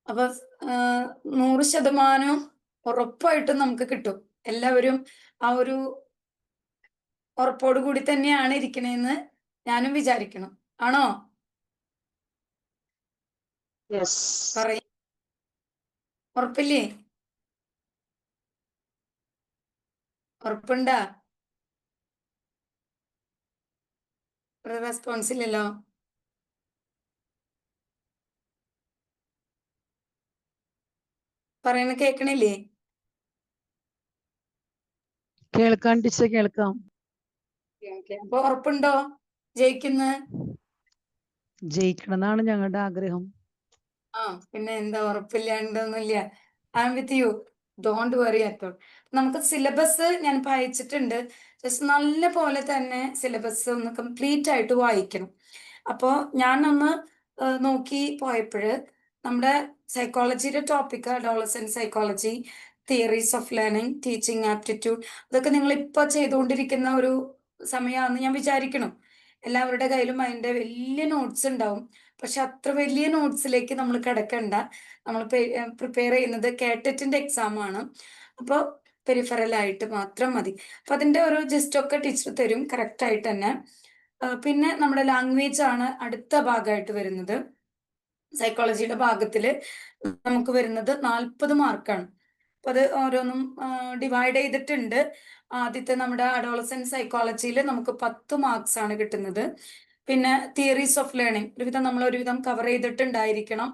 അപ്പൊ 100% ഉറപ്പായിട്ടും നമുക്ക് കിട്ടും. എല്ലാവരും ആ ഒരു ഉറപ്പോട് കൂടി തന്നെയാണ് ഇരിക്കണേന്ന് ഞാനും വിചാരിക്കണം. ആണോ? യെസ്. പറയ്. ഉറപ്പില്ലേ? ഉറപ്പുണ്ടാ? ഒരു റെസ്പോൺസ് ഇല്ലല്ലോ. പറയുന്ന കേൾക്കണില്ലേ? കേൾക്കാം ടീച്ചർ, കേൾക്കാം. അപ്പൊ ഉറപ്പുണ്ടോ ജയിക്കുന്ന? ജയിക്കണം എന്നാണ് ഞങ്ങളുടെ ആഗ്രഹം. പിന്നെ എന്താ ഉറപ്പില്ലാണ്ടൊന്നുമില്ല. I am with you, don't worry at all. നമുക്ക് സിലബസ് ഞാൻ അയച്ചിട്ടുണ്ട്. ജസ്റ്റ് നല്ല പോലെ തന്നെ സിലബസ് ഒന്ന് കംപ്ലീറ്റ് ആയിട്ട് വായിക്കണം. അപ്പോൾ ഞാനൊന്ന് നോക്കി പോയപ്പോൾ നമ്മുടെ സൈക്കോളജിയുടെ topic adolescent psychology, theories of learning, teaching aptitude, അതൊക്കെ നിങ്ങൾ ഇപ്പോൾ ചെയ്തുകൊണ്ടിരിക്കുന്ന ഒരു സമയമാണെന്ന് ഞാൻ വിചാരിക്കണം. എല്ലാവരുടെ കയ്യിലും അതിൻ്റെ വലിയ നോട്ട്സ് ഉണ്ടാവും. പക്ഷെ അത്ര വലിയ നോട്ട്സിലേക്ക് നമ്മൾ കിടക്കണ്ട. നമ്മൾ പ്രിപ്പയർ ചെയ്യുന്നത് കേട്ടറ്റിന്റെ എക്സാം ആണ്. അപ്പോൾ പെരിഫറൽ ആയിട്ട് മാത്രം മതി. അപ്പൊ അതിന്റെ ഒരു ജസ്റ്റ് ഒക്കെ ടീച്ചർ തരും കറക്റ്റ് ആയിട്ട് തന്നെ. പിന്നെ നമ്മുടെ ലാംഗ്വേജ് ആണ് അടുത്ത ഭാഗമായിട്ട് വരുന്നത്. സൈക്കോളജിയുടെ ഭാഗത്തിൽ നമുക്ക് വരുന്നത് 40 മാർക്കാണ്. അപ്പൊ അത് ഓരോന്നും ഡിവൈഡ് ചെയ്തിട്ടുണ്ട്. ആദ്യത്തെ നമ്മുടെ അഡോളസെന്റ് സൈക്കോളജിയിൽ നമുക്ക് 10 മാർക്സ് ആണ് കിട്ടുന്നത്. പിന്നെ തിയറീസ് ഓഫ് ലേണിംഗ് ഒരുവിധം നമ്മൾ ഒരുവിധം കവർ ചെയ്തിട്ടുണ്ടായിരിക്കണം.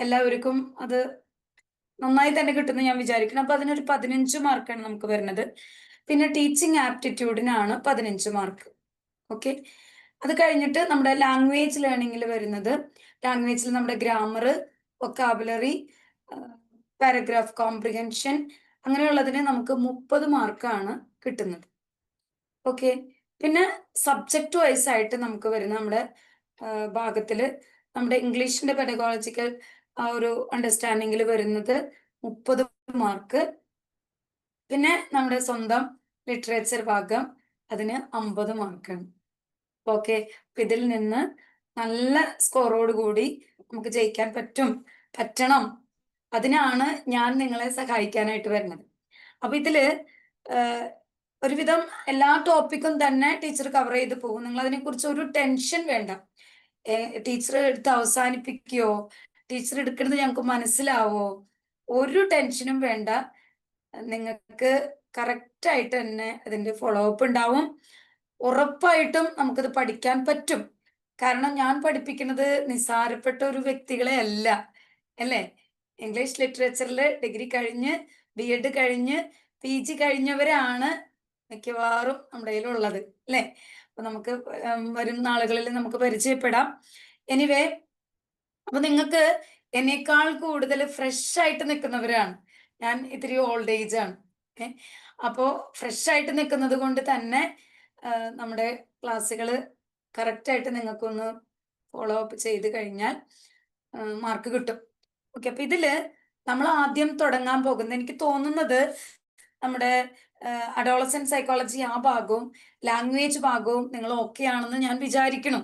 എല്ലാവർക്കും അത് നന്നായി തന്നെ കിട്ടുന്നു ഞാൻ വിചാരിക്കണം. അപ്പൊ അതിനൊരു 15 മാർക്കാണ് നമുക്ക് വരുന്നത്. പിന്നെ ടീച്ചിങ് ആപ്റ്റിറ്റ്യൂഡിനാണ് 15 മാർക്ക്. ഓക്കെ. അത് കഴിഞ്ഞിട്ട് നമ്മുടെ ലാംഗ്വേജ് ലേണിംഗിൽ വരുന്നത്, ലാംഗ്വേജിൽ നമ്മുടെ ഗ്രാമർ, വൊക്കാബുലറി, പാരഗ്രാഫ് കോംപ്രിഹെൻഷൻ, അങ്ങനെയുള്ളതിന് നമുക്ക് 30 മാർക്കാണ് കിട്ടുന്നത്. ഓക്കെ. പിന്നെ സബ്ജക്റ്റ് വൈസ് ആയിട്ട് നമുക്ക് വരുന്ന നമ്മുടെ ഭാഗത്തില് നമ്മുടെ ഇംഗ്ലീഷിന്റെ പെഡഗോളജിക്കൽ ആ ഒരു അണ്ടർസ്റ്റാൻഡിങ്ങിൽ വരുന്നത് 30 മാർക്ക്. പിന്നെ നമ്മുടെ സ്വന്തം ലിറ്ററേച്ചർ ഭാഗം അതിന് 50 മാർക്കാണ്. ഓക്കെ. ഇതിൽ നിന്ന് നല്ല സ്കോറോട് കൂടി നമുക്ക് ജയിക്കാൻ പറ്റണം. അതിനാണ് ഞാൻ നിങ്ങളെ സഹായിക്കാനായിട്ട് വരുന്നത്. അപ്പൊ ഇതില് ഒരുവിധം എല്ലാ ടോപ്പിക്കും തന്നെ ടീച്ചർ കവർ ചെയ്ത് പോകും. നിങ്ങൾ അതിനെക്കുറിച്ച് ഒരു ടെൻഷൻ വേണ്ട. ടീച്ചർ എടുത്ത് അവസാനിപ്പിക്കുകയോ ടീച്ചർ എടുക്കുന്നത് ഞങ്ങൾക്ക് മനസ്സിലാവോ, ഒരു ടെൻഷനും വേണ്ട. നിങ്ങൾക്ക് കറക്റ്റ് ആയിട്ട് തന്നെ അതിന്റെ ഫോളോ അപ്പ് ഉണ്ടാവും. ഉറപ്പായിട്ടും നമുക്കത് പഠിക്കാൻ പറ്റും. കാരണം ഞാൻ പഠിപ്പിക്കുന്നത് നിസ്സാരപ്പെട്ട ഒരു വ്യക്തികളെ അല്ല, അല്ലേ? ഇംഗ്ലീഷ് ലിറ്ററേച്ചറിൽ ഡിഗ്രി കഴിഞ്ഞ് BEd കഴിഞ്ഞ് PG കഴിഞ്ഞവരാണ് മിക്കവാറും നമ്മുടെ കയ്യിലുള്ളത്, അല്ലേ? അപ്പൊ നമുക്ക് വരും നാളുകളിൽ നമുക്ക് പരിചയപ്പെടാം. എനിവേ, അപ്പൊ നിങ്ങൾക്ക് എന്നേക്കാൾ കൂടുതൽ ഫ്രഷ് ആയിട്ട് നിൽക്കുന്നവരാണ്. ഞാൻ ഇത്തിരി ഓൾഡ് ഏജ് ആണ്. അപ്പോൾ ഫ്രഷ് ആയിട്ട് നിൽക്കുന്നത് കൊണ്ട് തന്നെ നമ്മുടെ ക്ലാസ്സുകൾ കറക്റ്റായിട്ട് നിങ്ങൾക്കൊന്ന് ഫോളോ അപ്പ് ചെയ്ത് കഴിഞ്ഞാൽ മാർക്ക് കിട്ടും. ഓക്കെ. അപ്പൊ ഇതില് നമ്മൾ ആദ്യം തുടങ്ങാൻ പോകുന്നത് എനിക്ക് തോന്നുന്നത് നമ്മുടെ അഡോളസെന്റ് സൈക്കോളജി ആ ഭാഗവും ലാംഗ്വേജ് ഭാഗവും നിങ്ങൾ ഓക്കെ ആണെന്ന് ഞാൻ വിചാരിക്കണം.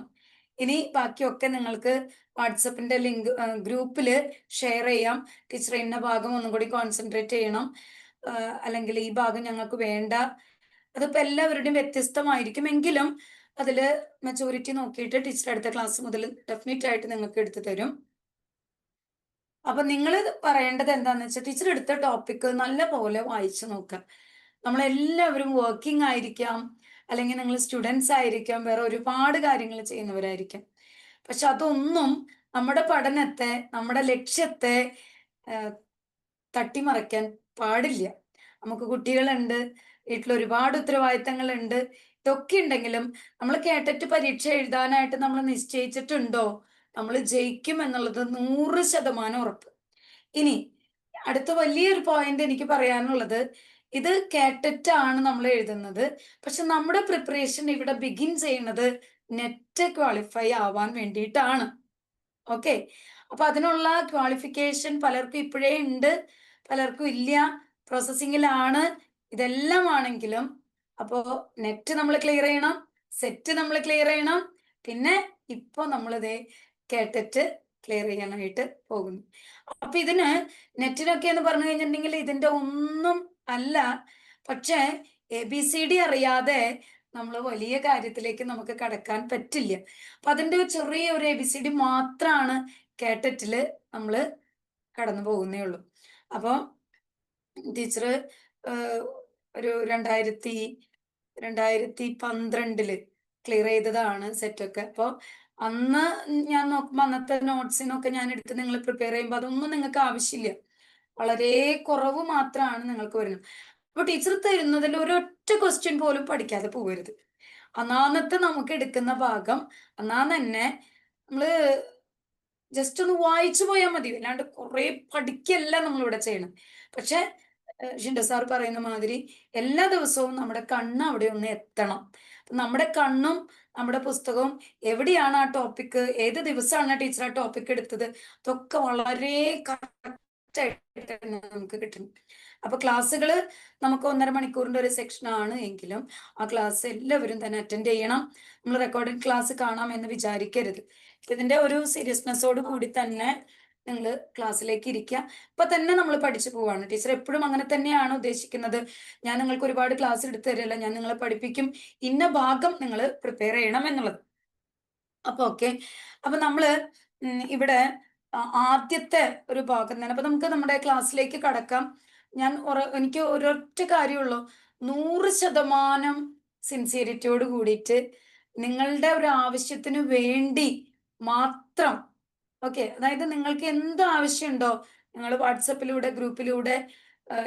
ഇനി ബാക്കിയൊക്കെ നിങ്ങൾക്ക് വാട്സപ്പിന്റെ ലിങ്ക് ഗ്രൂപ്പില് ഷെയർ ചെയ്യാം. ടീച്ചർ ഇന്ന ഭാഗം ഒന്നും കൂടി കോൺസെൻട്രേറ്റ് ചെയ്യണം, അല്ലെങ്കിൽ ഈ ഭാഗം ഞങ്ങൾക്ക് വേണ്ട. അതിപ്പോ എല്ലാവരുടെയും വ്യത്യസ്തമായിരിക്കും. എങ്കിലും അതില് മെച്ചൂരിറ്റി നോക്കിയിട്ട് ടീച്ചർ അടുത്ത ക്ലാസ് മുതൽ ഡെഫിനറ്റ് ആയിട്ട് നിങ്ങൾക്ക് എടുത്തു തരും. അപ്പൊ നിങ്ങൾ പറയേണ്ടത് എന്താന്ന് വെച്ചാൽ ടീച്ചർ എടുത്ത ടോപ്പിക് നല്ല പോലെ വായിച്ചു നോക്കുക. നമ്മളെല്ലാവരും വർക്കിംഗ് ആയിരിക്കാം, അല്ലെങ്കിൽ നിങ്ങൾ സ്റ്റുഡൻസ് ആയിരിക്കാം, വേറെ ഒരുപാട് കാര്യങ്ങൾ ചെയ്യുന്നവരായിരിക്കാം. പക്ഷെ അതൊന്നും നമ്മുടെ പഠനത്തെ, നമ്മുടെ ലക്ഷ്യത്തെ തട്ടിമറിക്കാൻ പാടില്ല. നമുക്ക് കുട്ടികളുണ്ട്, വീട്ടിൽ ഒരുപാട് ഉത്തരവാദിത്തങ്ങളുണ്ട്. ഇതൊക്കെ ഉണ്ടെങ്കിലും നമ്മൾ കേട്ടിട്ട് പരീക്ഷ എഴുതാനായിട്ട് നമ്മൾ നിശ്ചയിച്ചിട്ടുണ്ടോ, നമ്മൾ ജയിക്കും എന്നുള്ളത് 100% ഉറപ്പ്. ഇനി അടുത്ത വലിയൊരു പോയിന്റ് എനിക്ക് പറയാനുള്ളത്, ഇത് കേട്ടിട്ടാണ് നമ്മൾ എഴുതുന്നത്. പക്ഷെ നമ്മുടെ പ്രിപ്പറേഷൻ ഇവിടെ ബിഗിൻ ചെയ്യുന്നത് നെറ്റ് ക്വാളിഫൈ ആവാൻ വേണ്ടിയിട്ടാണ്. ഓക്കെ. അപ്പൊ അതിനുള്ള ക്വാളിഫിക്കേഷൻ പലർക്കും ഇപ്പോഴേ ഉണ്ട്, പലർക്കും ഇല്ല, പ്രോസസ്സിങ്ങിലാണ്. ഇതെല്ലാം ആണെങ്കിലും അപ്പോ നെറ്റ് നമ്മൾ ക്ലിയർ ചെയ്യണം, സെറ്റ് നമ്മൾ ക്ലിയർ ചെയ്യണം. പിന്നെ ഇപ്പൊ നമ്മളിതേ കേട്ടിട്ട് ക്ലിയർ ചെയ്യാനായിട്ട് പോകുന്നു. അപ്പൊ ഇതിന് നെറ്റിനൊക്കെ എന്ന് പറഞ്ഞു കഴിഞ്ഞിട്ടുണ്ടെങ്കിൽ ഇതിന്റെ ഒന്നും അല്ല. പക്ഷേ ABCD അറിയാതെ നമ്മൾ വലിയ കാര്യത്തിലേക്ക് നമുക്ക് കടക്കാൻ പറ്റില്ല. അപ്പൊ അതിന്റെ ഒരു ചെറിയ ഒരു ABCD മാത്രമാണ് കേട്ടറ്റില് നമ്മൾ കടന്നു പോകുന്നേ ഉള്ളൂ. അപ്പൊ ടീച്ചർ ഒരു 2012 ക്ലിയർ ചെയ്തതാണ് സെറ്റൊക്കെ. അപ്പോൾ അന്ന് ഞാൻ നോക്കുമ്പോൾ അന്നത്തെ നോട്ട്സിനൊക്കെ ഞാൻ എടുത്ത് നിങ്ങൾ പ്രിപ്പയർ ചെയ്യുമ്പോൾ അതൊന്നും നിങ്ങൾക്ക് ആവശ്യമില്ല. വളരെ കുറവ് മാത്രമാണ് നിങ്ങൾക്ക് വരുന്നത്. അപ്പോൾ ടീച്ചർ തരുന്നതിൽ ഒരൊറ്റ ക്വസ്റ്റ്യൻ പോലും പഠിക്കാതെ പോകരുത്. അന്നാന്നത്തെ നമുക്ക് എടുക്കുന്ന ഭാഗം അന്നാന്ന് തന്നെ നമ്മള് ജസ്റ്റ് ഒന്ന് വായിച്ചു പോയാൽ മതി. അല്ലാണ്ട് കുറെ പഠിക്കല്ല നമ്മളിവിടെ ചെയ്യണം. പക്ഷെ ഷിൻഡോ സാർ പറയുന്ന മാതിരി എല്ലാ ദിവസവും നമ്മുടെ കണ്ണ് അവിടെ ഒന്ന് എത്തണം. നമ്മുടെ കണ്ണും നമ്മുടെ പുസ്തകവും എവിടെയാണ് ആ ടോപ്പിക്ക്, ഏത് ദിവസമാണ് ടീച്ചർ ആ ടോപ്പിക് എടുത്തത്, അതൊക്കെ വളരെ കറക്റ്റ് ആയിട്ട് നമുക്ക് കിട്ടും. അപ്പൊ ക്ലാസ്സുകൾ നമുക്ക് 1.5 മണിക്കൂറിന്റെ ഒരു സെക്ഷൻ ആണ് എങ്കിലും ആ ക്ലാസ് എല്ലാവരും തന്നെ അറ്റൻഡ് ചെയ്യണം. നമ്മൾ റെക്കോർഡഡ് ക്ലാസ് കാണാം എന്ന് വിചാരിക്കരുത്. ഇതിന്റെ ഒരു സീരിയസ്നെസ്സോട് കൂടി തന്നെ നിങ്ങൾ ക്ലാസ്സിലേക്ക് ഇരിക്കുക. ഇപ്പൊ തന്നെ നമ്മൾ പഠിച്ചു പോവാണ്. ടീച്ചർ എപ്പോഴും അങ്ങനെ തന്നെയാണ് ഉദ്ദേശിക്കുന്നത്. ഞാൻ നിങ്ങൾക്ക് ഒരുപാട് ക്ലാസ് എടുത്തു തരില്ല, ഞാൻ നിങ്ങളെ പഠിപ്പിക്കും, ഇന്ന ഭാഗം നിങ്ങൾ പ്രിപ്പയർ ചെയ്യണം എന്നുള്ളത്. അപ്പൊ ഓക്കെ, അപ്പൊ നമ്മള് ഇവിടെ ആദ്യത്തെ ഒരു ഭാഗം തന്നെ. അപ്പൊ നമുക്ക് നമ്മുടെ ക്ലാസ്സിലേക്ക് കടക്കാം. എനിക്ക് ഒരൊറ്റ കാര്യമുള്ളൂ, 100% സിൻസിയറിറ്റിയോട് കൂടിയിട്ട് നിങ്ങളുടെ ഒരു ആവശ്യത്തിന് വേണ്ടി മാത്രം, ഓക്കെ, അതായത് നിങ്ങൾക്ക് എന്ത് ആവശ്യമുണ്ടോ നിങ്ങൾ വാട്സപ്പിലൂടെ, ഗ്രൂപ്പിലൂടെ,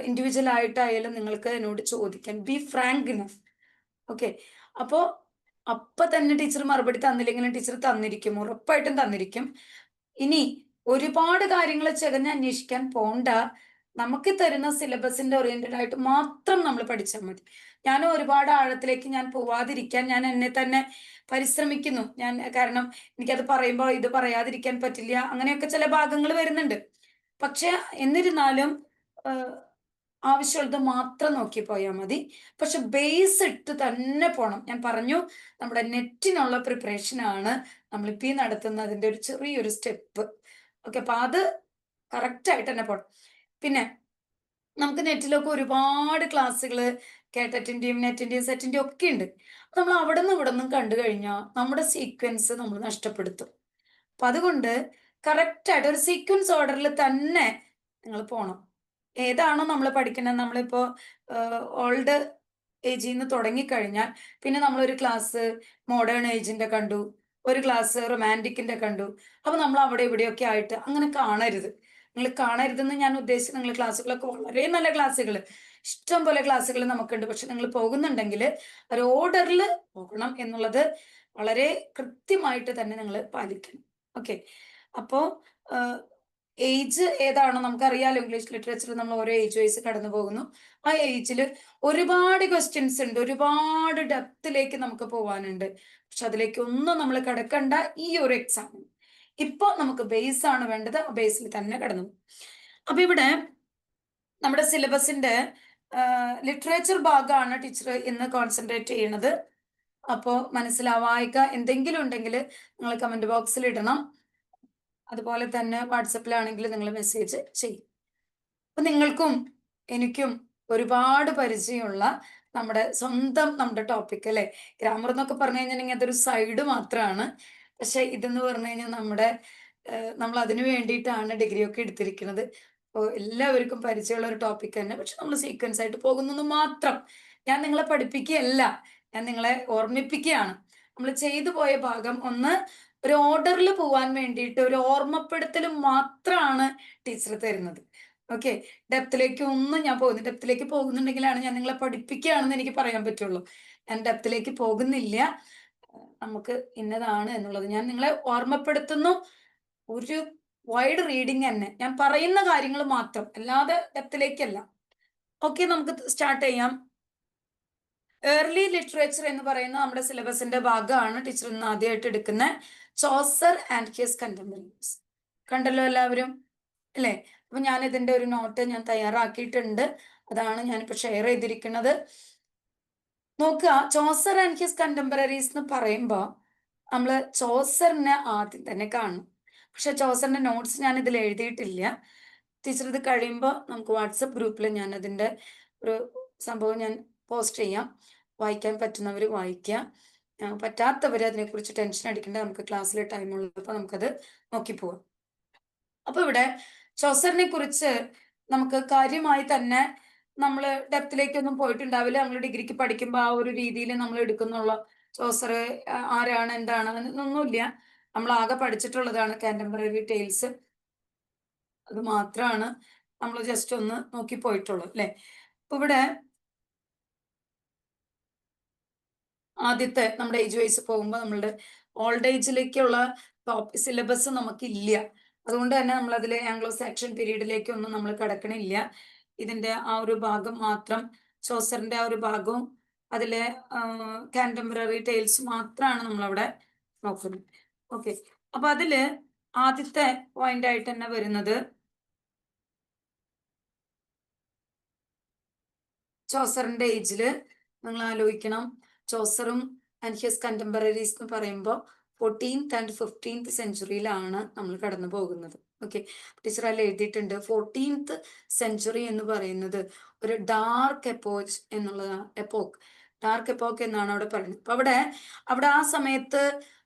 ഇൻഡിവിജ്വൽ ആയിട്ടായാലും നിങ്ങൾക്ക് എന്നോട് ചോദിക്കാൻ. Be frank enough. ഓക്കെ, അപ്പോ അപ്പൊ തന്നെ ടീച്ചർ മറുപടി തന്നില്ലെങ്കിലും ടീച്ചർ തന്നിരിക്കും, ഉറപ്പായിട്ടും തന്നിരിക്കും. ഇനി ഒരുപാട് കാര്യങ്ങൾ ചെകഞ്ഞ് അന്വേഷിക്കാൻ പോണ്ട. നമുക്ക് തരുന്ന സിലബസിന്റെ ഓറിയന്റഡ് ആയിട്ട് മാത്രം നമ്മൾ പഠിച്ചാൽ മതി. ഞാൻ ഒരുപാട് ആഴത്തിലേക്ക് ഞാൻ പോവാതിരിക്കാൻ ഞാൻ എന്നെ തന്നെ പരിശ്രമിക്കുന്നു. കാരണം എനിക്കത് പറയുമ്പോൾ ഇത് പറയാതിരിക്കാൻ പറ്റില്ല, അങ്ങനെയൊക്കെ ചില ഭാഗങ്ങൾ വരുന്നുണ്ട്. പക്ഷെ എന്നിരുന്നാലും ആവശ്യമുള്ളത് മാത്രം നോക്കി പോയാൽ മതി. പക്ഷെ ബേസ് ഇട്ട് തന്നെ പോണം. ഞാൻ പറഞ്ഞു, നമ്മുടെ നെറ്റിനുള്ള പ്രിപ്പറേഷൻ ആണ് നമ്മളിപ്പോ ഈ നടത്തുന്നതിന്റെ ഒരു ചെറിയൊരു സ്റ്റെപ്പ്. ഓക്കെ, അപ്പൊ അത് കറക്റ്റ് ആയിട്ട് തന്നെ പോണം. പിന്നെ നമുക്ക് നെറ്റിലൊക്കെ ഒരുപാട് ക്ലാസ്സുകൾ കേട്ടറ്റിന്റെയും നെറ്റിന്റെയും സെറ്റിന്റെയും ഒക്കെ ഉണ്ട്. നമ്മൾ അവിടെ നിന്ന് ഇവിടെ നിന്നും കണ്ടു കഴിഞ്ഞാൽ നമ്മുടെ സീക്വൻസ് നമ്മൾ നഷ്ടപ്പെടുത്തും. അപ്പൊ അതുകൊണ്ട് കറക്റ്റ് ആയിട്ട് ഒരു സീക്വൻസ് ഓർഡറിൽ തന്നെ നിങ്ങൾ പോണം. ഏതാണോ നമ്മൾ പഠിക്കുന്നത്, നമ്മളിപ്പോ ഓൾഡ് ഏജിൽ നിന്ന് തുടങ്ങിക്കഴിഞ്ഞാൽ പിന്നെ നമ്മളൊരു ക്ലാസ് മോഡേൺ ഏജിന്റെ കണ്ടു, ഒരു ക്ലാസ് റൊമാൻറ്റിക്കിന്റെ കണ്ടു. അപ്പൊ നമ്മൾ അവിടെ ഇവിടെയൊക്കെ ആയിട്ട് അങ്ങനെ കാണരുത്. നിങ്ങൾ കാണരുതെന്ന് ഞാൻ ഉദ്ദേശിച്ചത്, നിങ്ങൾ ക്ലാസ്സുകളൊക്കെ വളരെ നല്ല ക്ലാസ്സുകൾ, ഇഷ്ടം പോലെ ക്ലാസ്സുകൾ നമുക്കുണ്ട്. പക്ഷെ നിങ്ങൾ പോകുന്നുണ്ടെങ്കിൽ ഒരു ഓർഡറിൽ പോകണം എന്നുള്ളത് വളരെ കൃത്യമായിട്ട് തന്നെ നിങ്ങൾ പാലിക്കണം. ഓക്കെ, അപ്പോ ഏജ് ഏതാണോ നമുക്കറിയാലോ, ഇംഗ്ലീഷ് ലിറ്ററേച്ചറിൽ നമ്മൾ ഓരോ ഏജ് വൈസ് കടന്നു പോകുന്നു. ആ ഏജിൽ ഒരുപാട് ക്വസ്റ്റ്യൻസ് ഉണ്ട്, ഒരുപാട് ഡെപ്തിലേക്ക് നമുക്ക് പോകാനുണ്ട്. പക്ഷെ അതിലേക്ക് ഒന്നും നമ്മൾ കിടക്കണ്ട ഈ ഒരു എക്സാം. ഇപ്പൊ നമുക്ക് ബേസ് ആണ് വേണ്ടത്, ആ ബേസിൽ തന്നെ കടന്നു. അപ്പൊ ഇവിടെ നമ്മുടെ സിലബസിന്റെ ലിറ്ററേച്ചർ ഭാഗമാണ് ടീച്ചർ ഇന്ന് കോൺസെൻട്രേറ്റ് ചെയ്യണത്. അപ്പോ മനസ്സിലാവായിക എന്തെങ്കിലും ഉണ്ടെങ്കിൽ നിങ്ങൾ കമന്റ് ബോക്സിൽ ഇടണം. അതുപോലെ തന്നെ വാട്സപ്പിലാണെങ്കിൽ നിങ്ങൾ മെസ്സേജ് ചെയ്യും. അപ്പൊ നിങ്ങൾക്കും എനിക്കും ഒരുപാട് പരിചയമുള്ള നമ്മുടെ സ്വന്തം നമ്മുടെ ടോപ്പിക് അല്ലെ, ഗ്രാമർ എന്നൊക്കെ പറഞ്ഞു കഴിഞ്ഞിട്ടുണ്ടെങ്കിൽ അതൊരു സൈഡ് മാത്രമാണ്. പക്ഷെ ഇതെന്ന് പറഞ്ഞു കഴിഞ്ഞാൽ നമ്മൾ അതിനു വേണ്ടിയിട്ടാണ് ഡിഗ്രി ഒക്കെ എടുത്തിരിക്കുന്നത്. അപ്പോൾ എല്ലാവർക്കും പരിചയമുള്ള ഒരു ടോപ്പിക് തന്നെ. പക്ഷെ നമ്മൾ സീക്വൻസ് ആയിട്ട് പോകുന്നു മാത്രം. ഞാൻ നിങ്ങളെ പഠിപ്പിക്കുകയല്ല, ഞാൻ നിങ്ങളെ ഓർമ്മിപ്പിക്കുകയാണ്. നമ്മൾ ചെയ്തു പോയ ഭാഗം ഒന്ന് ഒരു ഓർഡറിൽ പോവാൻ വേണ്ടിയിട്ട് ഒരു ഓർമ്മപ്പെടുത്തലും മാത്രമാണ് ടീച്ചർ തരുന്നത്. ഓക്കെ, ഡെപ്തിലേക്ക് ഒന്നും ഞാൻ പോകുന്നില്ല. ഡെപ്തിലേക്ക് പോകുന്നുണ്ടെങ്കിലാണ് ഞാൻ നിങ്ങളെ പഠിപ്പിക്കുകയാണെന്ന് എനിക്ക് പറയാൻ പറ്റുള്ളൂ. ഞാൻ ഡെപ്തിലേക്ക് പോകുന്നില്ല. നമുക്ക് ഇന്നതാണ് എന്നുള്ളത് ഞാൻ നിങ്ങളെ ഓർമ്മപ്പെടുത്തുന്നു. ഒരു വൈഡ് റീഡിങ് തന്നെ, ഞാൻ പറയുന്ന കാര്യങ്ങൾ മാത്രം, അല്ലാതെ ഡെപ്തിലേക്കല്ല. ഓക്കെ, നമുക്ക് സ്റ്റാർട്ട് ചെയ്യാം. ഏർലി ലിറ്ററേച്ചർ എന്ന് പറയുന്ന നമ്മുടെ സിലബസിന്റെ ഭാഗമാണ് ടീച്ചർ ഇന്ന് ആദ്യമായിട്ട് എടുക്കുന്ന ചോസർ ആൻഡ് ഹിസ് കണ്ടംപററീസ്. കണ്ടല്ലോ എല്ലാവരും അല്ലേ? അപ്പൊ ഞാൻ ഇതിന്റെ ഒരു നോട്ട് ഞാൻ തയ്യാറാക്കിയിട്ടുണ്ട്. അതാണ് ഞാനിപ്പോ ഷെയർ ചെയ്തിരിക്കുന്നത്. നോക്കുക, ചോസർ ആൻഡ് ഹിസ് കണ്ടംപററീസ് എന്ന് പറയുമ്പോൾ നമ്മള് ചോസറിനെ ആദ്യം തന്നെ കാണണം. പക്ഷെ ചോസറിന്റെ നോട്ട്സ് ഞാൻ ഇതിൽ എഴുതിയിട്ടില്ല. ടീച്ചർ ഇത് കഴിയുമ്പോൾ നമുക്ക് വാട്സപ്പ് ഗ്രൂപ്പിൽ ഞാൻ അതിൻ്റെ ഒരു സംഭവം ഞാൻ പോസ്റ്റ് ചെയ്യാം. വായിക്കാൻ പറ്റുന്നവർ വായിക്കുക. പറ്റാത്തവർ അതിനെക്കുറിച്ച് ടെൻഷൻ അടിക്കേണ്ട. നമുക്ക് ക്ലാസ്സിൽ ടൈം ഉള്ളപ്പോൾ നമുക്കത് നോക്കി പോവാം. അപ്പൊ ഇവിടെ ചോസറിനെ കുറിച്ച് നമുക്ക് കാര്യമായി തന്നെ നമ്മൾ ഡെപ്തിലേക്കൊന്നും പോയിട്ടുണ്ടാവില്ല. നമ്മൾ ഡിഗ്രിക്ക് പഠിക്കുമ്പോൾ ആ ഒരു രീതിയിൽ നമ്മൾ എടുക്കുന്നുള്ള ചോസർ ആരാണ് എന്താണ് എന്നൊന്നുമില്ല. നമ്മൾ ആകെ പഠിച്ചിട്ടുള്ളതാണ് കാന്റംപററി ടെയിൽസ്. അത് മാത്രമാണ് നമ്മൾ ജസ്റ്റ് ഒന്ന് നോക്കി പോയിട്ടുള്ളൂ അല്ലെ. അപ്പൊ ഇവിടെ ആദ്യത്തെ നമ്മുടെ ഏജ് വൈസ് പോകുമ്പോൾ നമ്മളുടെ ഓൾഡ് ഏജിലേക്കുള്ള സിലബസ് നമുക്കില്ല. അതുകൊണ്ട് തന്നെ നമ്മൾ അതിൽ ആംഗ്ലോ സാക്ഷൻ പീരീഡിലേക്കൊന്നും നമ്മൾ കിടക്കണില്ല. ഇതിന്റെ ആ ഒരു ഭാഗം മാത്രം, ചോസറിന്റെ ആ ഒരു ഭാഗവും അതിലെ കാന്റംപററി ടെയിൽസ് മാത്രമാണ് നമ്മളവിടെ നോക്കുന്നത്. ഓക്കെ, അപ്പൊ അതില് ആദ്യത്തെ പോയിന്റ് ആയിട്ട് തന്നെ വരുന്നത് ചോസറിന്റെ ഏജില് നിങ്ങൾ ആലോചിക്കണം. ചോസറും ആൻഡ് ഹിസ് കണ്ടംപററീസ് എന്ന് പറയുമ്പോൾ 14th and 15th സെഞ്ചുറിയിലാണ് നമ്മൾ കടന്നു പോകുന്നത്. ഓക്കെ, ടീച്ചർ അതിൽ എഴുതിയിട്ടുണ്ട് 14th സെഞ്ചുറി എന്ന് പറയുന്നത് ഒരു ഡാർക്ക് എപ്പോച്ച് എന്നുള്ളതാണ്. ഡാർക്ക് എപ്പോക്ക് എന്നാണ് അവിടെ പറയുന്നത്. അപ്പൊ അവിടെ ആ സമയത്ത്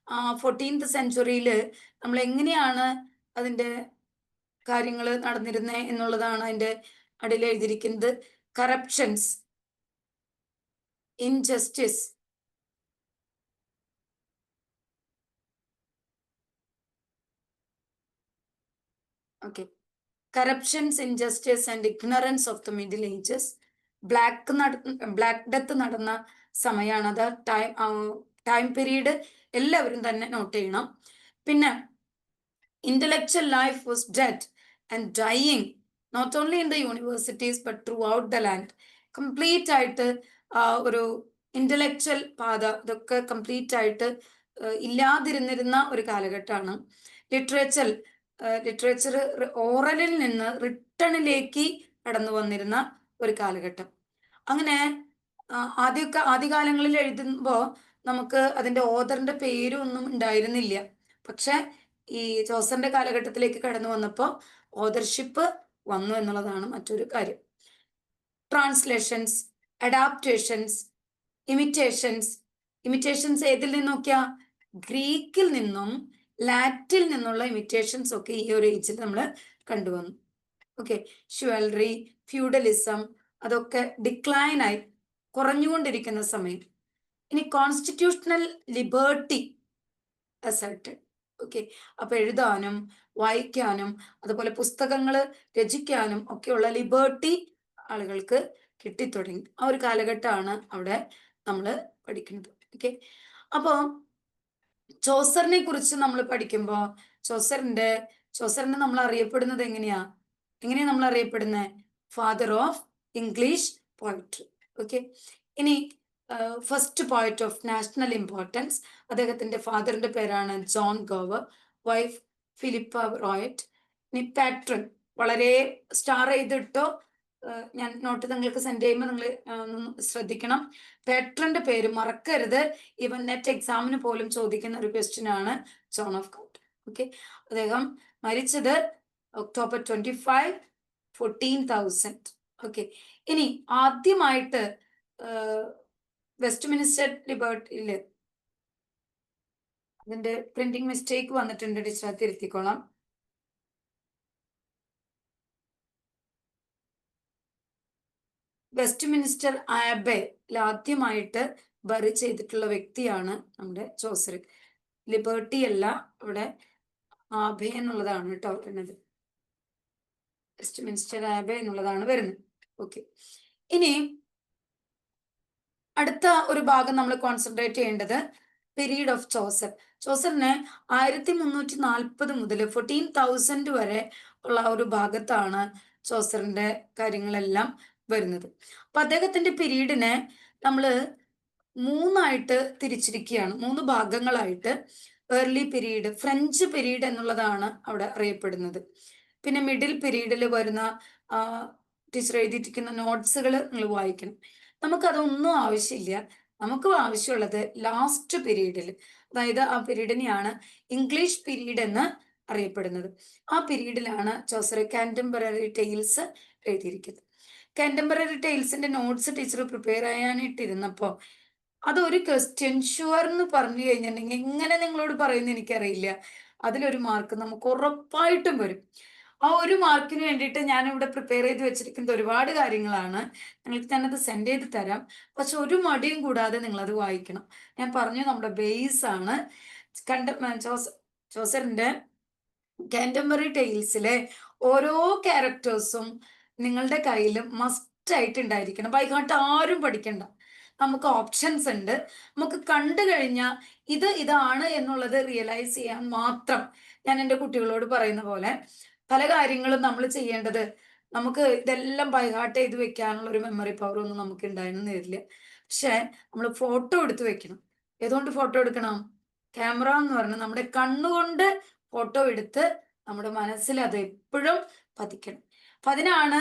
14th സെഞ്ചുറിയിൽ നമ്മൾ എങ്ങനെയാണ് അതിന്റെ കാര്യങ്ങൾ നടന്നിരുന്നത് എന്നുള്ളതാണ് അതിന്റെ അടിയിൽ എഴുതിയിരിക്കുന്നത്. corruptions, injustice, okay, corruptions, injustice and ignorance of the Middle Ages. Black death നടന്ന സമയമാണ് അത്. ടൈം പീരീഡ് എല്ലാവരും തന്നെ നോട്ട് ചെയ്യണം. പിന്നെ intellectual life was dead and dying not only in the universities but throughout the land. Complete ആയിട്ട് ഒരു intellectual പാത ഇതൊക്കെ കംപ്ലീറ്റ് ആയിട്ട് ഇല്ലാതിരുന്നിരുന്ന ഒരു കാലഘട്ടമാണ്. ലിറ്ററേച്ചർ ഓറലിൽ നിന്ന് റിട്ടണിലേക്ക് കടന്നു വന്നിരുന്ന ഒരു കാലഘട്ടം. അങ്ങനെ ആദ്യകാലങ്ങളിൽ എഴുതുമ്പോൾ നമുക്ക് അതിന്റെ ഓഥറിന്റെ പേരും ഒന്നും ഉണ്ടായിരുന്നില്ല. പക്ഷെ ഈ ചോസറിന്റെ കാലഘട്ടത്തിലേക്ക് കടന്നു വന്നപ്പോൾ ഓഥർഷിപ്പ് വന്നു എന്നുള്ളതാണ് മറ്റൊരു കാര്യം. ട്രാൻസ്ലേഷൻസ്, അഡാപ്റ്റേഷൻസ്, ഇമിറ്റേഷൻസ് ഏതിൽ നിന്നൊക്കെയാ? ഗ്രീക്കിൽ നിന്നും ലാറ്റിൽ നിന്നുള്ള ഇമിറ്റേഷൻസ് ഒക്കെ ഈ ഒരു ഏജിൽ നമ്മൾ കണ്ടുവന്നു. ഓക്കെ, ഷ്വൽറി, ഫ്യൂഡലിസം അതൊക്കെ ഡിക്ലൈൻ ആയി കുറഞ്ഞുകൊണ്ടിരിക്കുന്ന സമയം. ഇനി കോൺസ്റ്റിറ്റ്യൂഷണൽ ലിബർട്ടി അസർട്ടഡ്. ഓക്കെ, അപ്പൊ എഴുതാനും വായിക്കാനും അതുപോലെ പുസ്തകങ്ങൾ രചിക്കാനും ഒക്കെയുള്ള ലിബർട്ടി ആളുകൾക്ക് കിട്ടിത്തുടങ്ങി. ആ ഒരു കാലഘട്ടമാണ് അവിടെ നമ്മൾ പഠിക്കുന്നത്. ഓക്കെ, അപ്പോ ചോസറിനെ കുറിച്ച് നമ്മൾ പഠിക്കുമ്പോൾ ചോസറിനെ നമ്മൾ അറിയപ്പെടുന്നത് എങ്ങനെയാ നമ്മൾ അറിയപ്പെടുന്നത്? Father of English poetry. Okay, ഇനി first poet of national importance, അദ്ദേഹത്തിന്റെ ഫാദറിന്റെ പേരാണ് John Gower, wife Philippa Roet. ഇനി പാട്രൺ, വളരെ സ്റ്റാർ ചെയ്തിട്ടോ, ഞാൻ നോട്ട് നിങ്ങൾക്ക് സെൻഡ് ചെയ്യുമ്പോൾ നിങ്ങൾ ശ്രദ്ധിക്കണം. പാട്രന്റെ പേര് മറക്കരുത്. ഈവൻ നെറ്റ് എക്സാമിന് പോലും ചോദിക്കുന്ന ഒരു ക്വസ്റ്റ്യൻ ആണ് ജോൺ ഓഫ് ഗോഡ്. ഓക്കെ, അദ്ദേഹം മരിച്ചത് October 25, 14,000. ഓക്കെ, ഇനി ആദ്യമായിട്ട് വെസ്റ്റ്മിനിസ്റ്റർ ലിബർട്ടിയില് അതിന്റെ പ്രിന്റിംഗ് മിസ്റ്റേക്ക് വന്നിട്ടുണ്ട്, ടീച്ചർ തിരുത്തിക്കോളാം. വെസ്റ്റ്മിനിസ്റ്റർ ആബേയിൽ ആദ്യമായിട്ട് ബറി ചെയ്തിട്ടുള്ള വ്യക്തിയാണ് നമ്മുടെ ചോസർ. ലിബർട്ടി അല്ല, ഇവിടെ ആബേ എന്നുള്ളതാണ് കേട്ടോ വരുന്നത്. വെസ്റ്റ്മിനിസ്റ്റർ ആബേ എന്നുള്ളതാണ് വരുന്നത്. ഓക്കെ, ഇനി അടുത്ത ഒരു ഭാഗം നമ്മൾ കോൺസെൻട്രേറ്റ് ചെയ്യേണ്ടത് പീരീഡ് ഓഫ് ചോസർ. ചോസറിന് 1340 മുതൽ 14,000 വരെ ഉള്ള ഒരു ഭാഗത്താണ് ചോസറിന്റെ കാര്യങ്ങളെല്ലാം വരുന്നത്. അപ്പൊ അദ്ദേഹത്തിന്റെ പീരീഡിനെ നമ്മൾ 3 തിരിച്ചിരിക്കുകയാണ്, 3 ഭാഗങ്ങളായിട്ട്. ഏർലി പീരീഡ്, ഫ്രഞ്ച് പീരീഡ് എന്നുള്ളതാണ് അവിടെ അറിയപ്പെടുന്നത്. പിന്നെ മിഡിൽ പീരീഡിൽ വരുന്ന ടീച്ചർ എഴുതിയിരിക്കുന്ന നോട്ട്സുകൾ നിങ്ങൾ വായിക്കണം. നമുക്കതൊന്നും ആവശ്യമില്ല. നമുക്ക് ആവശ്യമുള്ളത് ലാസ്റ്റ് പീരീഡിൽ, അതായത് ആ പീരീഡിനെയാണ് ഇംഗ്ലീഷ് പീരീഡ് എന്ന് അറിയപ്പെടുന്നത്. ആ പീരീഡിലാണ് ചോസർ കാന്റംബററി ടെയിൽസ് എഴുതിയിരിക്കുന്നത്. കാന്റംബററി ടെയിൽസിന്റെ നോട്ട്സ് ടീച്ചർ പ്രിപ്പയർ ചെയ്യാനായിട്ടിരുന്നപ്പോൾ അതൊരു ക്വസ്റ്റ്യൻ ഷുവർ എന്ന് പറഞ്ഞു കഴിഞ്ഞിട്ടുണ്ടെങ്കിൽ എങ്ങനെ നിങ്ങളോട് പറയുമെന്ന് എനിക്കറിയില്ല. അതിലൊരു മാർക്ക് നമുക്ക് ഉറപ്പായിട്ടും വരും. ആ ഒരു മാർക്കിന് വേണ്ടിയിട്ട് ഞാനിവിടെ പ്രിപ്പയർ ചെയ്ത് വെച്ചിരിക്കുന്നത് ഒരുപാട് കാര്യങ്ങളാണ്. നിങ്ങൾക്ക് ഞാനത് സെൻഡ് ചെയ്ത് തരാം. പക്ഷെ ഒരു മടിയും കൂടാതെ നിങ്ങളത് വായിക്കണം. ഞാൻ പറഞ്ഞു നമ്മുടെ ബേസ് ആണ്. ചോസറിന്റെ കാന്റംബറി ടെയിൽസിലെ ഓരോ ക്യാരക്ടേഴ്സും നിങ്ങളുടെ കയ്യിൽ മസ്റ്റ് ആയിട്ട് ഉണ്ടായിരിക്കണം. ബൈ ഹാർട്ട് ആരും പഠിക്കണ്ട. നമുക്ക് ഓപ്ഷൻസ് ഉണ്ട്. നമുക്ക് കണ്ടു കഴിഞ്ഞാൽ ഇതാണ് എന്നുള്ളത് റിയലൈസ് ചെയ്യാൻ മാത്രം. ഞാൻ എൻ്റെ കുട്ടികളോട് പറയുന്ന പോലെ പല കാര്യങ്ങളും നമ്മൾ ചെയ്യേണ്ടത് നമുക്ക് ഇതെല്ലാം ബൈ ഹാർട്ട് ചെയ്ത് വെക്കാനുള്ള ഒരു മെമ്മറി പവർ ഒന്നും നമുക്ക് ഉണ്ടായെന്ന് വരില്ല. പക്ഷെ നമ്മൾ ഫോട്ടോ എടുത്ത് വെക്കണം. ഏതുകൊണ്ട് ഫോട്ടോ എടുക്കണം? ക്യാമറ എന്ന് പറഞ്ഞാൽ നമ്മുടെ കണ്ണുകൊണ്ട് ഫോട്ടോ എടുത്ത് നമ്മുടെ മനസ്സിൽ അത് എപ്പോഴും പതിക്കണം. അപ്പൊ അതിനാണ്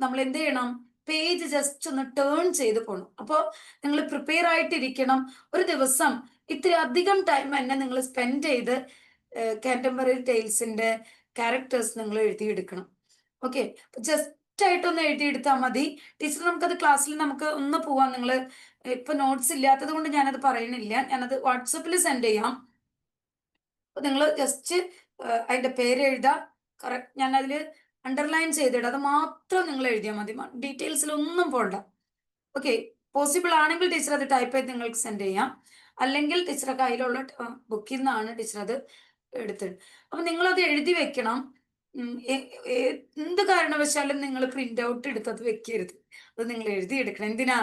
നമ്മൾ എന്ത് ചെയ്യണം? പേജ് ജസ്റ്റ് ഒന്ന് ടേൺ ചെയ്ത് പോകണം. അപ്പോൾ നിങ്ങൾ പ്രിപ്പയർ ആയിട്ടിരിക്കണം. ഒരു ദിവസം ഇത്തിരി അധികം ടൈം തന്നെ നിങ്ങൾ സ്പെൻഡ് ചെയ്ത് കാന്റംബററി ടെയിൽസിന്റെ ക്യാരക്ടേഴ്സ് നിങ്ങൾ എഴുതിയെടുക്കണം. ഓക്കെ, ജസ്റ്റ് ആയിട്ടൊന്ന് എഴുതിയെടുത്താൽ മതി. ടീച്ചർ നമുക്കത് ക്ലാസ്സിൽ നമുക്ക് ഒന്ന് പോവാം. നിങ്ങൾ ഇപ്പൊ നോട്ട്സ് ഇല്ലാത്തത് കൊണ്ട് ഞാനത് പറയണില്ല. ഞാനത് വാട്സപ്പിൽ സെൻഡ് ചെയ്യാം. നിങ്ങൾ ജസ്റ്റ് അതിന്റെ പേര് എഴുതാ. കറക്റ്റ് ഞാൻ അതിൽ അണ്ടർലൈൻ ചെയ്തിടാം. അത് മാത്രം നിങ്ങൾ എഴുതിയാൽ മതി. ഡീറ്റെയിൽസിലൊന്നും പോണ്ട. ഓക്കെ, പോസിബിൾ ആണെങ്കിൽ ടീച്ചർ അത് ടൈപ്പ് ചെയ്ത് നിങ്ങൾക്ക് സെൻഡ് ചെയ്യാം. അല്ലെങ്കിൽ ടീച്ചറുടെ കയ്യിലുള്ള ബുക്കിൽ നിന്നാണ് ടീച്ചർ അത് എടുത്തത്. അപ്പൊ നിങ്ങളത് എഴുതി വെക്കണം. എന്ത് കാരണവശാലും നിങ്ങൾ പ്രിന്റ് ഔട്ട് എടുത്തത് വെക്കരുത്. അത് നിങ്ങൾ എഴുതിയെടുക്കണം. എന്തിനാ?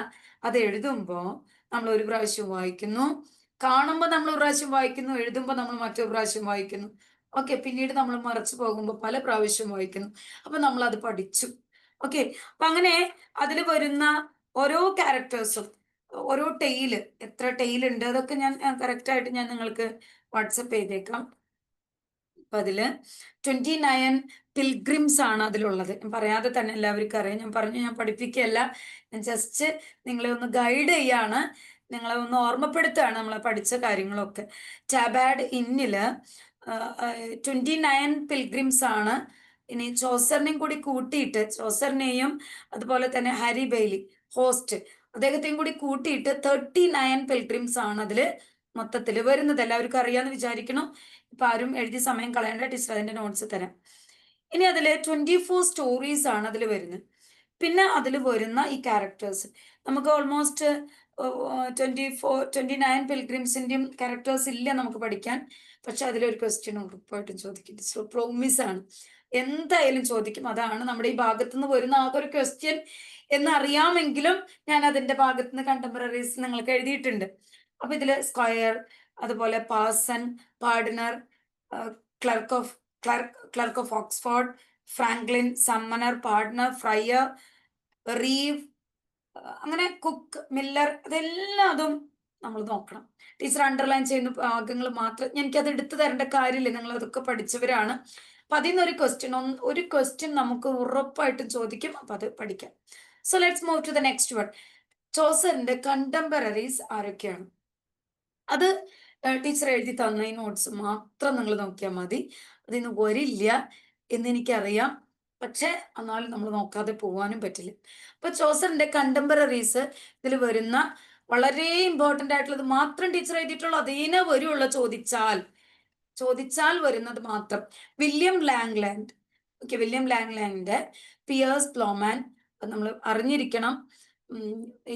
അത് എഴുതുമ്പോൾ നമ്മൾ ഒരു പ്രാവശ്യം വായിക്കുന്നു, കാണുമ്പോൾ നമ്മൾ ഒരു പ്രാവശ്യം വായിക്കുന്നു, എഴുതുമ്പോൾ നമ്മൾ മറ്റൊരു പ്രാവശ്യം വായിക്കുന്നു. ഓക്കെ, പിന്നീട് നമ്മൾ മറച്ചു പോകുമ്പോൾ പല പ്രാവശ്യം വായിക്കുന്നു. അപ്പൊ നമ്മൾ അത് പഠിച്ചു. ഓക്കെ, അപ്പൊ അങ്ങനെ അതിൽ വരുന്ന ഓരോ ക്യാരക്ടേഴ്സും ഓരോ ടെയില്, എത്ര ടെയിൽ ഉണ്ട് അതൊക്കെ ഞാൻ കറക്റ്റ് ആയിട്ട് ഞാൻ നിങ്ങൾക്ക് വാട്സപ്പ് ചെയ്തേക്കാം. അപ്പൊ അതില് 29 പിൽഗ്രിംസ് ആണ് അതിലുള്ളത്. ഞാൻ പറയാതെ തന്നെ എല്ലാവർക്കും അറിയാം. ഞാൻ പറഞ്ഞു, ഞാൻ പഠിപ്പിക്കുകയല്ല, ഞാൻ ജസ്റ്റ് നിങ്ങളെ ഒന്ന് ഗൈഡ് ചെയ്യാണ്, നിങ്ങളെ ഒന്ന് ഓർമ്മപ്പെടുത്തുകയാണ് നമ്മളെ പഠിച്ച കാര്യങ്ങളൊക്കെ. ടാബാഡ് ഇന്നില് 29 പിൽഗ്രിംസ് ആണ്. ഇനി ചോസറിനെയും കൂടി കൂട്ടിയിട്ട്, ചോസറിനെയും അതുപോലെ തന്നെ ഹാരി ബെയ്ലി ഹോസ്റ്റ് അദ്ദേഹത്തെയും കൂടി കൂട്ടിയിട്ട് 39 പിൽഗ്രിംസ് ആണ് അതില് മൊത്തത്തിൽ വരുന്നത്. എല്ലാവർക്കും അറിയാന്ന് വിചാരിക്കണം. ഇപ്പൊ ആരും എഴുതി സമയം കളയേണ്ട. ടീച്ചർ അതിന്റെ നോട്ട്സ് തരാം. ഇനി അതില് 24 സ്റ്റോറീസ് ആണ് അതിൽ വരുന്നത്. പിന്നെ അതിൽ വരുന്ന ഈ ക്യാരക്ടേഴ്സ് നമുക്ക് ഓൾമോസ്റ്റ് 29 പിൽഗ്രിംസിന്റെയും ക്യാരക്ടേഴ്സ് ഇല്ല നമുക്ക് പഠിക്കാൻ. പക്ഷെ അതിലൊരു ക്വസ്റ്റ്യൻ ഉറപ്പായിട്ടും ചോദിക്കും. ടീച്ചർ പ്രോമിസ് ആണ്, എന്തായാലും ചോദിക്കും. അതാണ് നമ്മുടെ ഈ ഭാഗത്തു നിന്ന് വരുന്ന ആകെ ഒരു ക്വസ്റ്റ്യൻ എന്നറിയാമെങ്കിലും ഞാൻ അതിന്റെ ഭാഗത്ത് നിന്ന് കണ്ടംപററീസ് നിങ്ങൾക്ക് എഴുതിയിട്ടുണ്ട്. അപ്പൊ ഇതില് സ്ക്വയർ, അതുപോലെ parson, pardoner, clerk of Oxford, franklin, summoner, pardoner, friar, reeve, അങ്ങനെ കുക്ക്, മില്ലർ, അതെല്ലാം അതും നമ്മൾ നോക്കണം. ടീച്ചർ അണ്ടർലൈൻ ചെയ്യുന്ന ഭാഗങ്ങൾ മാത്രം, എനിക്കത് എടുത്തു തരേണ്ട കാര്യമില്ല, നിങ്ങൾ അതൊക്കെ പഠിച്ചവരാണ്. അപ്പൊ അതിൽ നിന്ന് ഒരു ക്വസ്റ്റ്യൻ നമുക്ക് ഉറപ്പായിട്ടും ചോദിക്കും. അപ്പൊ അത് പഠിക്കാം. So let's move to the next one. ചോസറിന്റെ കണ്ടംപററീസ് ആരൊക്കെയാണ്? അത് ടീച്ചർ എഴുതി തന്ന ഈ നോട്ട്സ് മാത്രം നിങ്ങൾ നോക്കിയാൽ മതി. അതിന്ന് വരില്ല എന്ന് എനിക്കറിയാം. പക്ഷെ എന്നാലും നമ്മൾ നോക്കാതെ പോകാനും പറ്റില്ല. അപ്പൊ ചോസറിന്റെ കണ്ടംപററീസ് ഇതിൽ വരുന്ന വളരെ ഇമ്പോർട്ടന്റ് ആയിട്ടുള്ളത് മാത്രം ടീച്ചർ എഴുതിയിട്ടുള്ളൂ. അതേനെ വരുള്ള ചോദിച്ചാൽ വരുന്നത് മാത്രം. William Langland. ഓക്കെ, വില്യം ലാംഗ്ലാൻഡിന്റെ പിയേഴ്സ് പ്ലോമാൻ നമ്മൾ അറിഞ്ഞിരിക്കണം.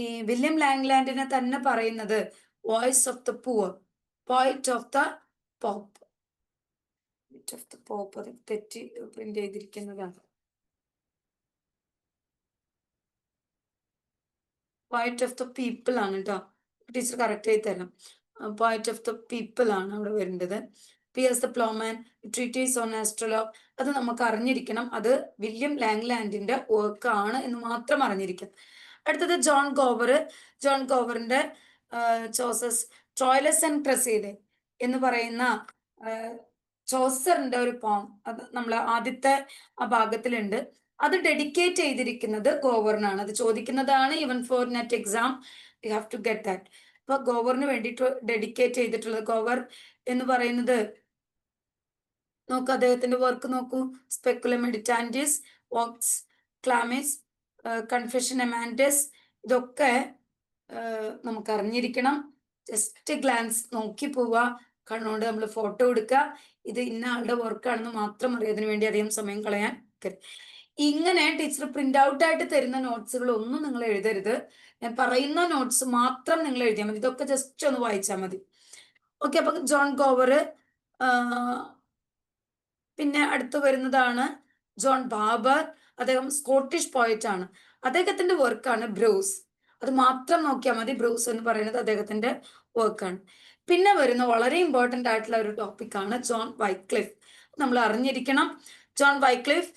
ഈ വില്യം ലാംഗ്ലാൻഡിനെ തന്നെ പറയുന്നത് voice of the poor, poet of the pope. അത് തെറ്റി പ്രിന്റ് ചെയ്തിരിക്കുന്നതാണ്. പോയിറ്റ് ഓഫ് ദ പീപ്പിൾ ആണ് കേട്ടോ. ടീച്ചർ കറക്റ്റ് ചെയ്ത് തരാം. പോയിറ്റ് ഓഫ് ദ പീപ്പിൾ ആണ് അവിടെ വരേണ്ടത്. Piers the Plowman, treatise on astrolabe, അത് നമുക്ക് അറിഞ്ഞിരിക്കണം. അത് വില്യം ലാംഗ്ലാൻഡിന്റെ വർക്ക് ആണ് എന്ന് മാത്രം അറിഞ്ഞിരിക്കാം. അടുത്തത് ജോൺ ഗോവറിന്റെ ചോസസ് ട്രോയിലസ് ആൻഡ് ക്രസീഡ് എന്ന് പറയുന്ന ചോസറിന്റെ ഒരു പോം, അത് നമ്മൾ ആദ്യത്തെ ആ ഭാഗത്തിലുണ്ട്. അത് ഡെഡിക്കേറ്റ് ചെയ്തിരിക്കുന്നത് ഗോവറിനാണ്. അത് ചോദിക്കുന്നതാണ്. Even for NET exam you have to get that. അപ്പൊ ഗോവറിന് വേണ്ടിയിട്ട് ഡെഡിക്കേറ്റ് ചെയ്തിട്ടുള്ളത്. ഗോവർ എന്ന് പറയുന്നത് നോക്കൂ, അദ്ദേഹത്തിന്റെ വർക്ക് നോക്കൂ. സ്പെക്കുലം മെഡിറ്റാൻഡിസ്, വോക്സ് ക്ലാമിസ്, കൺഫെഷൻ എമാൻഡസ്, ഇതൊക്കെ നമുക്ക് അറിഞ്ഞിരിക്കണം. ജസ്റ്റ് ഗ്ലാൻസ് നോക്കി പോവുക, കണ്ണുകൊണ്ട് നമ്മൾ ഫോട്ടോ എടുക്കുക. ഇത് ഇന്ന ആളുടെ വർക്കാണെന്ന് മാത്രം അറിയാതിനു വേണ്ടി അധികം സമയം കളയാൻ നിൽക്കരുത്. ഇങ്ങനെ ടീച്ചർ പ്രിന്റ് ഔട്ട് ആയിട്ട് തരുന്ന നോട്ട്സുകൾ ഒന്നും നിങ്ങൾ എഴുതരുത്. ഞാൻ പറയുന്ന നോട്ട്സ് മാത്രം നിങ്ങൾ എഴുതിയാൽ മതി. ഇതൊക്കെ ജസ്റ്റ് ഒന്ന് വായിച്ചാൽ മതി. ഓക്കെ, അപ്പൊ ജോൺ ഗോവർ, പിന്നെ അടുത്ത് വരുന്നതാണ് ജോൺ ബാബർ. അദ്ദേഹം സ്കോട്ടിഷ് പോയറ്റ് ആണ്. അദ്ദേഹത്തിന്റെ വർക്കാണ് ബ്രൂസ്. അത് മാത്രം നോക്കിയാൽ മതി. ബ്രൂസ് എന്ന് പറയുന്നത് അദ്ദേഹത്തിന്റെ വർക്കാണ്. പിന്നെ വരുന്ന വളരെ ഇമ്പോർട്ടന്റ് ആയിട്ടുള്ള ഒരു ടോപ്പിക്കാണ് ജോൺ വൈക്ലിഫ്. നമ്മൾ അറിഞ്ഞിരിക്കണം. John Wycliffe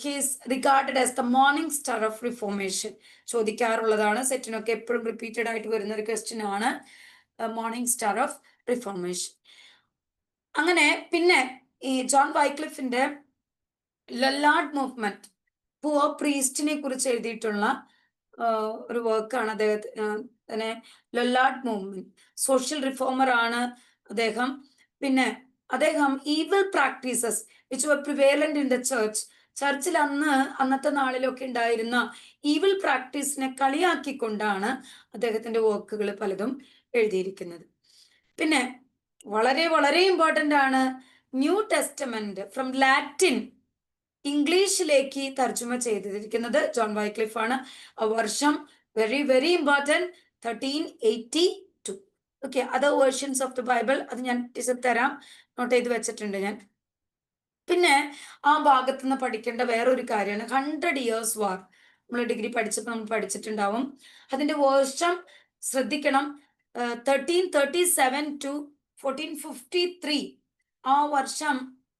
he's regarded as the morning star of reformation. ചോദിക്കാറുള്ളതാണ്, സെറ്റിനൊക്കെ എപ്പോഴും റിപ്പീറ്റഡ് ആയിട്ട് വരുന്ന ഒരു ക്വസ്റ്റ്യൻ ആണ് മോർണിംഗ് സ്റ്റാർ ഓഫ് റിഫോർമേഷൻ. അങ്ങനെ പിന്നെ ഈ ജോൺ വൈക്ലിഫിന്റെ ലൊല്ലാർഡ് മൂവ്മെന്റ്, പുവർ പ്രീസ്റ്റിനെ കുറിച്ച് എഴുതിയിട്ടുള്ള ഒരു വർക്കാണ് അദ്ദേഹത്തിന് ലൊല്ലാർഡ് മൂവ്മെന്റ്. സോഷ്യൽ റിഫോമർ ആണ് അദ്ദേഹം. പിന്നെ അദ്ദേഹം evil practices which were prevalent in the ചർച്ചിൽ അന്നത്തെ നാളിലൊക്കെ ഉണ്ടായിരുന്ന ഈവിൾ പ്രാക്ടീസിനെ കളിയാക്കിക്കൊണ്ടാണ് അദ്ദേഹത്തിന്റെ വർക്കുകൾ പലതും എഴുതിയിരിക്കുന്നത്. പിന്നെ വളരെ വളരെ ഇമ്പോർട്ടന്റ് ആണ്, ന്യൂ ടെസ്റ്റമെന്റ് ഫ്രം ലാറ്റിൻ ഇംഗ്ലീഷിലേക്ക് തർജ്ജമ ചെയ്തിരിക്കുന്നത് ജോൺ വൈക്ലിഫ് ആണ്. ആ വർഷം very very important, 1382. Okay, other versions of the Bible അത് ഞാൻ ടീച്ചർ തരാം, നോട്ട് ചെയ്ത് വെച്ചിട്ടുണ്ട് ഞാൻ. പിന്നെ ആ ഭാഗത്ത് നിന്ന് പഠിക്കേണ്ട വേറൊരു കാര്യമാണ് 100 years വാർ. നമ്മൾ ഡിഗ്രി പഠിച്ചപ്പോൾ നമ്മൾ പഠിച്ചിട്ടുണ്ടാവും. അതിന്റെ വർഷം ശ്രദ്ധിക്കണം, 1337 to 1453. ആ വർഷം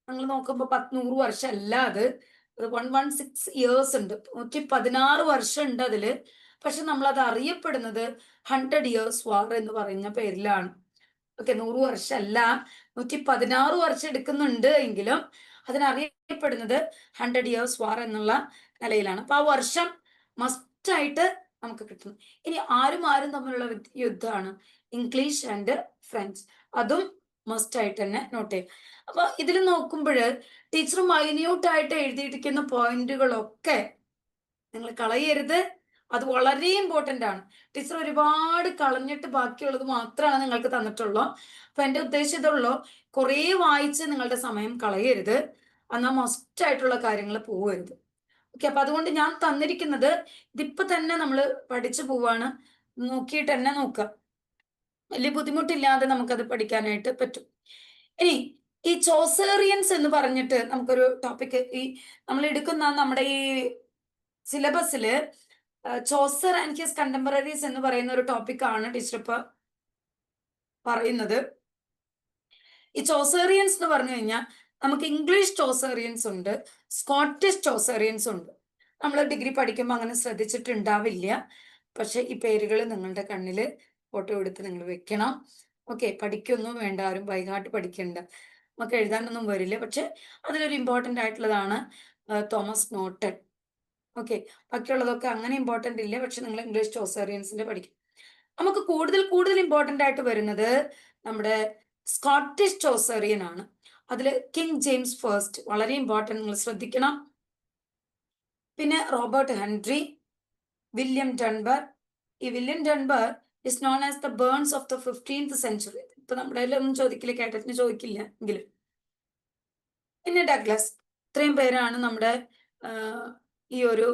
നിങ്ങൾ നോക്കുമ്പോൾ 100 വർഷം അല്ല, അത് 116 years ഉണ്ട്. 116 വർഷം ഉണ്ട് അതില്. പക്ഷെ നമ്മൾ അത് അറിയപ്പെടുന്നത് 100 years വാർ എന്ന് പറയുന്ന പേരിലാണ്. ഓക്കെ, 100 വർഷം അല്ല, 116 വർഷം എടുക്കുന്നുണ്ട് എങ്കിലും അതിനറിയപ്പെടുന്നത് 100 years വാർ എന്നുള്ള നിലയിലാണ്. അപ്പൊ ആ വർഷം മസ്റ്റ് ആയിട്ട് നമുക്ക് കിട്ടുന്നു. ഇനി ആരും തമ്മിലുള്ള യുദ്ധമാണ് ഇംഗ്ലീഷ് ആൻഡ് ഫ്രഞ്ച്. അതും മസ്റ്റ് ആയിട്ട് തന്നെ നോട്ട് ചെയ്യും. അപ്പൊ ഇതിൽ നോക്കുമ്പോൾ ടീച്ചർ മൈന്യൂട്ട് ആയിട്ട് എഴുതിയിരിക്കുന്ന പോയിന്റുകളൊക്കെ നിങ്ങൾ കളയരുത്. അത് വളരെ ഇമ്പോർട്ടന്റ് ആണ്. ടീച്ചർ ഒരുപാട് കളഞ്ഞിട്ട് ബാക്കിയുള്ളത് മാത്രമാണ് നിങ്ങൾക്ക് തന്നിട്ടുള്ളൂ. അപ്പൊ എന്റെ ഉദ്ദേശം ഇതുള്ളൂ, കുറേ വായിച്ച് നിങ്ങളുടെ സമയം കളയരുത്, എന്നാൽ മസ്റ്റ് ആയിട്ടുള്ള കാര്യങ്ങൾ പോവരുത്. ഓക്കെ, അപ്പൊ അതുകൊണ്ട് ഞാൻ തന്നിരിക്കുന്നത് ഇതിപ്പോ തന്നെ നമ്മൾ പഠിച്ചു പോവാണ്. നോക്കിയിട്ട് തന്നെ നോക്കുക, വലിയ ബുദ്ധിമുട്ടില്ലാതെ നമുക്കത് പഠിക്കാനായിട്ട് പറ്റും. ഇനി ഈ ചോസേറിയൻസ് എന്ന് പറഞ്ഞിട്ട് നമുക്കൊരു ടോപ്പിക് ഈ നമ്മൾ എടുക്കുന്ന നമ്മുടെ ഈ സിലബസില് ചോസർ ആൻഡ് ഹിസ് കണ്ടംപററീസ് എന്ന് പറയുന്ന ഒരു ടോപ്പിക്കാണ് ടീച്ചർ ഇപ്പൊ പറയുന്നത്. ഈ ചോസേറിയൻസ് എന്ന് പറഞ്ഞു കഴിഞ്ഞാൽ നമുക്ക് ഇംഗ്ലീഷ് ചോസേറിയൻസ് ഉണ്ട്, സ്കോട്ടിഷ് ചോസേറിയൻസ് ഉണ്ട്. നമ്മൾ ഡിഗ്രി പഠിക്കുമ്പോൾ അങ്ങനെ ശ്രദ്ധിച്ചിട്ടുണ്ടാവില്ല. പക്ഷെ ഈ പേരുകൾ നിങ്ങളുടെ കണ്ണിൽ ഫോട്ടോ എടുത്ത് നിങ്ങൾ വെക്കണം. ഓക്കെ, പഠിക്കൊന്നും വേണ്ട, ആരും ബൈഹാർട്ട് പഠിക്കണ്ട, നമുക്ക് എഴുതാനൊന്നും വരില്ല. പക്ഷെ അതിലൊരു ഇമ്പോർട്ടൻ്റ് ആയിട്ടുള്ളതാണ് തോമസ് നോട്ടൺ. ഓക്കെ, ബാക്കിയുള്ളതൊക്കെ അങ്ങനെ ഇമ്പോർട്ടൻ്റ് ഇല്ല. പക്ഷെ നിങ്ങൾ ഇംഗ്ലീഷ് ചോസേറിയൻസിന്റെ പഠിക്കും. നമുക്ക് കൂടുതൽ ഇമ്പോർട്ടൻ്റ് ആയിട്ട് വരുന്നത് നമ്മുടെ സ്കോട്ടിഷ് ചോസേറിയൻ ആണ്. അതിൽ കിങ് ജെയിംസ് ഫസ്റ്റ് വളരെ ഇമ്പോർട്ടൻ്റ്, നിങ്ങൾ ശ്രദ്ധിക്കണം. പിന്നെ റോബർട്ട് ഹെൻറി, വില്യം ഡൺബർ. ഈ William Dunbar is known as the Burns of the 15th century. ഇപ്പൊ നമ്മുടെ ഒന്നും ചോദിക്കില്ല, കേട്ടറ്റിന് ചോദിക്കില്ല എങ്കിലും. പിന്നെ ഡഗ്ലസ്. ഇത്രയും പേരാണ് നമ്മുടെ ഈ ഒരു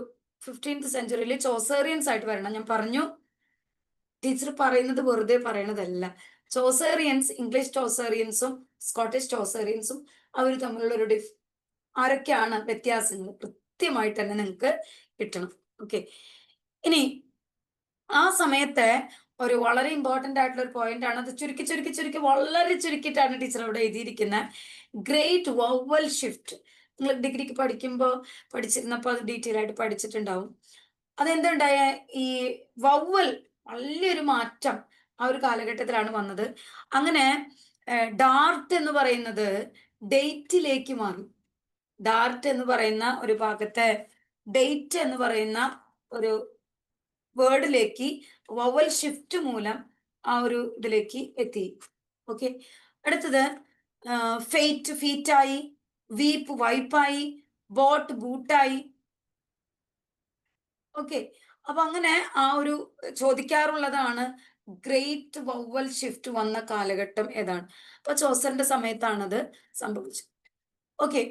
15th century ചോസേറിയൻസ് ആയിട്ട് വരണം. ഞാൻ പറഞ്ഞു, ടീച്ചർ പറയുന്നത് വെറുതെ പറയണതല്ല. ചോസേറിയൻസ്, ഇംഗ്ലീഷ് ചോസേറിയൻസും സ്കോട്ടിഷ് ചോസേറിയൻസും അവർ തമ്മിലുള്ള ഒരു ആരൊക്കെയാണ് വ്യത്യാസങ്ങൾ കൃത്യമായിട്ട് തന്നെ നിങ്ങൾക്ക് കിട്ടണം. ഓക്കെ, ഇനി ആ സമയത്തെ ഒരു വളരെ ഇമ്പോർട്ടൻ്റ് ആയിട്ടുള്ള ഒരു പോയിന്റ് ആണ്, അത് ചുരുക്കി വളരെ ചുരുക്കിയിട്ടാണ് ടീച്ചർ അവിടെ എഴുതിയിരിക്കുന്നത്. Great vowel shift. നിങ്ങൾ ഡിഗ്രിക്ക് പഠിച്ചിരുന്നപ്പോൾ അത് ഡീറ്റെയിൽ ആയിട്ട് പഠിച്ചിട്ടുണ്ടാവും. അതെന്തുണ്ടായ, ഈ വവൽ വലിയൊരു മാറ്റം ആ ഒരു കാലഘട്ടത്തിലാണ് വന്നത്. അങ്ങനെ ഡാർട്ട് എന്ന് പറയുന്നത് ഡേറ്റിലേക്ക് മാറി. ഡാർട്ട് എന്ന് പറയുന്ന ഒരു ഭാഗത്തെ ഡേറ്റ് എന്ന് പറയുന്ന ഒരു വേർഡിലേക്ക് വവൽ ഷിഫ്റ്റ് മൂലം ആ ഒരു ഇതിലേക്ക് എത്തി. ഓക്കെ, അടുത്തത് ഫീറ്റായി, വീപ്പ് വൈപ്പായി, ബോട്ട് ബൂട്ടായി. ഓക്കെ, അപ്പൊ അങ്ങനെ ആ ഒരു ചോദിക്കാറുള്ളതാണ് ഗ്രേറ്റ് വവ്വൽ ഷിഫ്റ്റ് വന്ന കാലഘട്ടം ഏതാണ്? അപ്പൊ ചോസറിന്റെ സമയത്താണത് സംഭവിച്ചത്. ഓക്കെ,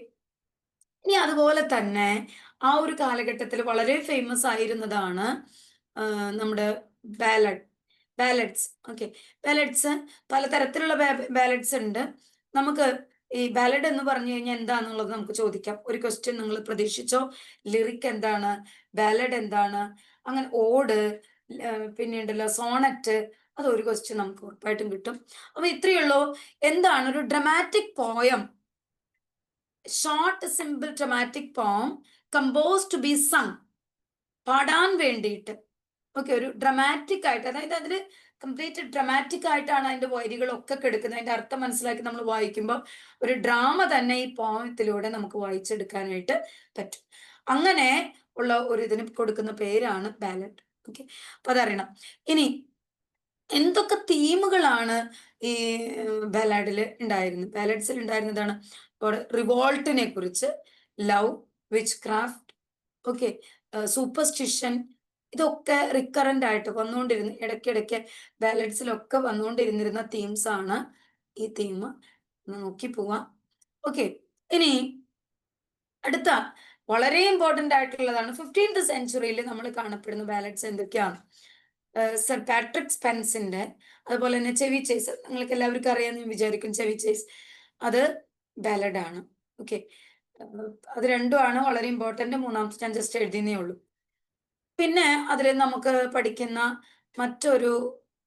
ഇനി അതുപോലെ തന്നെ ആ ഒരു കാലഘട്ടത്തിൽ വളരെ ഫേമസ് ആയിരുന്നതാണ് നമ്മുടെ ബാലഡ്സ്. ഓക്കെ, ബാലഡ്സ് പലതരത്തിലുള്ള ബാലഡ്സ് ഉണ്ട്. നമുക്ക് ഈ ബാലഡ് എന്ന് പറഞ്ഞു കഴിഞ്ഞാൽ എന്താന്നുള്ളത് നമുക്ക് ചോദിക്കാം. ഒരു ക്വസ്റ്റ്യൻ നിങ്ങൾ പ്രതീക്ഷിച്ചോ? ലിറിക് എന്താണ്? ബാലഡ് എന്താണ്? അങ്ങനെ ഓഡ്, പിന്നെ ഉണ്ടല്ലോ സോണറ്റ്, അതൊരു ക്വസ്റ്റ്യൻ നമുക്ക് ഉറപ്പായിട്ടും കിട്ടും. അപ്പൊ ഇത്രയേ ഉള്ളൂ. എന്താണ് ഒരു dramatic poem? Short simple dramatic പോം കമ്പോസ് ടു ബി സങ്, പാടാൻ വേണ്ടിയിട്ട്. ഓക്കെ, ഒരു ഡ്രമാറ്റിക് ആയിട്ട്, അതായത് അതിൽ കംപ്ലീറ്റ് ഡ്രമാറ്റിക് ആയിട്ടാണ് അതിന്റെ വരികളൊക്കെ കിടക്കുന്നത്. അതിന്റെ അർത്ഥം മനസ്സിലാക്കി നമ്മൾ വായിക്കുമ്പോൾ ഒരു ഡ്രാമ തന്നെ ഈ പോയത്തിലൂടെ നമുക്ക് വായിച്ചെടുക്കാനായിട്ട് പറ്റും. അങ്ങനെ ഉള്ള ഒരു ഇതിന് കൊടുക്കുന്ന പേരാണ് ബാലഡ്. ഓക്കെ, അപ്പൊ അതറിയണം. ഇനി എന്തൊക്കെ തീമുകളാണ് ഈ ബാലഡിൽ ഉണ്ടായിരുന്നത്? ബാലഡ്സിൽ ഉണ്ടായിരുന്നതാണ് റിവോൾട്ടിനെ കുറിച്ച്, love, which craft, okay, superstition, ഇതൊക്കെ റിക്കറന്റ് ആയിട്ട് വന്നുകൊണ്ടിരുന്ന, ഇടയ്ക്കിടയ്ക്ക് ബാലഡ്സിലൊക്കെ വന്നുകൊണ്ടിരുന്നിരുന്ന തീംസ് ആണ് ഈ തീം. നോക്കി പോവാം. ഓക്കെ, ഇനി അടുത്ത വളരെ ഇമ്പോർട്ടന്റ് ആയിട്ടുള്ളതാണ് 15th സെഞ്ചുറിയിൽ നമ്മൾ കാണപ്പെടുന്ന ബാലഡ്സ് എന്തൊക്കെയാണ്? സർ പാട്രിക് സ്പെൻസിന്റെ, അതുപോലെ തന്നെ ചെവി ചേസ്, നിങ്ങൾക്ക് എല്ലാവർക്കും അറിയാമെന്ന് ഞാൻ വിചാരിക്കും. ചെവി ചേസ് അത് ബാലഡാണ്. ഓക്കെ, അത് രണ്ടുമാണ് വളരെ ഇമ്പോർട്ടന്റ്. മൂന്നാമത്തെ ഞാൻ ജസ്റ്റ് എഴുതിയേ ഉള്ളൂ. പിന്നെ അതിൽ നമുക്ക് പഠിക്കുന്ന മറ്റൊരു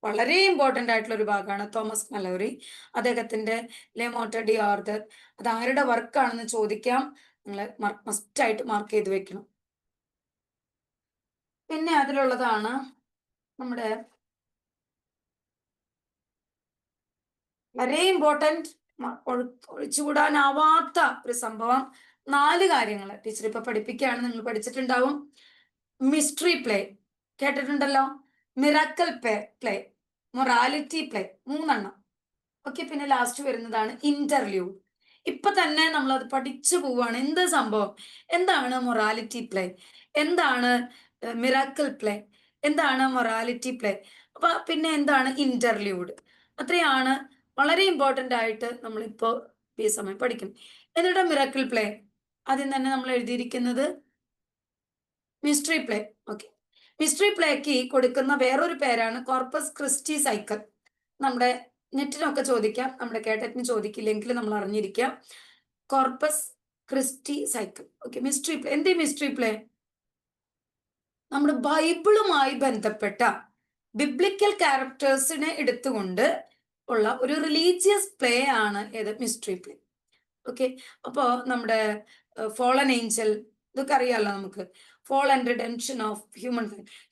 വളരെ ഇമ്പോർട്ടന്റ് ആയിട്ടുള്ള ഒരു ഭാഗമാണ് തോമസ് മലോറി. അദ്ദേഹത്തിന്റെ ലെ മോട്ടർ ഡി ആർതർ. അത് ആരുടെ വർക്കാണെന്ന് ചോദിക്കാം. നിങ്ങൾ മസ്റ്റ് ആയിട്ട് മാർക്ക് ചെയ്ത് വെക്കണം. പിന്നെ അതിലുള്ളതാണ് നമ്മുടെ വളരെ ഇമ്പോർട്ടന്റ്, ഒഴിച്ചുകൂടാനാവാത്ത ഒരു സംഭവം. 4 കാര്യങ്ങൾ ടീച്ചർ ഇപ്പൊ പഠിപ്പിക്കുകയാണ്, നിങ്ങൾ പഠിച്ചിട്ടുണ്ടാവും. മിസ്റ്ററി പ്ലേ കേട്ടിട്ടുണ്ടല്ലോ, miracle play, morality play, 3 okay. പിന്നെ ലാസ്റ്റ് വരുന്നതാണ് ഇന്റർലൂഡ്. ഇപ്പൊ തന്നെ നമ്മൾ അത് പഠിച്ചു പോവാണ്. എന്ത് സംഭവം? എന്താണ് മൊറാലിറ്റി പ്ലേ? എന്താണ് മിറാക്കൽ പ്ലേ? എന്താണ് മൊറാലിറ്റി പ്ലേ? അപ്പൊ പിന്നെ എന്താണ് ഇന്റർലൂഡ്? അത്രയാണ് വളരെ ഇമ്പോർട്ടന്റ് ആയിട്ട് നമ്മളിപ്പോ ഈ സമയം പഠിക്കും. എന്നിട്ട് മിറാക്കിൾ പ്ലേ ആദ്യം തന്നെ നമ്മൾ എഴുതിയിരിക്കുന്നത് mystery play. Okay, mystery plaque കൊടുക്കുന്ന വേറൊരു പേരാണ് കോർപ്പസ് ക്രിസ്റ്റി സൈക്കിൾ. നമ്മുടെ നെറ്റിനൊക്കെ ചോദിക്കാം, നമ്മുടെ കേട്ടറ്റിന് ചോദിക്കില്ലെങ്കിൽ നമ്മൾ അറിഞ്ഞിരിക്കാം. Corpus Christi cycle. Okay, mystery play. എന്ത് മിസ്റ്ററി പ്ലേ? നമ്മുടെ ബൈബിളുമായി ബന്ധപ്പെട്ട ബിബ്ലിക്കൽ ക്യാരക്ടേഴ്സിനെ എടുത്തുകൊണ്ട് ഉള്ള ഒരു റിലീജിയസ് പ്ലേ ആണ് ഏത്? Mystery play. ഓക്കെ, അപ്പോ നമ്മുടെ ഫോളൻ ഏഞ്ചൽ, ഇതൊക്കെ അറിയാലോ നമുക്ക്. Fall and redemption of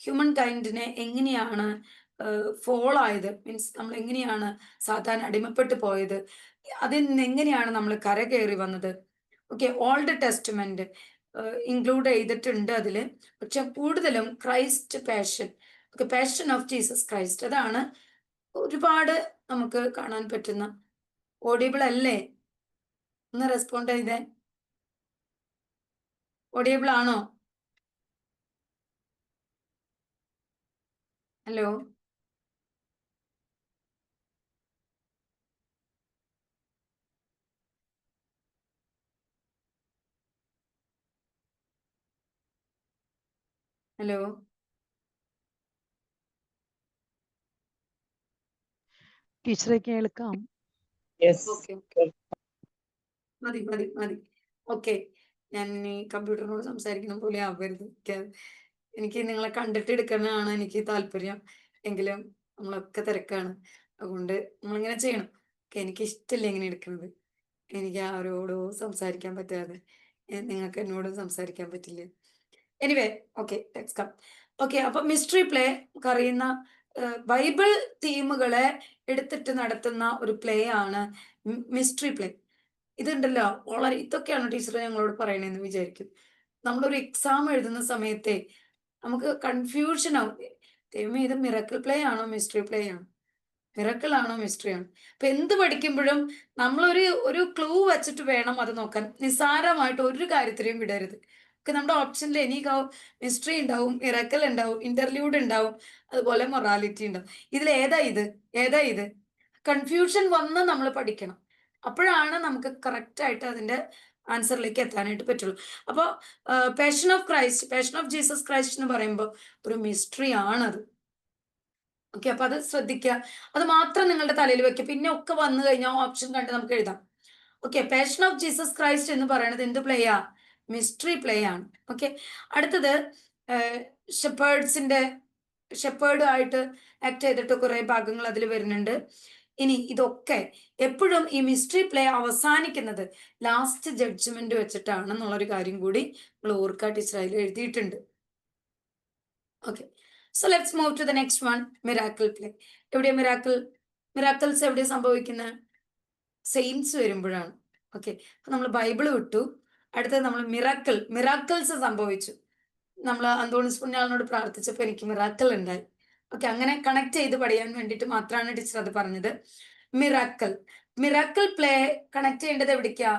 human കൈൻഡിനെ എങ്ങനെയാണ് ഫോൾ ആയത്, മീൻസ് നമ്മൾ എങ്ങനെയാണ് സാധാരണ അടിമപ്പെട്ടു പോയത്, അതിൽ നിന്ന് എങ്ങനെയാണ് നമ്മൾ കരകയറി വന്നത്. ഓക്കെ, ഓൾഡ് ടെസ്റ്റ്മെന്റ് ഇൻക്ലൂഡ് ചെയ്തിട്ടുണ്ട് അതിൽ. പക്ഷെ കൂടുതലും Christ passion, okay, passion of Jesus Christ, അതാണ് ഒരുപാട് നമുക്ക് കാണാൻ പറ്റുന്ന. ഓഡിയബിൾ അല്ലേ? ഒന്ന് റെസ്പോണ്ട് ചെയ്തേ. ഓഡിയബിൾ ആണോ? Hello, hello. ടീച്ചറെ കേൾക്കാം. ഓക്കെ, മതി മതി മതി. ഓക്കെ, ഞാൻ ഈ കമ്പ്യൂട്ടറിനോട് സംസാരിക്കുന്ന പോലെ ആവരുത്. എനിക്ക് നിങ്ങളെ കണ്ടിട്ട് എടുക്കണതാണ് എനിക്ക് താല്പര്യം. എങ്കിലും നമ്മളൊക്കെ തിരക്കാണ്, അതുകൊണ്ട് നമ്മളിങ്ങനെ ചെയ്യണം. എനിക്ക് ഇഷ്ടമില്ല ഇങ്ങനെ എടുക്കുന്നത്. എനിക്ക് ആരോടോ സംസാരിക്കാൻ പറ്റാതെ നിങ്ങൾക്ക് എന്നോട് സംസാരിക്കാൻ പറ്റില്ല. Anyway, okay, let's come. Okay, അപ്പൊ മിസ്റ്ററി പ്ലേ അറിയുന്ന ബൈബിൾ തീമുകളെ എടുത്തിട്ട് നടത്തുന്ന ഒരു പ്ലേ ആണ് മിസ്റ്ററി പ്ലേ. ഇതുണ്ടല്ലോ, വളരെ ഇതൊക്കെയാണ് ടീച്ചർ ഞങ്ങളോട് പറയണേന്ന് വിചാരിക്കും. നമ്മളൊരു എക്സാം എഴുതുന്ന സമയത്തെ നമുക്ക് കൺഫ്യൂഷൻ ആവും. ദൈവമേ, ഇത് മിറക്കിൾ പ്ലേ ആണോ മിസ്റ്ററി പ്ലേ ആണോ? മിറക്കിൾ ആണോ മിസ്റ്ററി ആണോ? അപ്പൊ എന്ത് പഠിക്കുമ്പോഴും നമ്മളൊരു ഒരു ക്ലൂ വെച്ചിട്ട് വേണം അത് നോക്കാൻ. നിസ്സാരമായിട്ട് ഒരു കാര്യത്തിലും വിടരുത്. ഒക്കെ നമ്മുടെ ഓപ്ഷനിൽ എനി മിസ്റ്ററി ഉണ്ടാവും, മിറക്കിൾ ഉണ്ടാവും, ഇന്റർലൂഡ് ഉണ്ടാവും, അതുപോലെ മൊറാലിറ്റി ഉണ്ടാവും. ഇതിൽ ഏതാ ഇത്? ഏതാ ഇത്? കൺഫ്യൂഷൻ വന്ന് നമ്മൾ പഠിക്കണം. അപ്പോഴാണ് നമുക്ക് കറക്റ്റ് ആയിട്ട് അതിന്റെ ആൻസറിലേക്ക് എത്താനായിട്ട് പറ്റുള്ളൂ. അപ്പോൾ passion of Christ, passion of Jesus Christ എന്ന് പറയുമ്പോൾ ഒരു മിസ്റ്ററി ആണത്. ഓക്കെ, അപ്പൊ അത് ശ്രദ്ധിക്കുക. അത് മാത്രം നിങ്ങളുടെ തലയിൽ വെക്കുക. പിന്നെ ഒക്കെ വന്നു കഴിഞ്ഞാൽ ഓപ്ഷൻ കണ്ട് നമുക്ക് എഴുതാം. Okay, passion of Jesus Christ എന്ന് പറയുന്നത് എന്ത് പ്ലേയാ? മിസ്റ്ററി പ്ലേ ആണ്. ഓക്കെ, അടുത്തത് ഷെപ്പേർഡ് ആയിട്ട് ആക്ട് ചെയ്തിട്ട് കുറെ ഭാഗങ്ങൾ അതിൽ വരുന്നുണ്ട്. ഇനി ഇതൊക്കെ എപ്പോഴും ഈ മിസ്റ്ററി പ്ലേ അവസാനിക്കുന്നത് ലാസ്റ്റ് ജഡ്ജ്മെന്റ് വെച്ചിട്ടാണെന്നുള്ളൊരു കാര്യം കൂടി നമ്മൾ ഓർക്ക ടീച്ചർ അതിൽ എഴുതിയിട്ടുണ്ട്. Okay, so let's move to the next one, miracle play. എവിടെയാ മിറാക്കിൾസ് എവിടെയാ സംഭവിക്കുന്നത്? സെയിൻസ് വരുമ്പോഴാണ്. ഓക്കെ, അപ്പൊ നമ്മൾ ബൈബിള് വിട്ടു. അടുത്തത് നമ്മൾ മിറാക്കിൾസ് സംഭവിച്ചു. നമ്മൾ അന്തോണിസ് പുണ്യാളനോട് പ്രാർത്ഥിച്ചപ്പോൾ എനിക്ക് മിറാക്കിൾ ഉണ്ടായി. ഓക്കെ, അങ്ങനെ കണക്ട് ചെയ്ത് പഠിയാൻ വേണ്ടിയിട്ട് മാത്രമാണ് ടീച്ചർ അത് പറഞ്ഞത്. മിറാക്കിൾ പ്ലേ കണക്ട് ചെയ്യേണ്ടത് എവിടേക്കാ?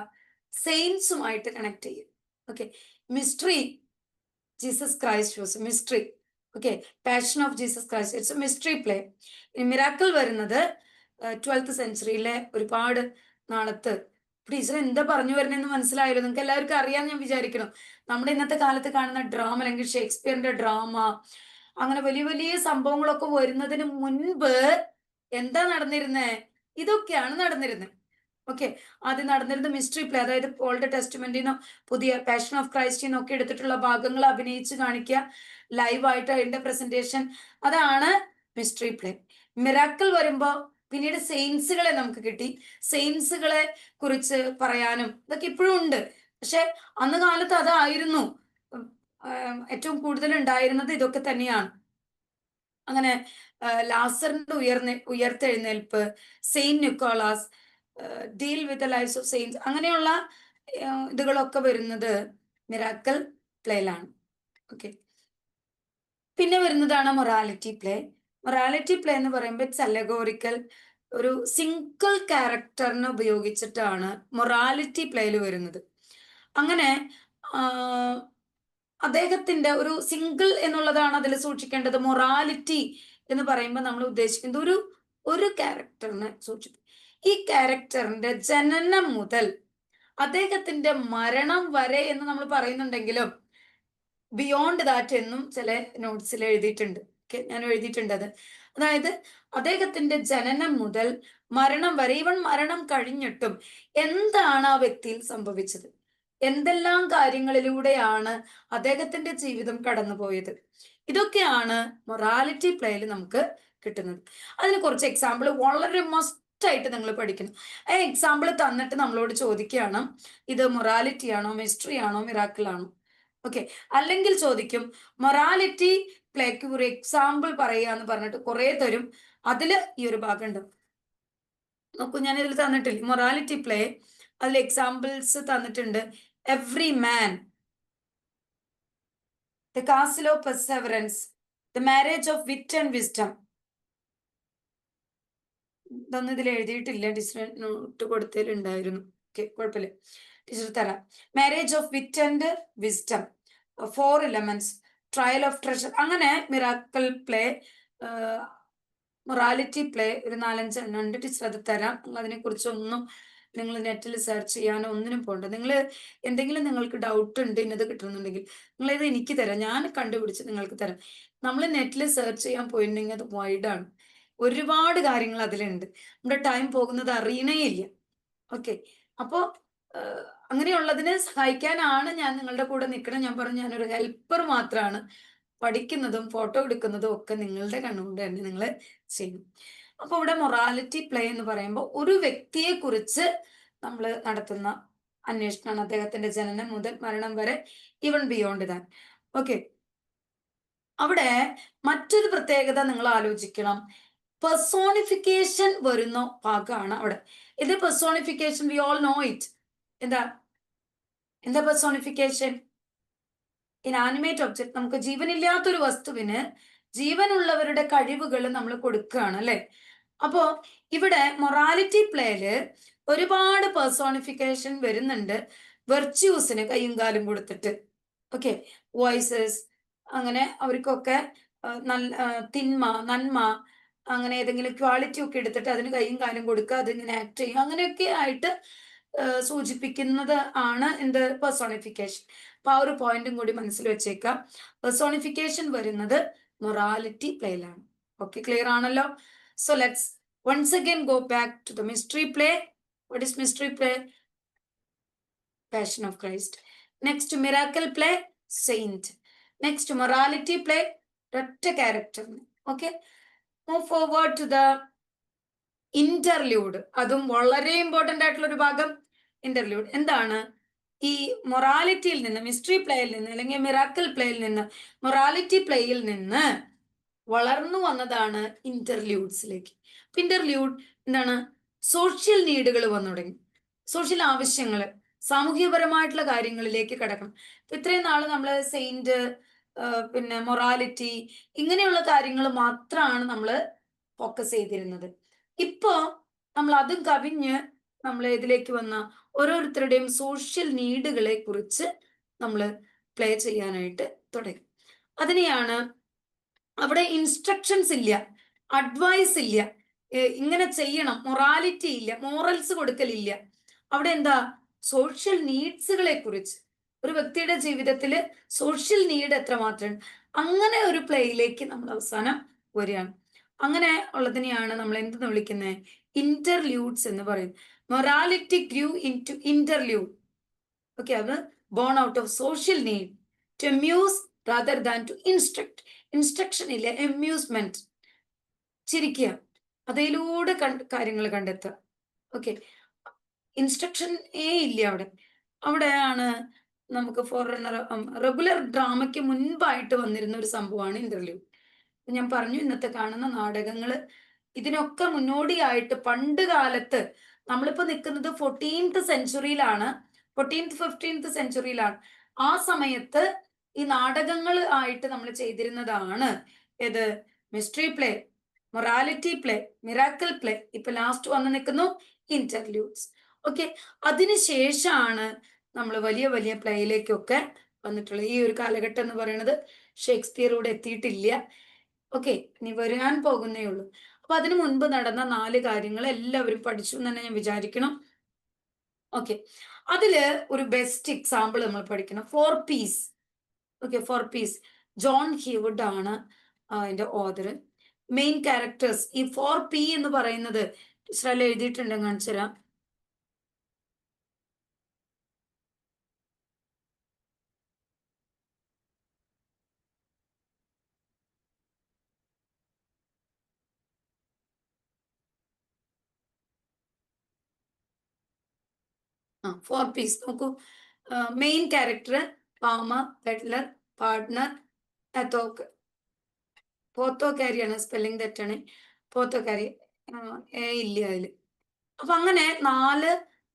സെയിൻസുമായിട്ട് കണക്ട് ചെയ്യും. Okay, mystery Jesus Christ was mystery. Okay, passion of Jesus Christ it's A mystery play. Miracle വരുന്നത് 12th സെഞ്ചുറിയിലെ ഒരുപാട് നാളത്ത്. ടീച്ചർ എന്താ പറഞ്ഞു വരുന്നതെന്ന് മനസ്സിലായല്ലോ? നിങ്ങൾക്ക് എല്ലാവർക്കും അറിയാൻ ഞാൻ വിചാരിക്കണം. നമ്മുടെ ഇന്നത്തെ കാലത്ത് കാണുന്ന ഡ്രാമ അല്ലെങ്കിൽ ഷേക്സ്പിയറിന്റെ ഡ്രാമ, അങ്ങനെ വലിയ വലിയ സംഭവങ്ങളൊക്കെ വരുന്നതിന് മുൻപ് എന്താ നടന്നിരുന്നേ? ഇതൊക്കെയാണ് നടന്നിരുന്നത്. ഓക്കെ, ആദ്യം നടന്നിരുന്നത് മിസ്റ്ററി പ്ലേ, അതായത് ഓൾഡ് ടെസ്റ്റ്മെന്റിനോ പുതിയ പാഷൻ ഓഫ് ക്രൈസ്റ്റിനോ ഒക്കെ എടുത്തിട്ടുള്ള ഭാഗങ്ങൾ അഭിനയിച്ച് കാണിക്കുക, ലൈവായിട്ട് അതിന്റെ പ്രസന്റേഷൻ, അതാണ് മിസ്റ്ററി പ്ലേ. മിറാക്കിൾ വരുമ്പോ പിന്നീട് സെയിൻസുകളെ നമുക്ക് കിട്ടി. സെയിൻസുകളെ കുറിച്ച് പറയാനും ഇതൊക്കെ ഇപ്പോഴും ഉണ്ട്. പക്ഷെ അന്ന് കാലത്ത് അതായിരുന്നു ഏറ്റവും കൂടുതൽ ഉണ്ടായിരുന്നത്. ഇതൊക്കെ തന്നെയാണ്. അങ്ങനെ ലാസറിന്റെ ഉയർത്തെഴുന്നേൽപ്പ്, Saint Nicholas, deal with the lives of saints, അങ്ങനെയുള്ള ഇതുകളൊക്കെ വരുന്നത് മിറാക്കിൾ പ്ലേയിലാണ്. ഓക്കെ, പിന്നെ വരുന്നതാണ് മൊറാലിറ്റി പ്ലേ. മൊറാലിറ്റി പ്ലേ എന്ന് പറയുമ്പോൾ ഇറ്റ്സ് അലഗോറിക്കൽ. ഒരു സിംഗിൾ ക്യാരക്ടറിനെ ഉപയോഗിച്ചിട്ടാണ് മൊറാലിറ്റി പ്ലേയിൽ വരുന്നത്. അങ്ങനെ അദ്ദേഹത്തിന്റെ ഒരു സിംഗിൾ എന്നുള്ളതാണ് അതിൽ സൂക്ഷിക്കേണ്ടത്. മൊറാലിറ്റി എന്ന് പറയുമ്പോൾ നമ്മൾ ഉദ്ദേശിക്കുന്നത് ഒരു ക്യാരക്ടറിനെ സൂക്ഷിക്കും. ഈ ക്യാരക്ടറിന്റെ ജനനം മുതൽ അദ്ദേഹത്തിന്റെ മരണം വരെ എന്ന് നമ്മൾ പറയുന്നുണ്ടെങ്കിലും ബിയോണ്ട് ദാറ്റ് എന്നും ചില നോട്ട്സിൽ എഴുതിയിട്ടുണ്ട്. ഞാൻ എഴുതിയിട്ടുണ്ട് അത്. അതായത് അദ്ദേഹത്തിന്റെ ജനനം മുതൽ മരണം വരെ, ഈവൻ മരണം കഴിഞ്ഞിട്ടും എന്താണ് ആ വ്യക്തിയിൽ സംഭവിച്ചത്, എന്തെല്ലാം കാര്യങ്ങളിലൂടെയാണ് അദ്ദേഹത്തിന്റെ ജീവിതം കടന്നുപോയത്, ഇതൊക്കെയാണ് മൊറാലിറ്റി പ്ലേയിൽ നമുക്ക് കിട്ടുന്നത്. അതിന് കുറച്ച് എക്സാമ്പിൾ വളരെ മസ്റ്റ് ആയിട്ട് നിങ്ങൾ പഠിക്കണം. ആ എക്സാമ്പിൾ തന്നിട്ട് നമ്മളോട് ചോദിക്കുകയാണ്, ഇത് മൊറാലിറ്റി ആണോ, മിസ്റ്ററി ആണോ, മിറാക്കിൾ ആണോ? ഓക്കെ, അല്ലെങ്കിൽ ചോദിക്കും മൊറാലിറ്റി പ്ലേക്ക് ഒരു എക്സാമ്പിൾ പറയുക എന്ന് പറഞ്ഞിട്ട് കുറെ തരും. അതില് ഈ ഒരു ഭാഗം ഉണ്ട്. നോക്കൂ, ഞാൻ ഇതിൽ തന്നിട്ടില്ല മൊറാലിറ്റി പ്ലേ, അതിൽ എക്സാമ്പിൾസ് തന്നിട്ടുണ്ട്. Everyman, the castle of perseverance, the marriage of wit and wisdom. ഇതൊന്നും ഇതിൽ എഴുതിയിട്ടില്ല, ടീച്ചർ നോട്ട് കൊടുത്തതിലുണ്ടായിരുന്നു. ഓക്കെ, കുഴപ്പമില്ല, ടീച്ചർ തരാം. Marriage of wit and wisdom, 4 elements, trial of treasure. അങ്ങനെ മിറാക്കിൾ പ്ലേ, മൊറാലിറ്റി പ്ലേ ഒരു 4-5 എണ്ണം ഉണ്ട്. ടീച്ചർ അത് തരാം. നിങ്ങൾ അതിനെ കുറിച്ചൊന്നും നിങ്ങൾ നെറ്റിൽ സെർച്ച് ചെയ്യാനോ ഒന്നിനും പോകണ്ട. നിങ്ങൾ എന്തെങ്കിലും നിങ്ങൾക്ക് ഡൗട്ട് ഉണ്ട് ഇന്നത് കിട്ടുന്നുണ്ടെങ്കിൽ നിങ്ങളിത് എനിക്ക് തരാം, ഞാൻ കണ്ടുപിടിച്ച് നിങ്ങൾക്ക് തരാം. നമ്മൾ നെറ്റിൽ സെർച്ച് ചെയ്യാൻ പോയിട്ടുണ്ടെങ്കിൽ അത് വൈഡാണ്, ഒരുപാട് കാര്യങ്ങൾ അതിലുണ്ട്. നമ്മുടെ ടൈം പോകുന്നത് അറിയണേ ഇല്ല. ഓക്കെ, അപ്പോൾ അങ്ങനെയുള്ളതിനെ സഹായിക്കാനാണ് ഞാൻ നിങ്ങളുടെ കൂടെ നിൽക്കണം. ഞാൻ പറഞ്ഞു ഞാനൊരു ഹെൽപ്പർ മാത്രമാണ്. പഠിക്കുന്നതും ഫോട്ടോ എടുക്കുന്നതും ഒക്കെ നിങ്ങളുടെ കണ്ണുകൊണ്ട് തന്നെ നിങ്ങൾ ചെയ്യും. അപ്പൊ ഇവിടെ മൊറാലിറ്റി പ്ലേ എന്ന് പറയുമ്പോൾ ഒരു വ്യക്തിയെ കുറിച്ച് നമ്മൾ നടത്തുന്ന അന്വേഷണമാണ്. അദ്ദേഹത്തിന്റെ ജനനം മുതൽ മരണം വരെ, ഈവൻ ബിയോണ്ട് ദാറ്റ്. ഓക്കെ, അവിടെ മറ്റൊരു പ്രത്യേകത നിങ്ങൾ ആലോചിക്കണം. പെർസോണിഫിക്കേഷൻ വരുന്ന ഭാഗമാണ് അവിടെ. ഇത് personification, we all no it. എന്താ പെർസോണിഫിക്കേഷൻ? ഇനാനിമേറ്റ് ഒബ്ജക്ട്, നമുക്ക് ജീവനില്ലാത്തൊരു വസ്തുവിന് ജീവനുള്ളവരുടെ കഴിവുകൾ നമ്മൾ കൊടുക്കുകയാണ്, അല്ലെ? അപ്പോ ഇവിടെ മൊറാലിറ്റി പ്ലേയില് ഒരുപാട് പേഴ്സോണിഫിക്കേഷൻ വരുന്നുണ്ട്. വെർച്യൂസിന് കയ്യും കാലും കൊടുത്തിട്ട്. ഓക്കെ. വോയിസസ് അങ്ങനെ അവർക്കൊക്കെ തിന്മ, നന്മ അങ്ങനെ ഏതെങ്കിലും ക്വാളിറ്റി ഒക്കെ എടുത്തിട്ട് അതിന് കയ്യും കാലും കൊടുക്കുക, അതിങ്ങനെ ആക്ട് ചെയ്യും. അങ്ങനെയൊക്കെ ആയിട്ട് സൂചിപ്പിക്കുന്നത് ആണ് എന്ത് പേഴ്സോണിഫിക്കേഷൻ. അപ്പൊ ആ ഒരു പോയിന്റും കൂടി മനസ്സിൽ വെച്ചേക്കാം. പേഴ്സോണിഫിക്കേഷൻ വരുന്നത് മൊറാലിറ്റി പ്ലേയിലാണ്. ഓക്കെ, ക്ലിയർ ആണല്ലോ? So let's once again go back to the mystery play. What is mystery play? Passion of Christ. Next, miracle play, saint. Next, morality play, ഒറ്റ character. Okay. Move forward to the interlude. അതും വളരെ important ആയിട്ടുള്ള ഒരു ഭാഗം. Interlude എന്താണ്? ഈ മൊറാലിറ്റിയിൽ നിന്ന്, mystery പ്ലേയിൽ നിന്ന് അല്ലെങ്കിൽ മിറാക്കിൾ പ്ലേയിൽ നിന്ന്, മൊറാലിറ്റി പ്ലേയിൽ നിന്ന് വളർന്നു വന്നതാണ് ഇന്റർലൂഡ്സിലേക്ക്. ഇന്റർലൂഡ് എന്താണ്? സോഷ്യൽ നീഡുകൾ വന്നു തുടങ്ങി. സോഷ്യൽ ആവശ്യങ്ങൾ, സാമൂഹ്യപരമായിട്ടുള്ള കാര്യങ്ങളിലേക്ക് കടക്കണം. ഇത്രയും നാള് നമ്മൾ സെയിന്റ്, പിന്നെ മൊറാലിറ്റി, ഇങ്ങനെയുള്ള കാര്യങ്ങൾ മാത്രമാണ് നമ്മൾ ഫോക്കസ് ചെയ്തിരുന്നത്. ഇപ്പോ നമ്മൾ അതും കവിഞ്ഞ് നമ്മൾ ഇതിലേക്ക് വന്ന ഓരോരുത്തരുടെയും സോഷ്യൽ നീഡുകളെ കുറിച്ച് നമ്മൾ പ്ലേ ചെയ്യാനായിട്ട് തുടങ്ങി. അതിനെയാണ് അവിടെ ഇൻസ്ട്രക്ഷൻസ് ഇല്ല, അഡ്വൈസ് ഇല്ല, ഇങ്ങനെ ചെയ്യണം, മൊറാലിറ്റി ഇല്ല, മോറൽസ് കൊടുക്കലില്ല. അവിടെ എന്താ? സോഷ്യൽ നീഡ്സുകളെ കുറിച്ച്, ഒരു വ്യക്തിയുടെ ജീവിതത്തിൽ സോഷ്യൽ നീഡ് എത്രമാത്രം, അങ്ങനെ ഒരു പ്ലേയിലേക്ക് നമ്മൾ അവസാനം വരികയാണ്. അങ്ങനെ ഉള്ളതിനെയാണ് നമ്മൾ എന്തെന്ന് വിളിക്കുന്നത്? ഇന്റർലൂഡ്സ് എന്ന് പറയും. Morality grew into interlude. Okay, അത് born out of social need to amuse rather than to instruct. Instruction ഇല്ല, അമ്യൂസ്മെന്റ്, ചിരിക്കുക, അതിലൂടെ കാര്യങ്ങൾ കണ്ടെത്തുക. ഓക്കെ, ഇൻസ്ട്രക്ഷൻ ഇല്ല അവിടെ. അവിടെയാണ് നമുക്ക് റെഗുലർ ഡ്രാമയ്ക്ക് മുൻപായിട്ട് വന്നിരുന്ന ഒരു സംഭവമാണ് ഇന്റർലൂഡ്. ഞാൻ പറഞ്ഞു, ഇന്നത്തെ കാണുന്ന നാടകങ്ങള് ഇതിനൊക്കെ മുന്നോടിയായിട്ട് പണ്ട് കാലത്ത്, നമ്മളിപ്പോ നിൽക്കുന്നത് 14th സെഞ്ചുറിയിലാണ്, 14th 15th സെഞ്ചുറിയിലാണ്. ആ സമയത്ത് ഈ നാടകങ്ങൾ ആയിട്ട് നമ്മൾ ചെയ്തിരുന്നതാണ് ഏത്? Mystery play, morality play, miracle play. ഇപ്പൊ ലാസ്റ്റ് വന്ന് നിൽക്കുന്നു ഇന്റർലൂഡ്സ്. ഓക്കെ, അതിനുശേഷമാണ് നമ്മൾ വലിയ വലിയ പ്ലേയിലേക്കൊക്കെ വന്നിട്ടുള്ളത്. ഈ ഒരു കാലഘട്ടം എന്ന് പറയുന്നത് ഷേക്സ്പിയർ ഇവിടെ എത്തിയിട്ടില്ല. ഓക്കെ, ഇനി വരാൻ പോകുന്നേ ഉള്ളൂ. അപ്പൊ അതിനു മുൻപ് നടന്ന 4 കാര്യങ്ങൾ എല്ലാവരും പഠിച്ചു എന്ന് തന്നെ ഞാൻ വിചാരിക്കണം. ഓക്കെ, അതില് ഒരു ബെസ്റ്റ് എക്സാമ്പിൾ നമ്മൾ പഠിക്കണം. 4 piece. Okay, 4 piece. John Heywood ആണ് അതിന്റെ ഓതർ. മെയിൻ ക്യാരക്ടേഴ്സ് ഈ 4 പി എന്ന് പറയുന്നത് ഇസ്രായേൽ എഴുതിയിട്ടുണ്ടെന്ന് കാണിച്ചു തരാം. ആ, 4 പീസ് നോക്കൂ. Main character palmer, pedlar, pardoner, അത്തോക്ക്. പോത്തോക്കാരിയാണ്, സ്പെല്ലിംഗ് തെറ്റാണ്. പോത്തോക്കാരി ഇല്ല അതില്. അപ്പൊ അങ്ങനെ 4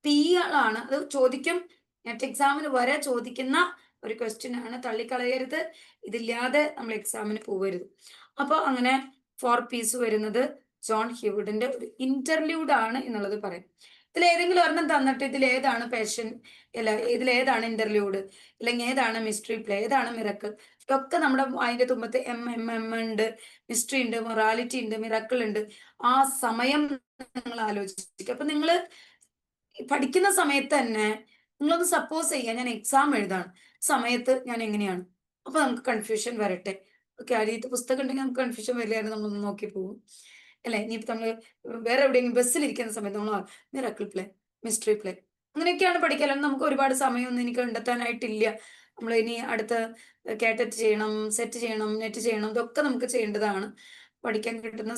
പികളാണ്. അത് ചോദിക്കും, നെറ്റ് എക്സാമിന് വരെ ചോദിക്കുന്ന ഒരു ക്വസ്റ്റ്യൻ ആണ്. തള്ളിക്കളയരുത്, ഇതില്ലാതെ നമ്മൾ എക്സാമിന് പോകരുത്. അപ്പൊ അങ്ങനെ 4 പീസ് വരുന്നത് ജോൺ ഹ്യൂഡിന്റെ ഒരു ഇന്റർലൂഡ് ആണ് എന്നുള്ളത് പറയും. ഇതിൽ ഏതെങ്കിലും ഒരെണ്ണം തന്നിട്ട് ഇതിൽ ഏതാണ് പാഷൻ, അല്ല ഇതിൽ ഏതാണ് ഇന്റർലൂഡ്, അല്ലെങ്കിൽ ഏതാണ് മിസ്റ്ററി പ്ലേ, ഏതാണ് മിറക്കിൾ, ഇതൊക്കെ നമ്മുടെ അതിന്റെ തുമ്പത്ത് എം ഉണ്ട്, മിസ്റ്ററി ഉണ്ട്, മൊറാലിറ്റി ഉണ്ട്, മിറക്കിൾ ഉണ്ട്. ആ സമയം നിങ്ങൾ ആലോചിക്കുക. അപ്പൊ നിങ്ങൾ പഠിക്കുന്ന സമയത്ത് തന്നെ നിങ്ങളൊന്ന് സപ്പോസ് ചെയ്യാം, ഞാൻ എക്സാം എഴുതാണ് സമയത്ത് ഞാൻ എങ്ങനെയാണ്, അപ്പൊ നമുക്ക് കൺഫ്യൂഷൻ വരട്ടെ. ഓക്കെ, അടിയത്തെ പുസ്തകം ഉണ്ടെങ്കിൽ നമുക്ക് കൺഫ്യൂഷൻ വരില്ലായിരുന്നു, നമ്മളൊന്ന് നോക്കി പോകും അല്ലെ. ഇനിയിപ്പോ നമ്മള് വേറെ എവിടെയെങ്കിലും ബസ്സിലിരിക്കുന്ന സമയത്ത് നമ്മൾ മിറാക്കിൾ പ്ലേ, മിസ്റ്ററി പ്ലേ, അങ്ങനെയൊക്കെയാണ് പഠിക്കാൻ. നമുക്ക് ഒരുപാട് സമയമൊന്നും എനിക്ക് കണ്ടെത്താനായിട്ടില്ല. നമ്മൾ ഇനി അടുത്ത കാറ്ററ്റ് ചെയ്യണം, സെറ്റ് ചെയ്യണം, നെറ്റ് ചെയ്യണം, ഇതൊക്കെ നമുക്ക് ചെയ്യേണ്ടതാണ്. പഠിക്കാൻ കിട്ടുന്ന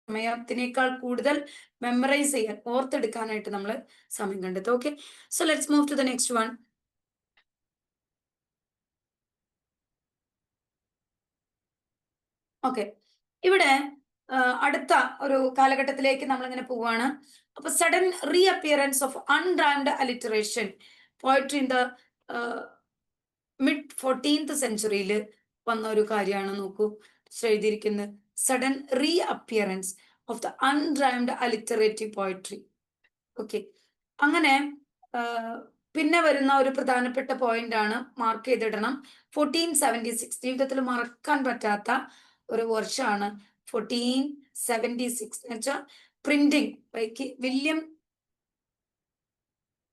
സമയത്തിനേക്കാൾ കൂടുതൽ മെമ്മറൈസ് ചെയ്യാൻ, ഓർത്തെടുക്കാനായിട്ട് നമ്മൾ സമയം കണ്ടെത്തും. Okay, so let's move to the next one. Okay, ഇവിടെ അടുത്ത ഒരു കാലഘട്ടത്തിലേക്ക് നമ്മൾ ഇങ്ങനെ പോവാണ്. അപ്പൊ sudden reappearance of unrhymed alliteration poetry in the mid 14th സെഞ്ചുറിയിൽ വന്ന ഒരു കാര്യമാണ്. നോക്കൂ, എഴുതിയിരിക്കുന്നത് sudden reappearance of the unrhymed alliterative poetry. Okay, അങ്ങനെ പിന്നെ വരുന്ന ഒരു പ്രധാനപ്പെട്ട പോയിന്റ് ആണ്, മാർക്ക് ചെയ്തിടണം. 1476 ജീവിതത്തിൽ മറക്കാൻ പറ്റാത്ത ഒരു വർഷമാണ് 1476 എന്ന് വെച്ചാൽ പ്രിന്റിംഗ്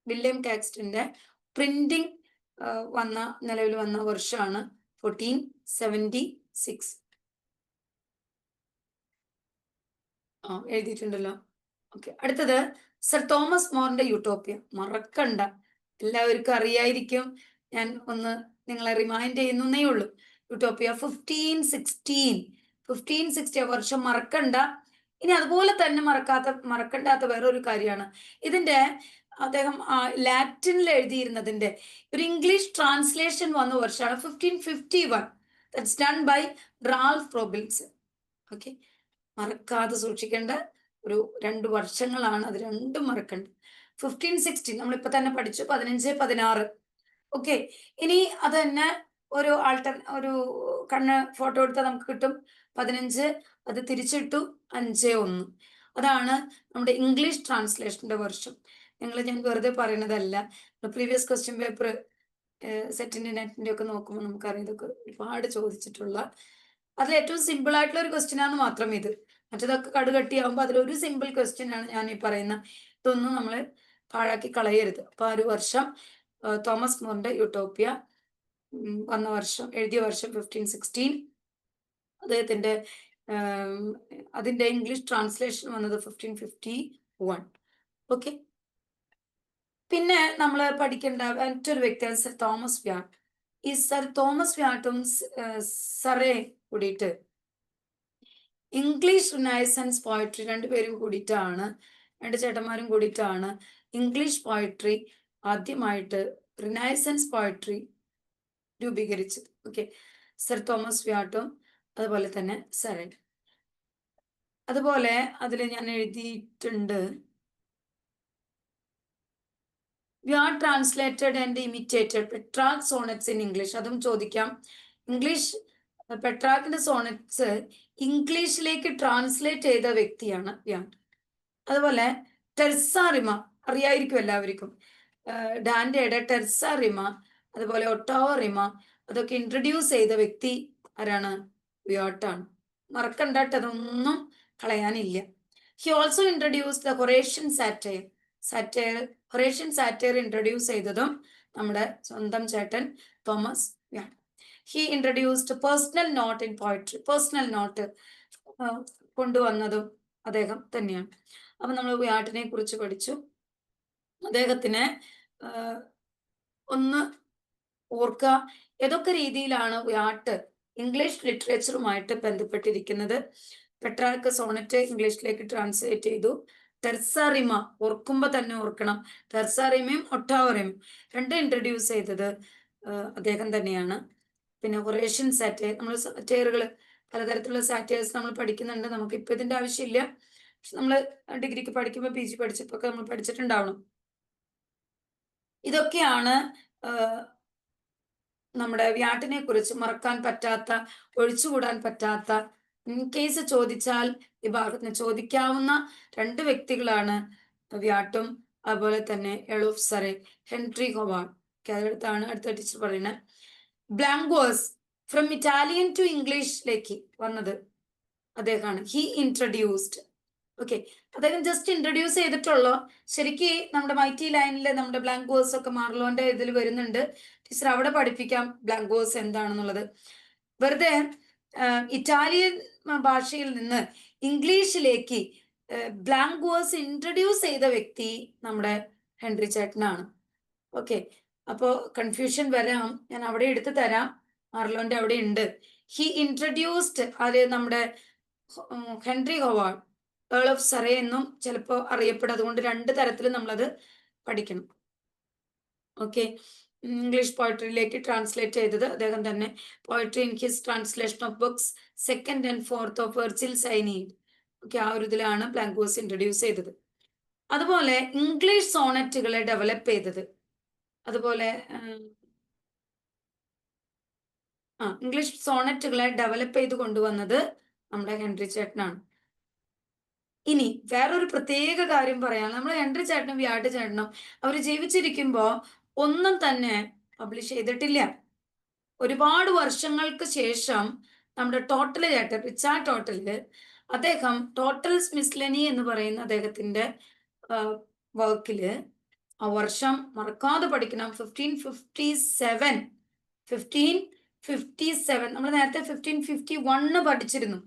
വില്യം ടെക്സ്റ്റിന്റെ പ്രിന്റിംഗ് നിലവിൽ വന്ന വർഷമാണ് 1476. എഴുതിയിട്ടുണ്ടല്ലോ. ഓക്കെ, അടുത്തത് സർ തോമസ് മോറിന്റെ യൂട്ടോപ്യ. മറക്കണ്ട, എല്ലാവർക്കും അറിയായിരിക്കും, ഞാൻ ഒന്ന് നിങ്ങളെ റിമൈൻഡ് ചെയ്യുന്നേ ഉള്ളൂ. യൂട്ടോപ്യ 1516 വർഷം മറക്കണ്ട. ഇനി അതുപോലെ തന്നെ മറക്കണ്ടാത്ത വേറൊരു കാര്യമാണ്, ഇതിന്റെ അദ്ദേഹം ലാറ്റിനിൽ എഴുതിയിരുന്നതിന്റെ ഒരു ഇംഗ്ലീഷ് ട്രാൻസ്ലേഷൻ വന്ന വർഷമാണ് 1551. That's done by Ralph Robinson. Okay, മറക്കാതെ സൂക്ഷിക്കേണ്ട ഒരു 2 വർഷങ്ങളാണ്, അത് രണ്ടും മറക്കണ്ട. 1516 നമ്മളിപ്പോ തന്നെ പഠിച്ചു, 15, 16. ഓക്കെ, ഇനി അത് തന്നെ ഒരു കണ്ണ് ഫോട്ടോ എടുത്താൽ നമുക്ക് കിട്ടും 15, അത് തിരിച്ചിട്ടു 5-1. അതാണ് നമ്മുടെ ഇംഗ്ലീഷ് ട്രാൻസ്ലേഷന്റെ വർഷം. ഞാൻ വെറുതെ പറയുന്നതല്ല, പ്രീവിയസ് ക്വസ്റ്റ്യൻ പേപ്പർ സെറ്റിന്റെ നെറ്റിന്റെ ഒക്കെ നോക്കുമ്പോൾ നമുക്കറിയാം ഇതൊക്കെ ഒരുപാട് ചോദിച്ചിട്ടുള്ള, അതിൽ ഏറ്റവും സിമ്പിൾ ആയിട്ടുള്ള ഒരു ക്വസ്റ്റ്യൻ ആണ് മാത്രം ഇത്. മറ്റേതൊക്കെ കടുകട്ടിയാവുമ്പോൾ അതിലൊരു സിമ്പിൾ ക്വസ്റ്റ്യൻ ആണ് ഞാൻ ഈ പറയുന്ന. ഇതൊന്നും നമ്മൾ പാഴാക്കി കളയരുത്. അപ്പൊ ആ ഒരു വർഷം തോമസ് മോറിന്റെ യൂട്ടോപ്യ എഴുതിയ വർഷം 1516. അദ്ദേഹത്തിന്റെ അതിന്റെ ഇംഗ്ലീഷ് ട്രാൻസ്ലേഷൻ വന്നത് 1551. ഓക്കെ, പിന്നെ നമ്മൾ പഠിക്കേണ്ട മറ്റൊരു വ്യക്തിയാണ് സർ തോമസ് വ്യാട്ട്. ഈ സർ തോമസ് വ്യാട്ടും സറേ കൂടിയിട്ട് ഇംഗ്ലീഷ് റിനൈസൻസ് പോയട്രി, രണ്ടുപേരും കൂടിയിട്ടാണ്, 2 ചേട്ടന്മാരും കൂടിയിട്ടാണ് ഇംഗ്ലീഷ് പോയട്രി ആദ്യമായിട്ട് റിനൈസൻസ് പോയട്രി രൂപീകരിച്ചത്. ഓക്കെ, സർ തോമസ് വ്യാട്ടും അതുപോലെ തന്നെ സറേ. അതുപോലെ അതിൽ ഞാൻ എഴുതിയിട്ടുണ്ട്, Wyatt translated and imitated Petrarch sonnets in English. അതും ചോദിക്കാം. പെട്രാക്കിന്റെ സോണറ്റ്സ് ഇംഗ്ലീഷിലേക്ക് ട്രാൻസ്ലേറ്റ് ചെയ്ത വ്യക്തിയാണ് വ്യാട്ട്. അതുപോലെ ടെർസ റിമ അറിയായിരിക്കും എല്ലാവർക്കും, ഡാന്റെയുടെ ടെർസ റിമ, അതുപോലെ ഒട്ടാവ റിമ, അതൊക്കെ ഇൻട്രൊഡ്യൂസ് ചെയ്ത വ്യക്തി ആരാണ്? വ്യാട്ടാണ്. മറക്കണ്ടാട്ട്, അതൊന്നും കളയാനില്ല. He also introduce the Horatian Horatian satire introduce ചെയ്തതും നമ്മുടെ സ്വന്തം ചേട്ടൻ Thomas Wyatt. He introduced personal note in poetry. Personal note കൊണ്ടുവന്നതും അദ്ദേഹം തന്നെയാണ്. അപ്പൊ നമ്മൾ വ്യാട്ടിനെ കുറിച്ച് പഠിച്ചു. അദ്ദേഹത്തിന് ഒന്ന് ഓർക്കുക, ഏതൊക്കെ രീതിയിലാണ് വ്യാട്ട് ഇംഗ്ലീഷ് ലിറ്ററേച്ചറുമായിട്ട് ബന്ധപ്പെട്ടിരിക്കുന്നത്. പെട്രാർക്ക് സോണറ്റ് ഇംഗ്ലീഷിലേക്ക് ട്രാൻസ്ലേറ്റ് ചെയ്തു. ടെർസ റിമ ഓർക്കുമ്പോ തന്നെ ഓർക്കണം, ടെർസ റിമയും ഒട്ടാവ റിമയും രണ്ടും ഇൻട്രൊഡ്യൂസ് ചെയ്തത് അദ്ദേഹം തന്നെയാണ്. പിന്നെ ഹൊറേഷ്യൻ സാറ്റയർ, നമ്മൾ സാറ്റയറുകൾ പലതരത്തിലുള്ള സാറ്റയേഴ്സ് നമ്മൾ പഠിക്കുന്നുണ്ട്. നമുക്ക് ഇപ്പൊ ഇതിന്റെ ആവശ്യമില്ല, പക്ഷെ നമ്മൾ ഡിഗ്രിക്ക് പഠിക്കുമ്പോൾ PG പഠിച്ചപ്പോ നമ്മൾ പഠിച്ചിട്ടുണ്ടാവണം. ഇതൊക്കെയാണ് നമ്മുടെ വ്യാട്ടിനെ കുറിച്ച് മറക്കാൻ പറ്റാത്ത, ഒഴിച്ചുകൂടാൻ പറ്റാത്ത, ഇൻ കേസ് ചോദിച്ചാൽ ഈ ഭാഗത്തിന് ചോദിക്കാവുന്ന 2 വ്യക്തികളാണ് വ്യാട്ടും അതുപോലെ തന്നെ Earl of Surrey. Henry Howard. അടുത്താണ് അടുത്ത ടീച്ചർ പറയുന്നത്. ബ്ലാങ്കോസ് ഫ്രം ഇറ്റാലിയൻ ടു ഇംഗ്ലീഷിലേക്ക് വന്നത് അദ്ദേഹമാണ്. He introduced. ഓക്കെ, അദ്ദേഹം ജസ്റ്റ് ഇൻട്രൊഡ്യൂസ് ചെയ്തിട്ടുള്ളൂ. ശരിക്ക് നമ്മുടെ മൈറ്റി ലൈനിൽ നമ്മുടെ ബ്ലാങ്കോസ് ഒക്കെ മാർലോന്റെ ഇതിൽ വരുന്നുണ്ട്. ടീച്ചർ അവിടെ പഠിപ്പിക്കാം ബ്ലാങ്കോസ് എന്താണെന്നുള്ളത്. വെറുതെ ഇറ്റാലിയൻ ഭാഷയിൽ നിന്ന് ഇംഗ്ലീഷിലേക്ക് ബ്ലാങ്കോസ് ഇൻട്രൊഡ്യൂസ് ചെയ്ത വ്യക്തി നമ്മുടെ ഹെൻറി ചേട്ടനാണ്. ഓക്കെ, അപ്പോ കൺഫ്യൂഷൻ വരാം, ഞാൻ അവിടെ എടുത്തു തരാം. മാർലോന്റെ അവിടെ ഉണ്ട്. ഹി ഇൻട്രൊഡ്യൂസ്ഡ്, അത് നമ്മുടെ ഹെൻറി ഹൊവാർഡ് ഏർൾ ഓഫ് സറേ എന്നും ചിലപ്പോൾ അറിയപ്പെടും. അതുകൊണ്ട് 2 തരത്തിൽ നമ്മളത് പഠിക്കണം. ഓക്കെ, ഇംഗ്ലീഷ് പോയട്രിയിലേക്ക് ട്രാൻസ്ലേറ്റ് ചെയ്തത് അദ്ദേഹം തന്നെ. Poetry in his translation of books 2nd and 4th of Virgil's Aeneid. Okay, ആ ഒരു ഇതിലാണ് ബ്ലാങ്കോസ് ഇൻട്രൊഡ്യൂസ് ചെയ്തത്. അതുപോലെ ഇംഗ്ലീഷ് സോണറ്റുകളെ ഡെവലപ്പ് ചെയ്തത്, അതുപോലെ ഇംഗ്ലീഷ് സോണറ്റുകളെ ഡെവലപ്പ് ചെയ്ത് കൊണ്ടുവന്നത് നമ്മുടെ ഹെൻറി ചേട്ടനാണ്. ഇനി വേറൊരു പ്രത്യേക കാര്യം പറയാം. നമ്മൾ ഹെൻറി ചേട്ടനും വ്യാട്ട് ചേട്ടനും അവർ ജീവിച്ചിരിക്കുമ്പോൾ ഒന്നും തന്നെ പബ്ലിഷ് ചെയ്തിട്ടില്ല. ഒരുപാട് വർഷങ്ങൾക്ക് ശേഷം നമ്മുടെ ടോട്ടൽ ചേട്ടൻ റിച്ചാർഡ് ടോട്ടല് അദ്ദേഹം ടോട്ടൽസ് മിസ്ലനി എന്ന് പറയുന്ന അദ്ദേഹത്തിന്റെ വർക്കില് ആ വർഷം മറക്കാതെ പഠിക്കണം. 1557 നമ്മൾ നേരത്തെ 1551 പഠിച്ചിരുന്നു.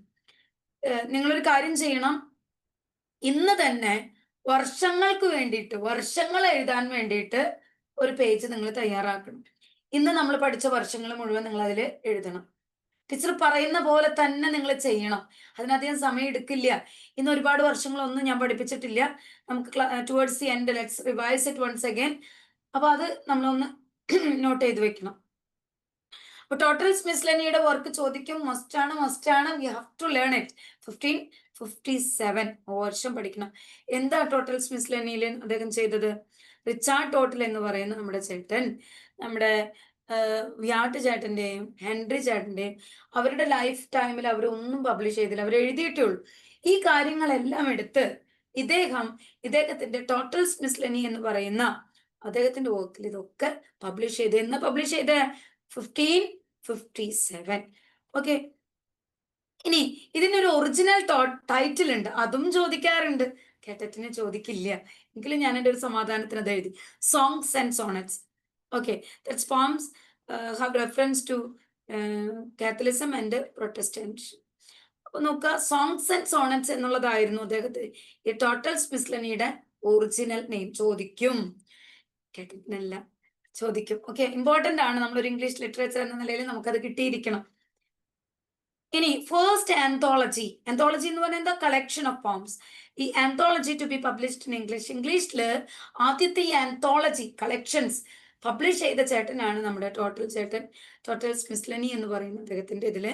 നിങ്ങളൊരു കാര്യം ചെയ്യണം. ഇന്ന് തന്നെ വർഷങ്ങൾക്ക് വേണ്ടിയിട്ട് വർഷങ്ങൾ എഴുതാൻ വേണ്ടിയിട്ട് ഒരു പേജ് നിങ്ങൾ തയ്യാറാക്കണം. ഇന്ന് നമ്മൾ പഠിച്ച വർഷങ്ങൾ മുഴുവൻ നിങ്ങൾ അതിൽ എഴുതണം. ടീച്ചർ പറയുന്ന പോലെ തന്നെ നിങ്ങൾ ചെയ്യണം. അതിനധികം സമയം എടുക്കില്ല. ഇന്ന് ഒരുപാട് വർഷങ്ങളൊന്നും ഞാൻ പഠിപ്പിച്ചിട്ടില്ല. നമുക്ക് towards the end let's revise it once again. അപ്പൊ അത് നമ്മളൊന്ന് നോട്ട് ചെയ്ത് വെക്കണം. അപ്പൊ ടോട്ടൽസ് മിസ്ലനിയുടെ വർക്ക് ചോദിക്കും. മസ്റ്റ് ആണ്. We have to learn it. 1557 വർഷം പഠിക്കണം. എന്താ ടോട്ടൽസ് മിസ്ലനിയിൽ അദ്ദേഹം ചെയ്തത്? റിച്ചാർഡ് ടോട്ടൽ എന്ന് പറയുന്ന നമ്മുടെ ചേട്ടൻ, നമ്മുടെ വ്യാട്ട് ചേട്ടന്റെയും ഹെൻറി ചേട്ടന്റെയും അവരുടെ ലൈഫ് ടൈമിൽ അവരൊന്നും പബ്ലിഷ് ചെയ്തില്ല. അവർ എഴുതിയിട്ടേ ഉള്ളൂ. ഈ കാര്യങ്ങളെല്ലാം എടുത്ത് ഇദ്ദേഹത്തിന്റെ ടോട്ടൽസ് മിസ്ലനി എന്ന് പറയുന്ന അദ്ദേഹത്തിന്റെ വർക്കിൽ ഇതൊക്കെ പബ്ലിഷ് ചെയ്ത്. എന്ന് പബ്ലിഷ് ചെയ്ത് 1557. ഓക്കെ. ഇനി ഇതിനൊരു ഒറിജിനൽ ടൈറ്റിൽ ഉണ്ട്. അതും ചോദിക്കാറുണ്ട്. കേട്ടറ്റിന് ചോദിക്കില്ല എങ്കിലും ഞാൻ എൻ്റെ ഒരു സമാധാനത്തിന് അത് എഴുതി. Songs and sonnets. Okay. That's poems have reference to Catholicism and Protestant. അപ്പൊ നോക്കുക, സോങ്സ് ആൻഡ് സോണറ്റ്സ് എന്നുള്ളതായിരുന്നു അദ്ദേഹത്തെ ഈ ടോട്ടൽസ് മിസ്ലനിയുടെ ഒറിജിനൽ നെയിം. ചോദിക്കും. കേട്ടിട്ടില്ല, ചോദിക്കും. ഓക്കെ, ഇമ്പോർട്ടന്റ് ആണ്. നമ്മളൊരു ഇംഗ്ലീഷ് ലിറ്ററേച്ചർ എന്ന നിലയിൽ നമുക്കത് കിട്ടിയിരിക്കണം. ഇനി ഫസ്റ്റ് ആന്തോളജി. ആന്തോളജി എന്ന് പറയുന്നത് കളക്ഷൻ ഓഫ് പോംസ്. ഈ anthology to be published in English. ഇംഗ്ലീഷില് ആദ്യത്തെ ഈ ആന്തോളജി കളക്ഷൻസ് പബ്ലിഷ് ചെയ്ത ചേട്ടനാണ് നമ്മുടെ ടോട്ടൽസ് മിസ്ലനി എന്ന് പറയുന്ന അദ്ദേഹത്തിന്റെ ഇതില്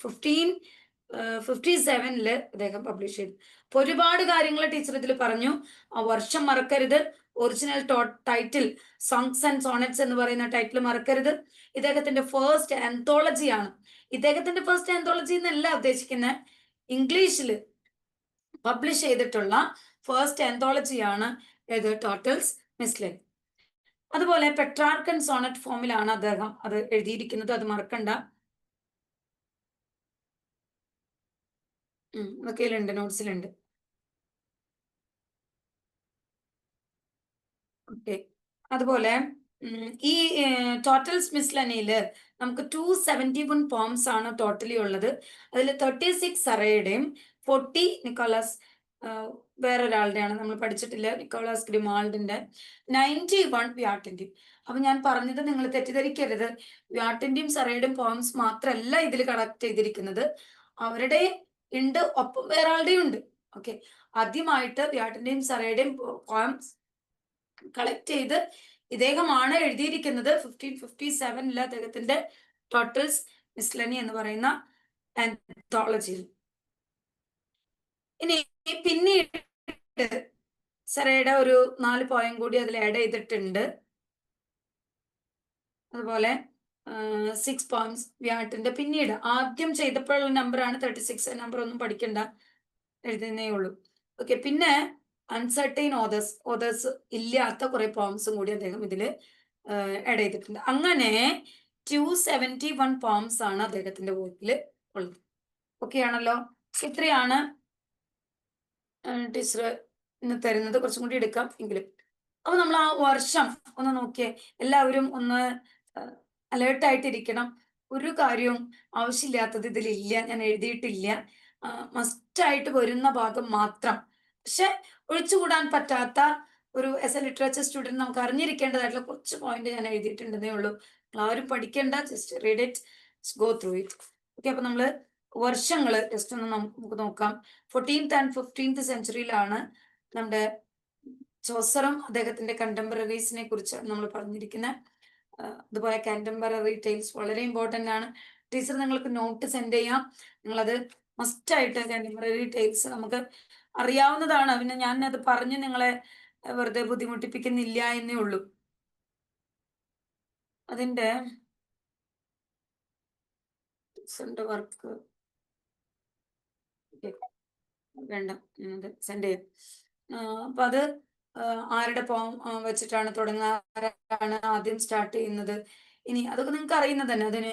1557 അദ്ദേഹം പബ്ലിഷ് ചെയ്തു. അപ്പൊ ഒരുപാട് കാര്യങ്ങൾ ടീച്ചർ ഇതിൽ പറഞ്ഞു. ആ വർഷം മറക്കരുത്. Original title songs and sonnets എന്ന് പറയുന്ന ടൈറ്റിൽ മറക്കരുത്. ഇദ്ദേഹത്തിന്റെ ഫസ്റ്റ് ആന്തോളജി ആണ്. ഇദ്ദേഹത്തിന്റെ ഫസ്റ്റ് ആന്തോളജി എന്നല്ല ഉദ്ദേശിക്കുന്നത്, ഇംഗ്ലീഷിൽ പബ്ലിഷ് ചെയ്തിട്ടുള്ള ഫസ്റ്റ് ആന്തോളജി ആണ് ഇത് ടോട്ടൽസ് മിസ്ലനി. അതുപോലെ പെട്രാർക്കൻ സോണറ്റ് ഫോമിലാണ് അദ്ദേഹം അത് എഴുതിയിരിക്കുന്നത്. അത് മറക്കണ്ട. ഇതൊക്കെയിലുണ്ട്, നോട്ട്സിലുണ്ട്. ഓക്കെ. അതുപോലെ ഈ ടോട്ടൽസ് മിസ്ലനിയില് നമുക്ക് 271 പോംസ് ആണ് ടോട്ടലി ഉള്ളത്. അതിൽ 36 സറയുടെയും 40 നിക്കോളാസ് വേറൊരാളുടെയാണ്, നമ്മൾ പഠിച്ചിട്ടില്ല, നിക്കോളാസ് ഗ്രിമാൾഡിന്റെ, 91 വ്യാട്ടിന്റെയും. അപ്പൊ ഞാൻ പറഞ്ഞത് നിങ്ങൾ തെറ്റിദ്ധരിക്കരുത്. വ്യാട്ടിന്റെയും സറയുടെയും പോംസ് മാത്രമല്ല ഇതിൽ കളക്ട് ചെയ്തിരിക്കുന്നത്. അവരുടെ ഉണ്ട്, ഒപ്പം വേറെ ആളുടെയും ഉണ്ട്. ഓക്കെ. ആദ്യമായിട്ട് വ്യാട്ടിന്റെയും സറയുടെയും പോംസ് കളക്ട് ചെയ്ത് ഇദ്ദേഹമാണ് എഴുതിയിരിക്കുന്നത് 1557 അദ്ദേഹത്തിന്റെ ടോട്ടൽസ് മിസ്ലനി എന്ന് പറയുന്ന ആന്തോളജിയിൽ. ഇനി പിന്നീട് സറയുടെ ഒരു 4 പോയം കൂടി അതിൽ ആഡ് ചെയ്തിട്ടുണ്ട്. അതുപോലെ 6 പോയിന്റ്സ് വ്യാട്ടിന്റെ. പിന്നീട് ആദ്യം ചെയ്തപ്പോഴുള്ള നമ്പറാണ് 36. നമ്പർ ഒന്നും പഠിക്കണ്ട, എഴുതുന്നേ ഉള്ളൂ. ഓക്കെ. പിന്നെ അൺസർട്ടൈൻ ഓതേഴ്സ് ഇല്ലാത്ത കുറെ പോംസും കൂടി അദ്ദേഹം ഇതില് ആഡ് ചെയ്തിട്ടുണ്ട്. അങ്ങനെ 271 പോംസ് ആണ് അദ്ദേഹത്തിന്റെ വർക്കിൽ ഉള്ളത്. ഓക്കെ ആണല്ലോ. ഇത്രയാണ് ടീച്ചർ ഇന്ന് തരുന്നത്. കുറച്ചും കൂടി എടുക്കാം എങ്കിലും. അപ്പൊ നമ്മൾ ആ വർഷം ഒന്ന് നോക്കിയേ. എല്ലാവരും ഒന്ന് അലേർട്ടായിട്ടിരിക്കണം. ഒരു കാര്യവും ആവശ്യമില്ലാത്തത് ഇതിലില്ല, ഞാൻ എഴുതിയിട്ടില്ല. മസ്റ്റായിട്ട് വരുന്ന ഭാഗം മാത്രം. പക്ഷെ ഒഴിച്ചുകൂടാൻ പറ്റാത്ത ഒരു എസ് എ ലിറ്ററേച്ചർ സ്റ്റുഡന്റ് നമുക്ക് അറിഞ്ഞിരിക്കേണ്ടതായിട്ടുള്ള കുറച്ച് പോയിന്റ് ഞാൻ എഴുതിയിട്ടുണ്ടെന്നേ ഉള്ളൂ. ആരും പഠിക്കേണ്ട, just read it, go through it. Okay. അപ്പൊ നമ്മള് വർഷങ്ങള് ജസ്റ്റ് ഒന്ന് നമുക്ക് നോക്കാം. 14th and 15th സെഞ്ചുറിയിലാണ് നമ്മുടെ ചോസറും അദ്ദേഹത്തിന്റെ കണ്ടംപററീസിനെ കുറിച്ച് നമ്മൾ പറഞ്ഞിരിക്കുന്നത്. അതുപോലെ കണ്ടംപററി ടെയിൽസ് വളരെ ഇമ്പോർട്ടന്റ് ആണ്. ടീച്ചർ നിങ്ങൾക്ക് നോട്ട് സെൻഡ് ചെയ്യാം. നിങ്ങളത് മസ്റ്റ് ആയിട്ട് കണ്ടംപററി ടെയിൽസ് നമുക്ക് അറിയാവുന്നതാണ്. പിന്നെ ഞാൻ അത് പറഞ്ഞ് നിങ്ങളെ വെറുതെ ബുദ്ധിമുട്ടിപ്പിക്കുന്നില്ല എന്നേ ഉള്ളൂ. അതിന്റെ വർക്ക് വേണ്ട, ഞാനത് സെൻഡ് ചെയ്യാം. അപ്പൊ അത് ആരുടെ പോം വെച്ചിട്ടാണ് തുടങ്ങുക, ആരാണ് ആദ്യം സ്റ്റാർട്ട് ചെയ്യുന്നത്, ഇനി അതൊക്കെ നിങ്ങൾക്ക് അറിയുന്നത് തന്നെ. അതിന്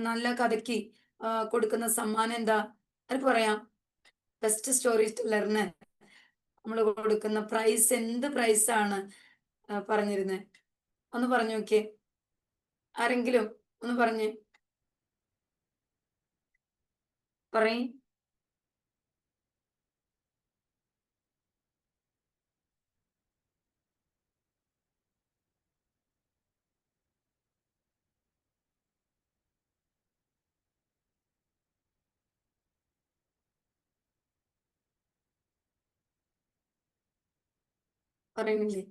നല്ല കഥയ്ക്ക് കൊടുക്കുന്ന സമ്മാനം എന്താ, അത് പറയാം. ബെസ്റ്റ് സ്റ്റോറി ടെല്ലറിന് നമ്മൾ കൊടുക്കുന്ന പ്രൈസ് എന്ത് പ്രൈസാണ് പറഞ്ഞിരുന്നത്? ഒന്ന് പറഞ്ഞു നോക്കിയേ, ആരെങ്കിലും ഒന്ന് പറഞ്ഞ് പറയ്. പറയുന്നില്ലേ?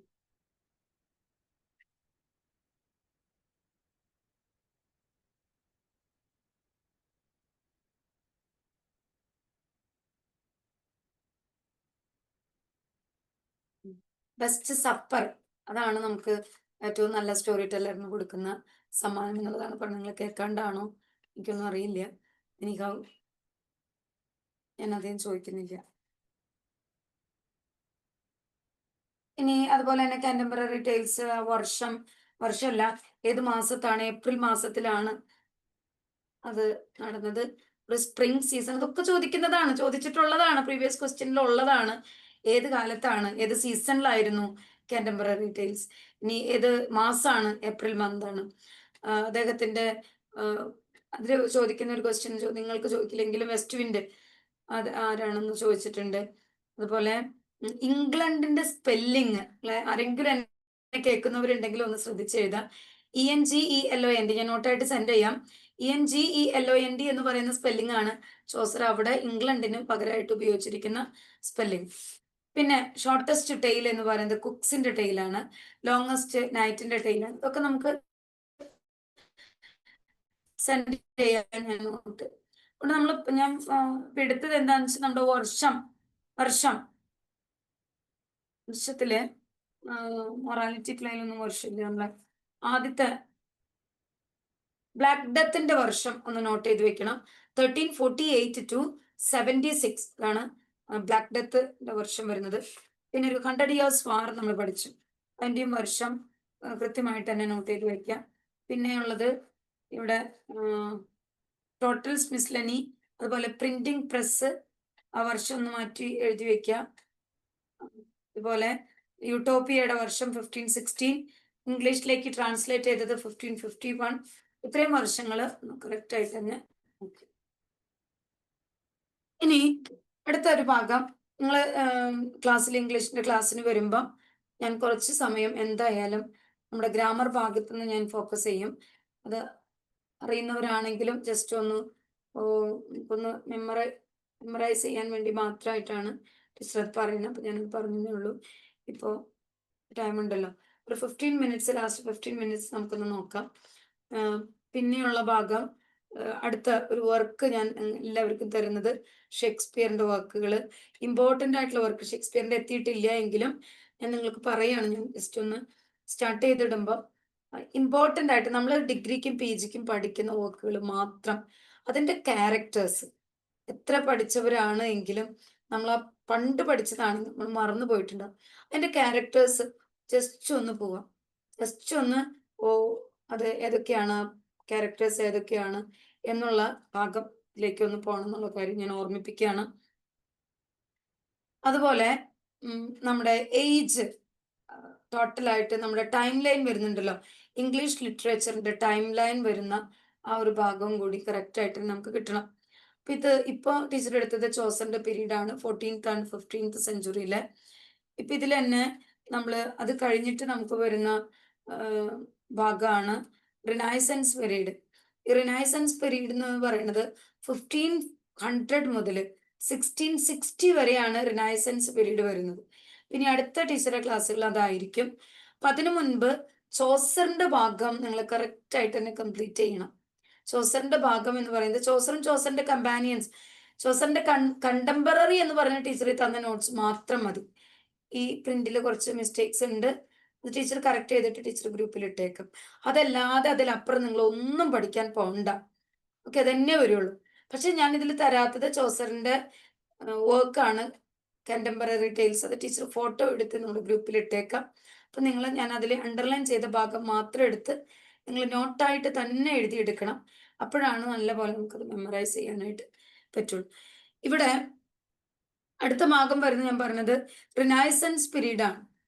ബെസ്റ്റ് സപ്പർ, അതാണ് നമുക്ക് ഏറ്റവും നല്ല സ്റ്റോറി ടെല്ലറിന് കൊടുക്കുന്ന സമ്മാനം എന്നുള്ളതാണ് പറഞ്ഞത്. നിങ്ങൾ കേൾക്കാണ്ടാണോ എനിക്കൊന്നും അറിയില്ല. എനിക്ക് ഞാൻ അധികം ചോദിക്കുന്നില്ല. ഇനി അതുപോലെ തന്നെ കണ്ടംപററി ടെയിൽസ് വർഷമല്ല, ഏത് മാസത്താണ്, ഏപ്രിൽ മാസത്തിലാണ് അത് നടന്നത്, ഒരു സ്പ്രിംഗ് സീസൺ, ഇതൊക്കെ ചോദിക്കുന്നതാണ്, ചോദിച്ചിട്ടുള്ളതാണ്, പ്രീവിയസ് ക്വസ്റ്റ്യനിൽ ഉള്ളതാണ്. ഏത് കാലത്താണ്, ഏത് സീസണിലായിരുന്നു കണ്ടംപററി ടെയിൽസ്, ഇനി ഏത് മാസമാണ്, ഏപ്രിൽ മന്ത് ആണ്. അദ്ദേഹത്തിന്റെ അതിൽ ചോദിക്കുന്ന ഒരു ക്വസ്റ്റ്യൻ നിങ്ങൾക്ക് ചോദിക്കില്ലെങ്കിലും വെസ്റ്റ് വിൻഡ് അത് ആരാണെന്ന് ചോദിച്ചിട്ടുണ്ട്. അതുപോലെ ഇംഗ്ലണ്ടിന്റെ സ്പെല്ലിങ് ആരെങ്കിലും എന്നെ കേൾക്കുന്നവരുണ്ടെങ്കിൽ ഒന്ന് ശ്രദ്ധിച്ച് എഴുതാം. ENGELOND, ഞാൻ നോട്ടായിട്ട് സെൻഡ് ചെയ്യാം. ENGELOND എന്ന് പറയുന്ന സ്പെല്ലിംഗ് ആണ് ചോസർ അവിടെ ഇംഗ്ലണ്ടിന് പകരമായിട്ട് ഉപയോഗിച്ചിരിക്കുന്ന സ്പെല്ലിംഗ്. പിന്നെ ഷോർട്ടസ്റ്റ് ടെയിൽ എന്ന് പറയുന്നത് കുക്സിന്റെ ടെയിലാണ്, ലോങ്ങസ്റ്റ് നൈറ്റിന്റെ ടെയിലാണ്. ഇതൊക്കെ നമുക്ക് സെൻഡ് ചെയ്യാൻ ഞാൻ നോട്ട്. അതുകൊണ്ട് ഞാൻ എടുത്തത് എന്താണെന്ന് വെച്ചാൽ നമ്മുടെ വർഷത്തില് മൊറാലിറ്റി പ്ലെയിനൊന്നും വർഷമില്ല. നമ്മളെ ആദ്യത്തെ ബ്ലാക്ക് ഡെത്തിന്റെ വർഷം ഒന്ന് നോട്ട് ചെയ്ത് വെക്കണം. 1348 to 76 ആണ് ബ്ലാക്ക് ഡെത്തിന്റെ വർഷം വരുന്നത്. പിന്നെ ഒരു 100 years വാർ നമ്മൾ പഠിച്ചു, അതിന്റെയും വർഷം കൃത്യമായിട്ട് തന്നെ നോട്ട് ചെയ്ത് വെക്കാം. പിന്നെയുള്ളത് ഇവിടെ ടോട്ടൽ സ്മിസ്ലനി, അതുപോലെ പ്രിന്റിംഗ് പ്രസ്, ആ വർഷം ഒന്ന് മാറ്റി എഴുതി വെക്കാം. അതുപോലെ യൂട്ടോപ്പിയയുടെ വർഷം 1516, ഇംഗ്ലീഷിലേക്ക് ട്രാൻസ്ലേറ്റ് ചെയ്തത് 1551. ഇത്രയും വർഷങ്ങൾ കറക്റ്റ് ആയിട്ട് തന്നെ. ഇനി അടുത്ത ഒരു ഭാഗം, നിങ്ങൾ ക്ലാസ്സിൽ ഇംഗ്ലീഷിന്റെ ക്ലാസ്സിന് വരുമ്പം ഞാൻ കുറച്ച് സമയം എന്തായാലും നമ്മുടെ ഗ്രാമർ ഭാഗത്ത് നിന്ന് ഞാൻ ഫോക്കസ് ചെയ്യും. അത് അറിയുന്നവരാണെങ്കിലും ജസ്റ്റ് ഒന്ന് മെമ്മറൈസ് ചെയ്യാൻ വേണ്ടി മാത്രമായിട്ടാണ് ടീച്ചർ പറയുന്നത്. അപ്പൊ ഞാനത് പറഞ്ഞതേ ഉള്ളൂ. ഇപ്പോൾ ടൈം ഉണ്ടല്ലോ, ഒരു 15 മിനിറ്റ്സ്, ലാസ്റ്റ് 15 മിനിറ്റ്സ് നമുക്കൊന്ന് നോക്കാം. പിന്നെയുള്ള ഭാഗം അടുത്ത ഒരു വർക്ക് ഞാൻ എല്ലാവർക്കും തരുന്നത് ഷേക്സ്പിയറിന്റെ വർക്കുകൾ, ഇമ്പോർട്ടൻ്റ് ആയിട്ടുള്ള വർക്ക്. ഷേക്സ്പിയറിന്റെ എത്തിയിട്ടില്ല എങ്കിലും ഞാൻ നിങ്ങൾക്ക് പറയുകയാണ്, ഞാൻ ജസ്റ്റ് ഒന്ന് സ്റ്റാർട്ട് ചെയ്തിടുമ്പോൾ ഇമ്പോർട്ടൻ്റ് ആയിട്ട് നമ്മൾ ഡിഗ്രിക്കും PGക്കും പഠിക്കുന്ന വർക്കുകൾ മാത്രം, അതിൻ്റെ ക്യാരക്ടേഴ്സ് എത്ര പഠിച്ചവരാണ് എങ്കിലും നമ്മൾ ആ പണ്ട് പഠിച്ചതാണ് നമ്മൾ മറന്നു പോയിട്ടുണ്ടാവും. അതിൻ്റെ ക്യാരക്ടേഴ്സ് ജസ്റ്റ് ഒന്ന് പോവാം, ജസ്റ്റ് ഒന്ന് അത് ഏതൊക്കെയാണ് ക്യാരക്ടേഴ്സ് ഏതൊക്കെയാണ് എന്നുള്ള ഭാഗത്തിലേക്ക് ഒന്ന് പോകണം എന്നുള്ള കാര്യം ഞാൻ ഓർമ്മിപ്പിക്കുകയാണ്. അതുപോലെ നമ്മുടെ ഏജ് ടോട്ടലായിട്ട് നമ്മുടെ ടൈം ലൈൻ വരുന്നുണ്ടല്ലോ, ഇംഗ്ലീഷ് ലിറ്ററേച്ചറിന്റെ ടൈം ലൈൻ വരുന്ന ആ ഒരു ഭാഗവും കൂടി കറക്റ്റ് ആയിട്ട് നമുക്ക് കിട്ടണം. അപ്പൊ ഇപ്പൊ ടീച്ചർ എടുത്തത് ചോസറിന്റെ പീരീഡ് ആണ്, 14th and 15th സെഞ്ചുറിയിലെ. ഇപ്പൊ ഇതിൽ തന്നെ അത് കഴിഞ്ഞിട്ട് നമുക്ക് വരുന്ന ഭാഗമാണ് റിനൈസൻസ് പീരീഡ്. ഈ റിനൈസൻസ് പീരീഡ് എന്ന് പറയുന്നത് 1500 മുതൽ 1660 വരെയാണ് റിനൈസൻസ് പീരീഡ് വരുന്നത്. പിന്നെ അടുത്ത ടീച്ചറുടെ ക്ലാസ്സുകൾ അതായിരിക്കും. അപ്പൊ അതിനു മുൻപ് ചോസറിന്റെ ഭാഗം നിങ്ങൾ കറക്റ്റ് ആയിട്ട് തന്നെ കംപ്ലീറ്റ് ചെയ്യണം. ചോസറിന്റെ ഭാഗം എന്ന് പറയുന്നത് ചോസറും ചോസറിന്റെ കമ്പാനിയൻസ്, ചോസറിന്റെ കണ്ടംപററി എന്ന് പറഞ്ഞ ടീച്ചറിൽ തന്ന നോട്ട്സ് മാത്രം മതി. ഈ പ്രിന്റിൽ കുറച്ച് മിസ്റ്റേക്സ് ഉണ്ട്, ടീച്ചർ കറക്റ്റ് ചെയ്തിട്ട് ടീച്ചർ ഗ്രൂപ്പിൽ ഇട്ടേക്കും. അതല്ലാതെ അതിലപ്പുറം നിങ്ങൾ ഒന്നും പഠിക്കാൻ പോകണ്ട. ഓക്കെ, അതന്നെ വരുള്ളൂ. പക്ഷെ ഞാൻ ഇതിൽ തരാത്തത് ചോസറിന്റെ വർക്കാണ് കണ്ടംപററി ടെയിൽസ്. അത് ടീച്ചർ ഫോട്ടോ എടുത്ത് നമ്മുടെ ഗ്രൂപ്പിൽ ഇട്ടേക്കാം. അപ്പം ഞാൻ അതിൽ അണ്ടർലൈൻ ചെയ്ത ഭാഗം മാത്രം എടുത്ത് നിങ്ങൾ നോട്ടായിട്ട് തന്നെ എഴുതിയെടുക്കണം. അപ്പോഴാണ് നല്ലപോലെ നമുക്കത് മെമ്മറൈസ് ചെയ്യാനായിട്ട് പറ്റുള്ളൂ. ഇവിടെ അടുത്ത ഭാഗം വരുന്നത് ഞാൻ പറഞ്ഞത് റിനൈസൻസ് പീരീഡാണ്.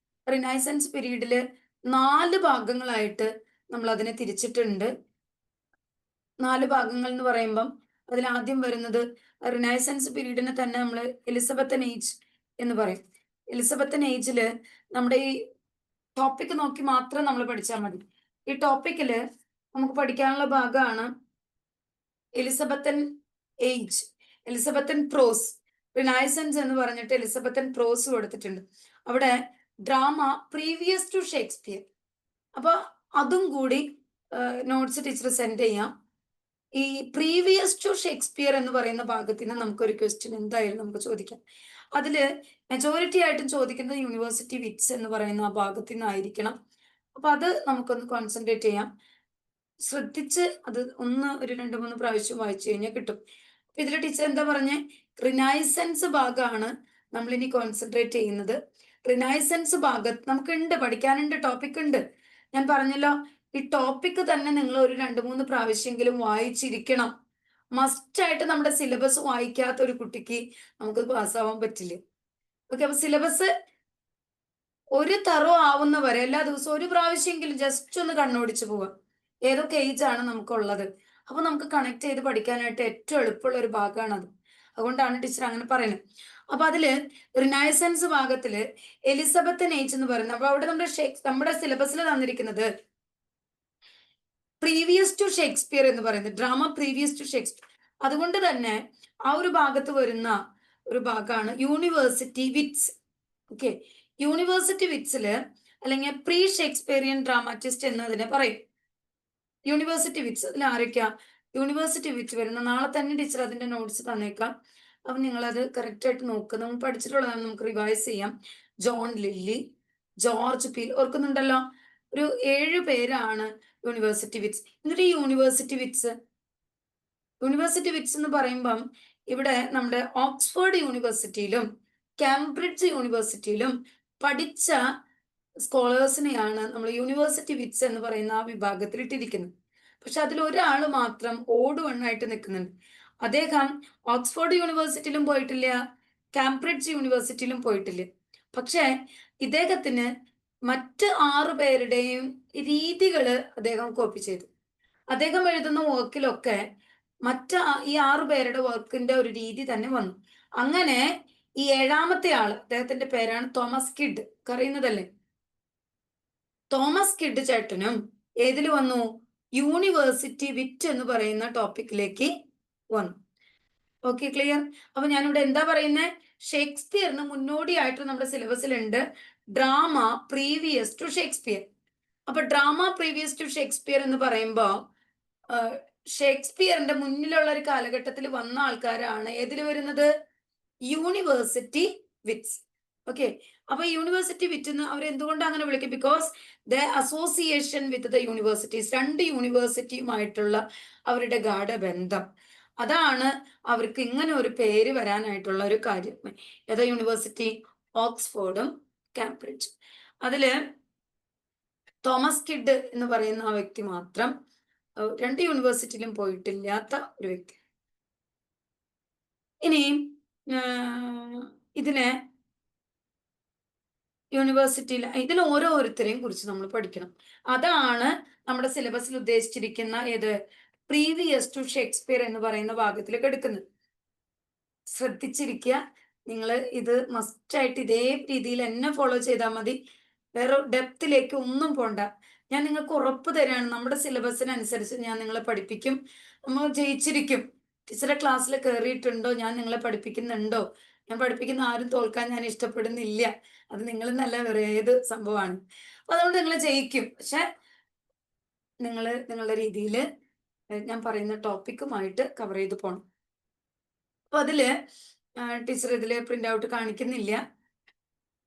റിനൈസൻസ് പീരീഡിൽ 4 ഭാഗങ്ങളായിട്ട് നമ്മൾ അതിനെ തിരിച്ചിട്ടുണ്ട്. 4 ഭാഗങ്ങൾ എന്ന് പറയുമ്പം അതിൽ ആദ്യം വരുന്നത് റിനൈസൻസ് പീരീഡിനെ തന്നെ നമ്മൾ എലിസബത്തൻ ഏജ് എന്ന് പറയും. എലിസബത്തൻ ഏജിൽ നമ്മുടെ ഈ ടോപ്പിക് നോക്കി മാത്രം നമ്മൾ പഠിച്ചാൽ മതി. ഈ ടോപ്പിക്കിൽ നമുക്ക് പഠിക്കാനുള്ള ഭാഗമാണ് എലിസബത്തൻ ഏജ്, എലിസബത്തൻ പ്രോസ്. റിനൈസൻസ് എന്ന് പറഞ്ഞിട്ട് എലിസബത്തൻ പ്രോസ് കൊടുത്തിട്ടുണ്ട്. അവിടെ ഡ്രാമ പ്രീവിയസ് ടു ഷേക്സ്പിയർ. അപ്പൊ അതും കൂടി നോട്ട്സ് ടീച്ചർ സെൻഡ് ചെയ്യാം. ഈ പ്രീവിയസ് ടു ഷേക്സ്പിയർ എന്ന് പറയുന്ന ഭാഗത്തിന് നമുക്കൊരു ക്വസ്റ്റ്യൻ എന്തായാലും നമുക്ക് ചോദിക്കാം. അതില് മെജോറിറ്റി ആയിട്ടും ചോദിക്കുന്നത് യൂണിവേഴ്സിറ്റി വിറ്റ്സ് എന്ന് പറയുന്ന ആ ഭാഗത്തു നിന്നായിരിക്കണം. അപ്പൊ അത് നമുക്കൊന്ന് കോൺസെൻട്രേറ്റ് ചെയ്യാം. ശ്രദ്ധിച്ച് അത് ഒരു 2-3 പ്രാവശ്യം വായിച്ചു കഴിഞ്ഞാൽ കിട്ടും. അപ്പൊ ഇതിൽ ടീച്ചർ എന്താ പറഞ്ഞേ, റിനൈസൻസ് ഭാഗമാണ് നമ്മൾ ഇനി കോൺസെൻട്രേറ്റ് ചെയ്യുന്നത്. റിനൈസൻസ് ഭാഗത്ത് നമുക്കുണ്ട്, പഠിക്കാനുണ്ട്, ടോപ്പിക് ഉണ്ട്. ഞാൻ പറഞ്ഞല്ലോ, ഈ ടോപ്പിക് തന്നെ നിങ്ങൾ ഒരു 2-3 പ്രാവശ്യമെങ്കിലും വായിച്ചിരിക്കണം. മസ്റ്റ് ആയിട്ട് നമ്മുടെ സിലബസ് വായിക്കാത്ത ഒരു കുട്ടിക്ക് നമുക്ക് പാസ്സാവാൻ പറ്റില്ല. ഓക്കെ, അപ്പൊ സിലബസ് ഒരു തറോ ആവുന്ന വരെ എല്ലാ ദിവസവും ഒരു പ്രാവശ്യമെങ്കിലും ജസ്റ്റ് ഒന്ന് കണ്ണോടിച്ച് പോവാം. ഏതൊക്കെ ഏജ് ആണ് നമുക്കുള്ളത്, അപ്പൊ നമുക്ക് കണക്ട് ചെയ്ത് പഠിക്കാനായിട്ട് ഏറ്റവും എളുപ്പമുള്ള ഒരു ഭാഗമാണ് അത്. അതുകൊണ്ടാണ് ടീച്ചർ അങ്ങനെ പറയുന്നത്. അപ്പൊ അതില് റിനൈസൻസ് ഭാഗത്തില് എലിസബത്തൻ ഏജ് എന്ന് പറയുന്നത്, അപ്പൊ അവിടെ നമ്മുടെ സിലബസിൽ തന്നിരിക്കുന്നത് പ്രീവിയസ് ടു ഷേക്സ്പിയർ എന്ന് പറയുന്നത്, ഡ്രാമ പ്രീവിയസ് ടു ഷേക്സ്പിയർ. അതുകൊണ്ട് തന്നെ ആ ഒരു ഭാഗത്ത് വരുന്ന ഒരു ഭാഗമാണ് യൂണിവേഴ്സിറ്റി വിറ്റ്സ്. ഓക്കെ, യൂണിവേഴ്സിറ്റി വിറ്റ്സില് അല്ലെങ്കിൽ പ്രീ ഷേക്സ്പിയറിയൻ ഡ്രാമാറ്റിസ്റ്റ് എന്നതിനെ പറയും. യൂണിവേഴ്സിറ്റി വിറ്റ്സ് അതിൽ ആരൊക്കെയാ യൂണിവേഴ്സിറ്റി വിറ്റ് വരുന്ന? നാളെ തന്നെ ടീച്ചർ അതിന്റെ നോട്ട്സ് തന്നേക്കാം. അപ്പൊ നിങ്ങൾ അത് കറക്റ്റ് ആയിട്ട് നോക്കുക. നമ്മൾ പഠിച്ചിട്ടുള്ളതാണ്, നമുക്ക് റിവൈസ് ചെയ്യാം. ജോൺ ലില്ലി, ജോർജ് പീൽ, ഓർക്കുന്നുണ്ടല്ലോ? ഒരു 7 പേരാണ് യൂണിവേഴ്സിറ്റി വിറ്റ്സ്. എന്നിട്ട് ഈ യൂണിവേഴ്സിറ്റി വിറ്റ്സ് എന്ന് പറയുമ്പം ഇവിടെ നമ്മുടെ ഓക്സ്ഫോർഡ് യൂണിവേഴ്സിറ്റിയിലും കാംബ്രിഡ്ജ് യൂണിവേഴ്സിറ്റിയിലും പഠിച്ച സ്കോളേഴ്സിനെയാണ് നമ്മൾ യൂണിവേഴ്സിറ്റി വിറ്റ്സ് എന്ന് പറയുന്ന ആ വിഭാഗത്തിൽ ഇട്ടിരിക്കുന്നത്. പക്ഷെ അതിൽ ഒരാൾ മാത്രം ഓട് വണ്ണായിട്ട് നിൽക്കുന്നുണ്ട്. അദ്ദേഹം ഓക്സ്ഫോർഡ് യൂണിവേഴ്സിറ്റിയിലും പോയിട്ടില്ല, കാംബ്രിഡ്ജ് യൂണിവേഴ്സിറ്റിയിലും പോയിട്ടില്ല. പക്ഷെ ഇദ്ദേഹത്തിന് മറ്റ് 6 പേരുടെയും രീതികള് അദ്ദേഹം കോപ്പി ചെയ്തു. അദ്ദേഹം എഴുതുന്ന വർക്കിലൊക്കെ ഈ 6 പേരുടെ വർക്കിന്റെ ഒരു രീതി തന്നെ വന്നു. അങ്ങനെ ഈ 7ാമത്തെ ആള്, അദ്ദേഹത്തിന്റെ പേരാണ് തോമസ് കിഡ്. അറിയുന്നതല്ലേ? തോമസ് കിഡ് ചേട്ടനും ഏതിൽ വന്നു? യൂണിവേഴ്സിറ്റി വിറ്റ് എന്ന് പറയുന്ന ടോപ്പിക്കിലേക്ക് വന്നു. Okay, clear? അപ്പൊ ഞാനിവിടെ എന്താ പറയുന്നത്, ഷേക്സ്പിയറിന് മുന്നോടിയായിട്ട് നമ്മുടെ സിലബസിലുണ്ട് ഡ്രാമ പ്രീവിയസ് ടു ഷേക്സ്പിയർ. അപ്പൊ ഡ്രാമ പ്രീവിയസ് ടു ഷേക്സ്പിയർ എന്ന് പറയുമ്പോ ഷേക്സ്പിയറിന്റെ മുന്നിലുള്ള ഒരു കാലഘട്ടത്തിൽ വന്ന ആൾക്കാരാണ് ഏതിൽ വരുന്നത്? University wits. ഓക്കെ, അപ്പൊ യൂണിവേഴ്സിറ്റി വിറ്റ് എന്ന് അവർ എന്തുകൊണ്ട് അങ്ങനെ വിളിക്കും? Because the association with the universities, 2 യൂണിവേഴ്സിറ്റിയുമായിട്ടുള്ള അവരുടെ ഗാഢബന്ധം, അതാണ് അവർക്ക് ഇങ്ങനെ ഒരു പേര് വരാനായിട്ടുള്ള ഒരു കാര്യം. ഏതാ യൂണിവേഴ്സിറ്റി? ഓക്സ്ഫോർഡും കാംബ്രിഡ്ജും. അതില് തോമസ് കിഡ് എന്ന് പറയുന്ന ആ വ്യക്തി മാത്രം 2 യൂണിവേഴ്സിറ്റിയിലും പോയിട്ടില്ലാത്ത ഒരു വ്യക്തി. ഇനി ഇതിനെ യൂണിവേഴ്സിറ്റിയിൽ ഇതിൽ ഓരോരുത്തരെയും കുറിച്ച് നമ്മൾ പഠിക്കണം. അതാണ് നമ്മുടെ സിലബസിൽ ഉദ്ദേശിച്ചിരിക്കുന്ന ഏത് പ്രീവിയസ് ടു ഷേക്സ്പിയർ എന്ന് പറയുന്ന ഭാഗത്തിലേക്ക് എടുക്കുന്നത്. ശ്രദ്ധിച്ചിരിക്കുക. നിങ്ങൾ ഇത് മസ്റ്റായിട്ട് ഇതേ രീതിയിൽ എന്നെ ഫോളോ ചെയ്താൽ മതി. വേറെ ഡെപ്തിലേക്ക് ഒന്നും പോണ്ട. ഞാൻ നിങ്ങൾക്ക് ഉറപ്പ് തരാണ്, നമ്മുടെ സിലബസിനനുസരിച്ച് ഞാൻ നിങ്ങളെ പഠിപ്പിക്കും. നമ്മൾ ജയിച്ചിരിക്കും. ടീച്ചറുടെ ക്ലാസ്സിൽ കയറിയിട്ടുണ്ടോ, ഞാൻ നിങ്ങളെ പഠിപ്പിക്കുന്നുണ്ടോ? ഞാൻ പഠിപ്പിക്കുന്ന ആരും തോൽക്കാൻ ഞാൻ ഇഷ്ടപ്പെടുന്നില്ല. അത് നിങ്ങൾ നല്ല വേറെ ഏത് സംഭവമാണ്. അപ്പൊ അതുകൊണ്ട് നിങ്ങൾ ജയിക്കും. പക്ഷെ നിങ്ങളുടെ രീതിയിൽ ഞാൻ പറയുന്ന ടോപ്പിക്കുമായിട്ട് കവർ ചെയ്ത് പോകണം. അപ്പൊ അതില് ടീച്ചർ ഇതില് പ്രിന്റ് ഔട്ട് കാണിക്കുന്നില്ല,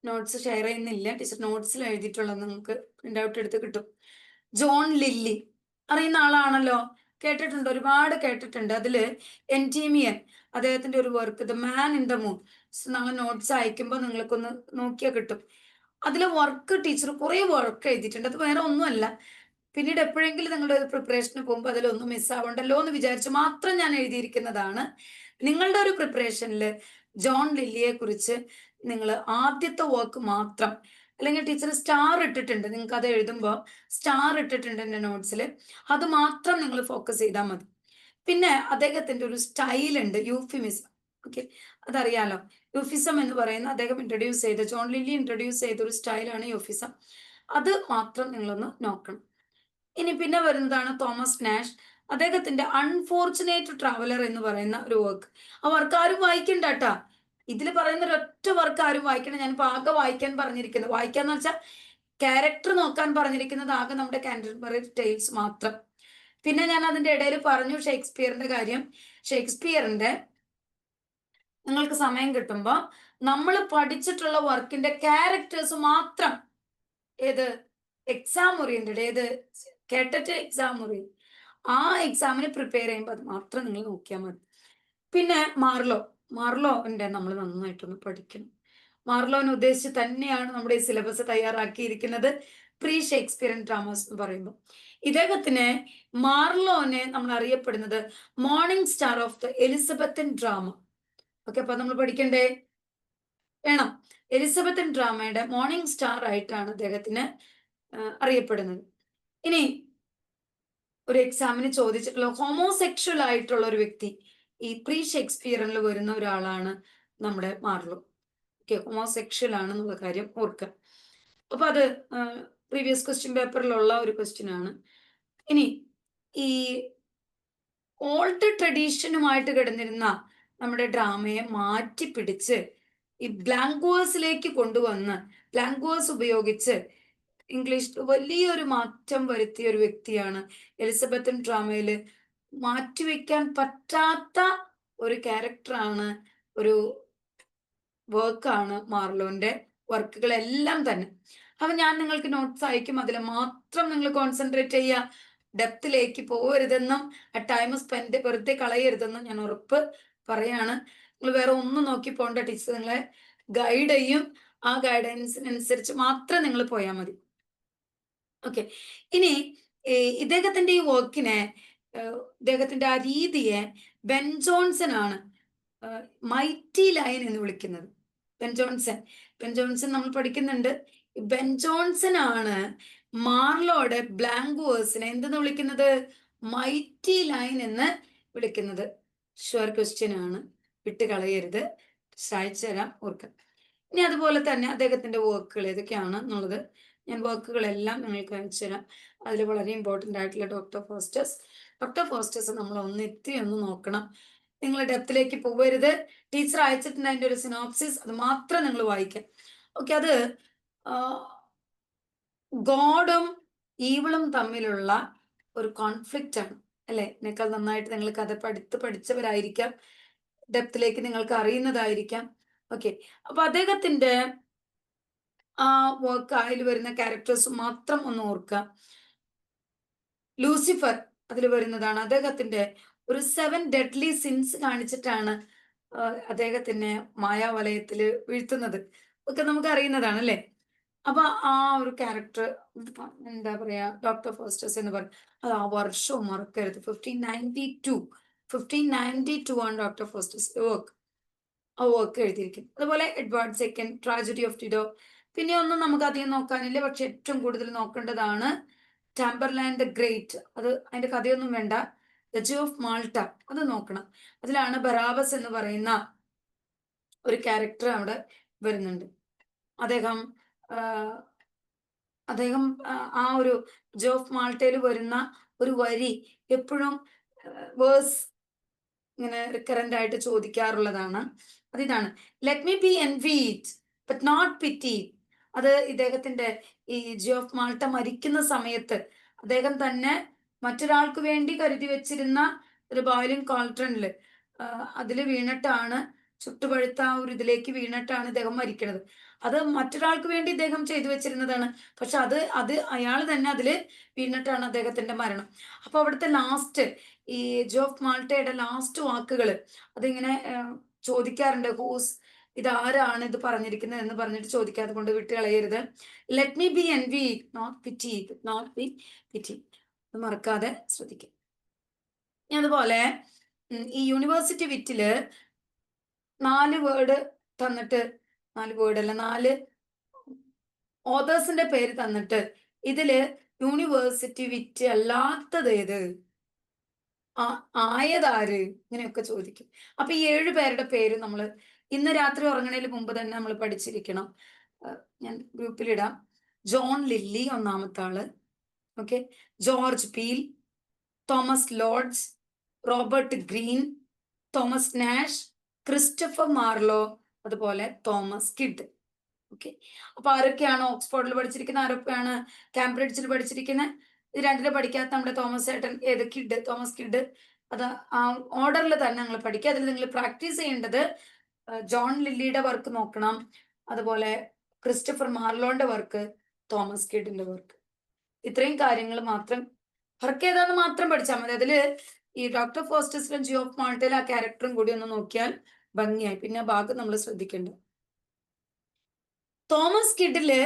നോട്ട്സ് ഷെയർ ചെയ്യുന്നില്ല. ടീച്ചർ നോട്ട്സിൽ എഴുതിയിട്ടുള്ളത് നിങ്ങൾക്ക് പ്രിന്റ് ഔട്ട് എടുത്ത് കിട്ടും. ജോൺ ലില്ലി അറിയുന്ന ആളാണല്ലോ. കേട്ടിട്ടുണ്ട്, ഒരുപാട് കേട്ടിട്ടുണ്ട്. അതില് എൻറ്റീമിയൻ അദ്ദേഹത്തിന്റെ ഒരു work the man in the moon ഞങ്ങൾ നോട്ട്സ് അയക്കുമ്പോൾ നിങ്ങൾക്കൊന്ന് നോക്കിയാൽ കിട്ടും. അതിലെ വർക്ക് ടീച്ചർ കുറേ വർക്ക് എഴുതിയിട്ടുണ്ട്. അത് വേറെ ഒന്നുമല്ല, പിന്നീട് എപ്പോഴെങ്കിലും നിങ്ങളുടെ ഒരു പ്രിപ്പറേഷന് പോകുമ്പോൾ അതിലൊന്നും മിസ്സാവണ്ടല്ലോ എന്ന് വിചാരിച്ച് മാത്രം ഞാൻ എഴുതിയിരിക്കുന്നതാണ്. നിങ്ങളുടെ ഒരു പ്രിപ്പറേഷനിൽ ജോൺ ലില്ലിയെ കുറിച്ച് നിങ്ങൾ ആദ്യത്തെ വർക്ക് മാത്രം, അല്ലെങ്കിൽ ടീച്ചർ സ്റ്റാർ ഇട്ടിട്ടുണ്ട്, നിങ്ങൾക്ക് അത് എഴുതുമ്പോൾ സ്റ്റാർ ഇട്ടിട്ടുണ്ട് എൻ്റെ നോട്ട്സിൽ, അത് മാത്രം നിങ്ങൾ ഫോക്കസ് ചെയ്താൽ മതി. പിന്നെ അദ്ദേഹത്തിന്റെ ഒരു സ്റ്റൈൽ ഉണ്ട്, യൂഫിമിസം. ഓക്കെ, അതറിയാലോ. യൂഫിസം എന്ന് പറയുന്ന അദ്ദേഹം ഇൻട്രൊഡ്യൂസ് ചെയ്ത, ജോൺ ലില്ലി ഇൻട്രൊഡ്യൂസ് ചെയ്ത ഒരു സ്റ്റൈലാണ് യൂഫിസം. അത് മാത്രം നിങ്ങളൊന്ന് നോക്കണം. ഇനി പിന്നെ വരുന്നതാണ് തോമസ് നാഷ്. അദ്ദേഹത്തിന്റെ അൺഫോർച്ചുനേറ്റ് ട്രാവലർ എന്ന് പറയുന്ന ഒരു വർക്ക്. ആ വർക്ക് ആരും വായിക്കണ്ട കേട്ടാ. ഇതിൽ പറയുന്ന ഒരൊറ്റ വർക്ക് ആരും വായിക്കണം. ഞാൻ ആകെ വായിക്കാൻ പറഞ്ഞിരിക്കുന്നത്, വായിക്കാന്ന് വെച്ചാൽ ക്യാരക്ടർ നോക്കാൻ പറഞ്ഞിരിക്കുന്നത് ആകെ നമ്മുടെ കാൻറ്റർബറി ടെയിൽസ് മാത്രം. പിന്നെ ഞാൻ അതിന്റെ ഇടയിൽ പറഞ്ഞു ഷേക്സ്പിയറിന്റെ കാര്യം. ഷേക്സ്പിയറിന്റെ നിങ്ങൾക്ക് സമയം കിട്ടുമ്പോൾ നമ്മൾ പഠിച്ചിട്ടുള്ള വർക്കിന്റെ ക്യാരക്ടേഴ്സ് മാത്രം, ഏത് എക്സാം ഓറിയന്റഡ്, ഏത് കേട്ടിട്ട് എക്സാം ഓറിയന്റഡ്, ആ എക്സാമിന് പ്രിപ്പയർ ചെയ്യുമ്പോൾ അത് മാത്രം നിങ്ങൾ നോക്കിയാൽ മതി. പിന്നെ മാർലോന്റെ നമ്മൾ നന്നായിട്ടൊന്ന് പഠിക്കണം. മാർലോനെ ഉദ്ദേശിച്ച് തന്നെയാണ് നമ്മുടെ ഈ സിലബസ് തയ്യാറാക്കിയിരിക്കുന്നത്, പ്രീ ഷേക്സ്പിയറൻ ഡ്രാമാസ് എന്ന് പറയുമ്പോൾ. ഇദ്ദേഹത്തിന് മാർലോനെ നമ്മൾ അറിയപ്പെടുന്നത് morning star of the Elizabethan drama. Okay, അപ്പൊ നമ്മൾ പഠിക്കണ്ടേ, വേണം. എലിസബത്തൻ ഡ്രാമയുടെ മോർണിംഗ് സ്റ്റാർ ആയിട്ടാണ് അദ്ദേഹത്തിന് അറിയപ്പെടുന്നത്. ഇനി ഒരു എക്സാമിന് ചോദിച്ചിട്ടുള്ള ഹോമോസെക്ഷൽ ആയിട്ടുള്ള ഒരു വ്യക്തി ഈ പ്രീ ഷേക്സ്പിയറിൽ വരുന്ന ഒരാളാണ് നമ്മുടെ മാർലോ. ഓക്കെ, ഹോമോസെക്ഷൽ ആണെന്നുള്ള കാര്യം ഓർക്കുക. അപ്പൊ അത് പ്രീവിയസ് ക്വസ്റ്റ്യൻ പേപ്പറിലുള്ള ഒരു ക്വസ്റ്റ്യൻ ആണ്. ഇനി ഈ ഓൾഡ് ട്രഡീഷനുമായിട്ട് കിടന്നിരുന്ന നമ്മുടെ ഡ്രാമയെ മാറ്റി പിടിച്ച് ഈ ബ്ലാങ്ക് വേഴ്സിലേക്ക് കൊണ്ടുവന്ന് ബ്ലാങ്ക് വേഴ്സ് ഉപയോഗിച്ച് ഇംഗ്ലീഷ് വലിയൊരു മാറ്റം വരുത്തിയ ഒരു വ്യക്തിയാണ്. എലിസബത്തൻ ഡ്രാമയിൽ മാറ്റിവെക്കാൻ പറ്റാത്ത ഒരു ക്യാരക്ടറാണ്, ഒരു വർക്കാണ് മാർലോന്റെ വർക്കുകളെല്ലാം തന്നെ. അപ്പൊ ഞാൻ നിങ്ങൾക്ക് നോട്ട്സ് അയക്കും, അതിൽ മാത്രം നിങ്ങൾ കോൺസെൻട്രേറ്റ് ചെയ്യുക. ഡെപ്തിലേക്ക് പോകരുതെന്നും ആ ടൈം സ്പെൻഡ് വെറുതെ കളയരുതെന്നും ഞാൻ ഉറപ്പ് പറയാണ്. നിങ്ങൾ വേറെ ഒന്നും നോക്കി പോകണ്ട, ടീച്ചർ നിങ്ങളെ ഗൈഡ് ചെയ്യും. ആ ഗൈഡൻസിനനുസരിച്ച് മാത്രം നിങ്ങൾ പോയാൽ മതി. ഓക്കെ, ഇനി ഇദ്ദേഹത്തിന്റെ ഈ വർക്കിനെ, ഇദ്ദേഹത്തിന്റെ ആ രീതിയെ ബെൻ ജോൺസൺ ആണ് മൈറ്റി ലൈൻ എന്ന് വിളിക്കുന്നത്. ബെൻ ജോൺസൺ നമ്മൾ പഠിക്കുന്നുണ്ട്. ബെൻ ജോൺസൺ ആണ് മാർലോയുടെ ബ്ലാങ്ക് വേഴ്സിനെ എന്തെന്ന് വിളിക്കുന്നത്, മൈറ്റി ലൈൻ എന്ന് വിളിക്കുന്നത്. ഷുവർ ക്വസ്റ്റ്യൻ ആണ്, വിട്ട് കളയരുത്. അയച്ചു തരാം, ഓർക്കാം. ഇനി അതുപോലെ തന്നെ അദ്ദേഹത്തിന്റെ വർക്കുകൾ ഏതൊക്കെയാണ് എന്നുള്ളത് ഞാൻ വർക്കുകളെല്ലാം നിങ്ങൾക്ക് അയച്ചു തരാം. അതിൽ വളരെ ഇമ്പോർട്ടൻ്റ് ആയിട്ടുള്ള ഡോക്ടർ ഫോസ്റ്റേഴ്സ് നമ്മൾ ഒന്ന് നോക്കണം. നിങ്ങൾ ഡെപ്തിലേക്ക് പോകരുത്. ടീച്ചർ അയച്ചിട്ടുണ്ട് അതിൻ്റെ ഒരു സിനോപ്സിസ്, അത് മാത്രം നിങ്ങൾ വായിക്കാം. ഓക്കെ, അത് ഗോഡും ഈവിളും തമ്മിലുള്ള ഒരു കോൺഫ്ലിക്റ്റ് ആണ്, അല്ലെ? എന്നേക്കാൾ നന്നായിട്ട് നിങ്ങൾ കഥ പഠിച്ചവരായിരിക്കാം, ഡെപ്തിലേക്ക് നിങ്ങൾക്ക് അറിയുന്നതായിരിക്കാം. ഓക്കെ, അപ്പൊ അദ്ദേഹത്തിന്റെ ആ വർക്ക് അതിൽ വരുന്ന ക്യാരക്ടേഴ്സ് മാത്രം ഒന്ന് ഓർക്കുക. ലൂസിഫർ അതിൽ വരുന്നതാണ്. അദ്ദേഹത്തിന്റെ ഒരു 7 ഡെഡ്ലി സിൻസ് കാണിച്ചിട്ടാണ് അദ്ദേഹത്തിനെ മായാവലയത്തില് വീഴ്ത്തുന്നത്. ഒക്കെ നമുക്ക് അറിയുന്നതാണ്, അല്ലെ? അപ്പൊ ആ ഒരു ക്യാരക്ടർ എന്താ പറയാ, ഡോക്ടർ ഫോസ്റ്റേഴ്സ് എന്ന് പറയും. അത് ആ വർഷവും മറക്കരുത്, 1592 ആണ് ഡോക്ടർ ഫോസ്റ്റേഴ്സ് വർക്ക്. ആ വർക്ക് എഴുതിയിരിക്കും. അതുപോലെ എഡ്വാർഡ് സെക്കൻഡ്, ട്രാജഡി ഓഫ് ടിഡോ. പിന്നെ ഒന്നും നമുക്ക് അധികം നോക്കാനില്ല, പക്ഷെ ഏറ്റവും കൂടുതൽ നോക്കേണ്ടതാണ് ടാമ്പർലാൻഡ് ദ ഗ്രേറ്റ്. അത് അതിന്റെ കഥയൊന്നും വേണ്ട. ദ ജോ ഓഫ് മാൾട്ട അത് നോക്കണം. അതിലാണ് ബറാബസ് എന്ന് പറയുന്ന ഒരു ക്യാരക്ടർ അവിടെ വരുന്നുണ്ട്. അദ്ദേഹം ആ ഒരു ജോ ഓഫ് മാൾട്ടയിൽ വരുന്ന ഒരു വരി എപ്പോഴും വേഴ്സ് ഇങ്ങനെ റിക്കറന്റ് ആയിട്ട് ചോദിക്കാറുള്ളതാണ്. അതിതാണ് let me be envied but not pity. അത് ഇദ്ദേഹത്തിന്റെ ഈ ജോ ഓഫ് മാൾട്ട മരിക്കുന്ന സമയത്ത് അദ്ദേഹം തന്നെ മറ്റൊരാൾക്ക് വേണ്ടി കരുതി വെച്ചിരുന്ന ഒരു ബോയിലിംഗ് കോൾട്രണില് അതിൽ വീണിട്ടാണ് ചുട്ടുപഴുത്ത ആ ഒരു ഇതിലേക്ക് വീണിട്ടാണ് ഇദ്ദേഹം മരിക്കണത്. അത് മറ്റൊരാൾക്ക് വേണ്ടി ഇദ്ദേഹം ചെയ്തു വെച്ചിരുന്നതാണ്. പക്ഷെ അത് അയാൾ തന്നെ അതില് വീണിട്ടാണ് അദ്ദേഹത്തിന്റെ മരണം. അപ്പൊ അവിടുത്തെ ലാസ്റ്റ് ഈ ജോഫ് മാൾട്ടയുടെ ലാസ്റ്റ് വാക്കുകള് അതിങ്ങനെ ചോദിക്കാറുണ്ട്. ഇതാരാണ് ഇത് പറഞ്ഞിരിക്കുന്നത് എന്ന് പറഞ്ഞിട്ട് ചോദിക്കാതെ കൊണ്ട് വിട്ട് കളയരുത്. Let me be envy, not pity, not be pity. അത് മറക്കാതെ ശ്രദ്ധിക്കുക. ഇനി അതുപോലെ ഈ യൂണിവേഴ്സിറ്റി വിറ്റില് 4 വേർഡ് തന്നിട്ട്, 4 വേർഡ് അല്ല, 4 ഓതേഴ്സിന്റെ പേര് തന്നിട്ട് ഇതില് യൂണിവേഴ്സിറ്റി വിറ്റ് അല്ലാത്തത് ഏത്, ആയതാര്, ഇങ്ങനെയൊക്കെ ചോദിക്കും. അപ്പൊ ഈ 7 പേരുടെ പേര് നമ്മള് ഇന്ന് രാത്രി ഉറങ്ങണതിന് മുമ്പ് തന്നെ നമ്മൾ പഠിച്ചിരിക്കണം. ഞാൻ ഗ്രൂപ്പിലിടാം. ജോൺ ലില്ലി ഒന്നാമത്തെ ആള്, okay. George Peele, Thomas Lodge, Robert Greene, Thomas Nashe, Christopher Marlowe, അതുപോലെ തോമസ് കിഡ്. ഓക്കെ. അപ്പൊ ആരൊക്കെയാണ് ഓക്സ്ഫോർഡിൽ പഠിച്ചിരിക്കുന്നത്, ആരൊക്കെയാണ് കാംബ്രിഡ്ജിൽ പഠിച്ചിരിക്കുന്നത്? ഇത് രണ്ടില് പഠിക്കാത്ത നമ്മുടെ തോമസ് ഏട്ടൻ, ഏത് കിഡ്, തോമസ് കിഡ്. അത് ആ ഓർഡറിൽ തന്നെ നിങ്ങൾ പഠിക്കുക. അതിൽ നിങ്ങൾ പ്രാക്ടീസ് ചെയ്യേണ്ടത് ജോൺ ലില്ലിയുടെ വർക്ക് നോക്കണം, അതുപോലെ ക്രിസ്റ്റഫർ മാർലോന്റെ വർക്ക്, തോമസ് കിഡിന്റെ വർക്ക്. ഇത്രയും കാര്യങ്ങൾ മാത്രം, വർക്ക് ഏതാന്ന് മാത്രം പഠിച്ചാൽ മതി. അതില് ഈ ഡോക്ടർ ഫോസ്റ്റേഴ്സിലും ജിയോ ഓഫ് മാൾട്ടയിലെ ആ ക്യാരക്ടറും കൂടി ഒന്ന് നോക്കിയാൽ ഭംഗിയായി. പിന്നെ ആ ഭാഗം നമ്മൾ ശ്രദ്ധിക്കേണ്ടത്. തോമസ് കിഡില്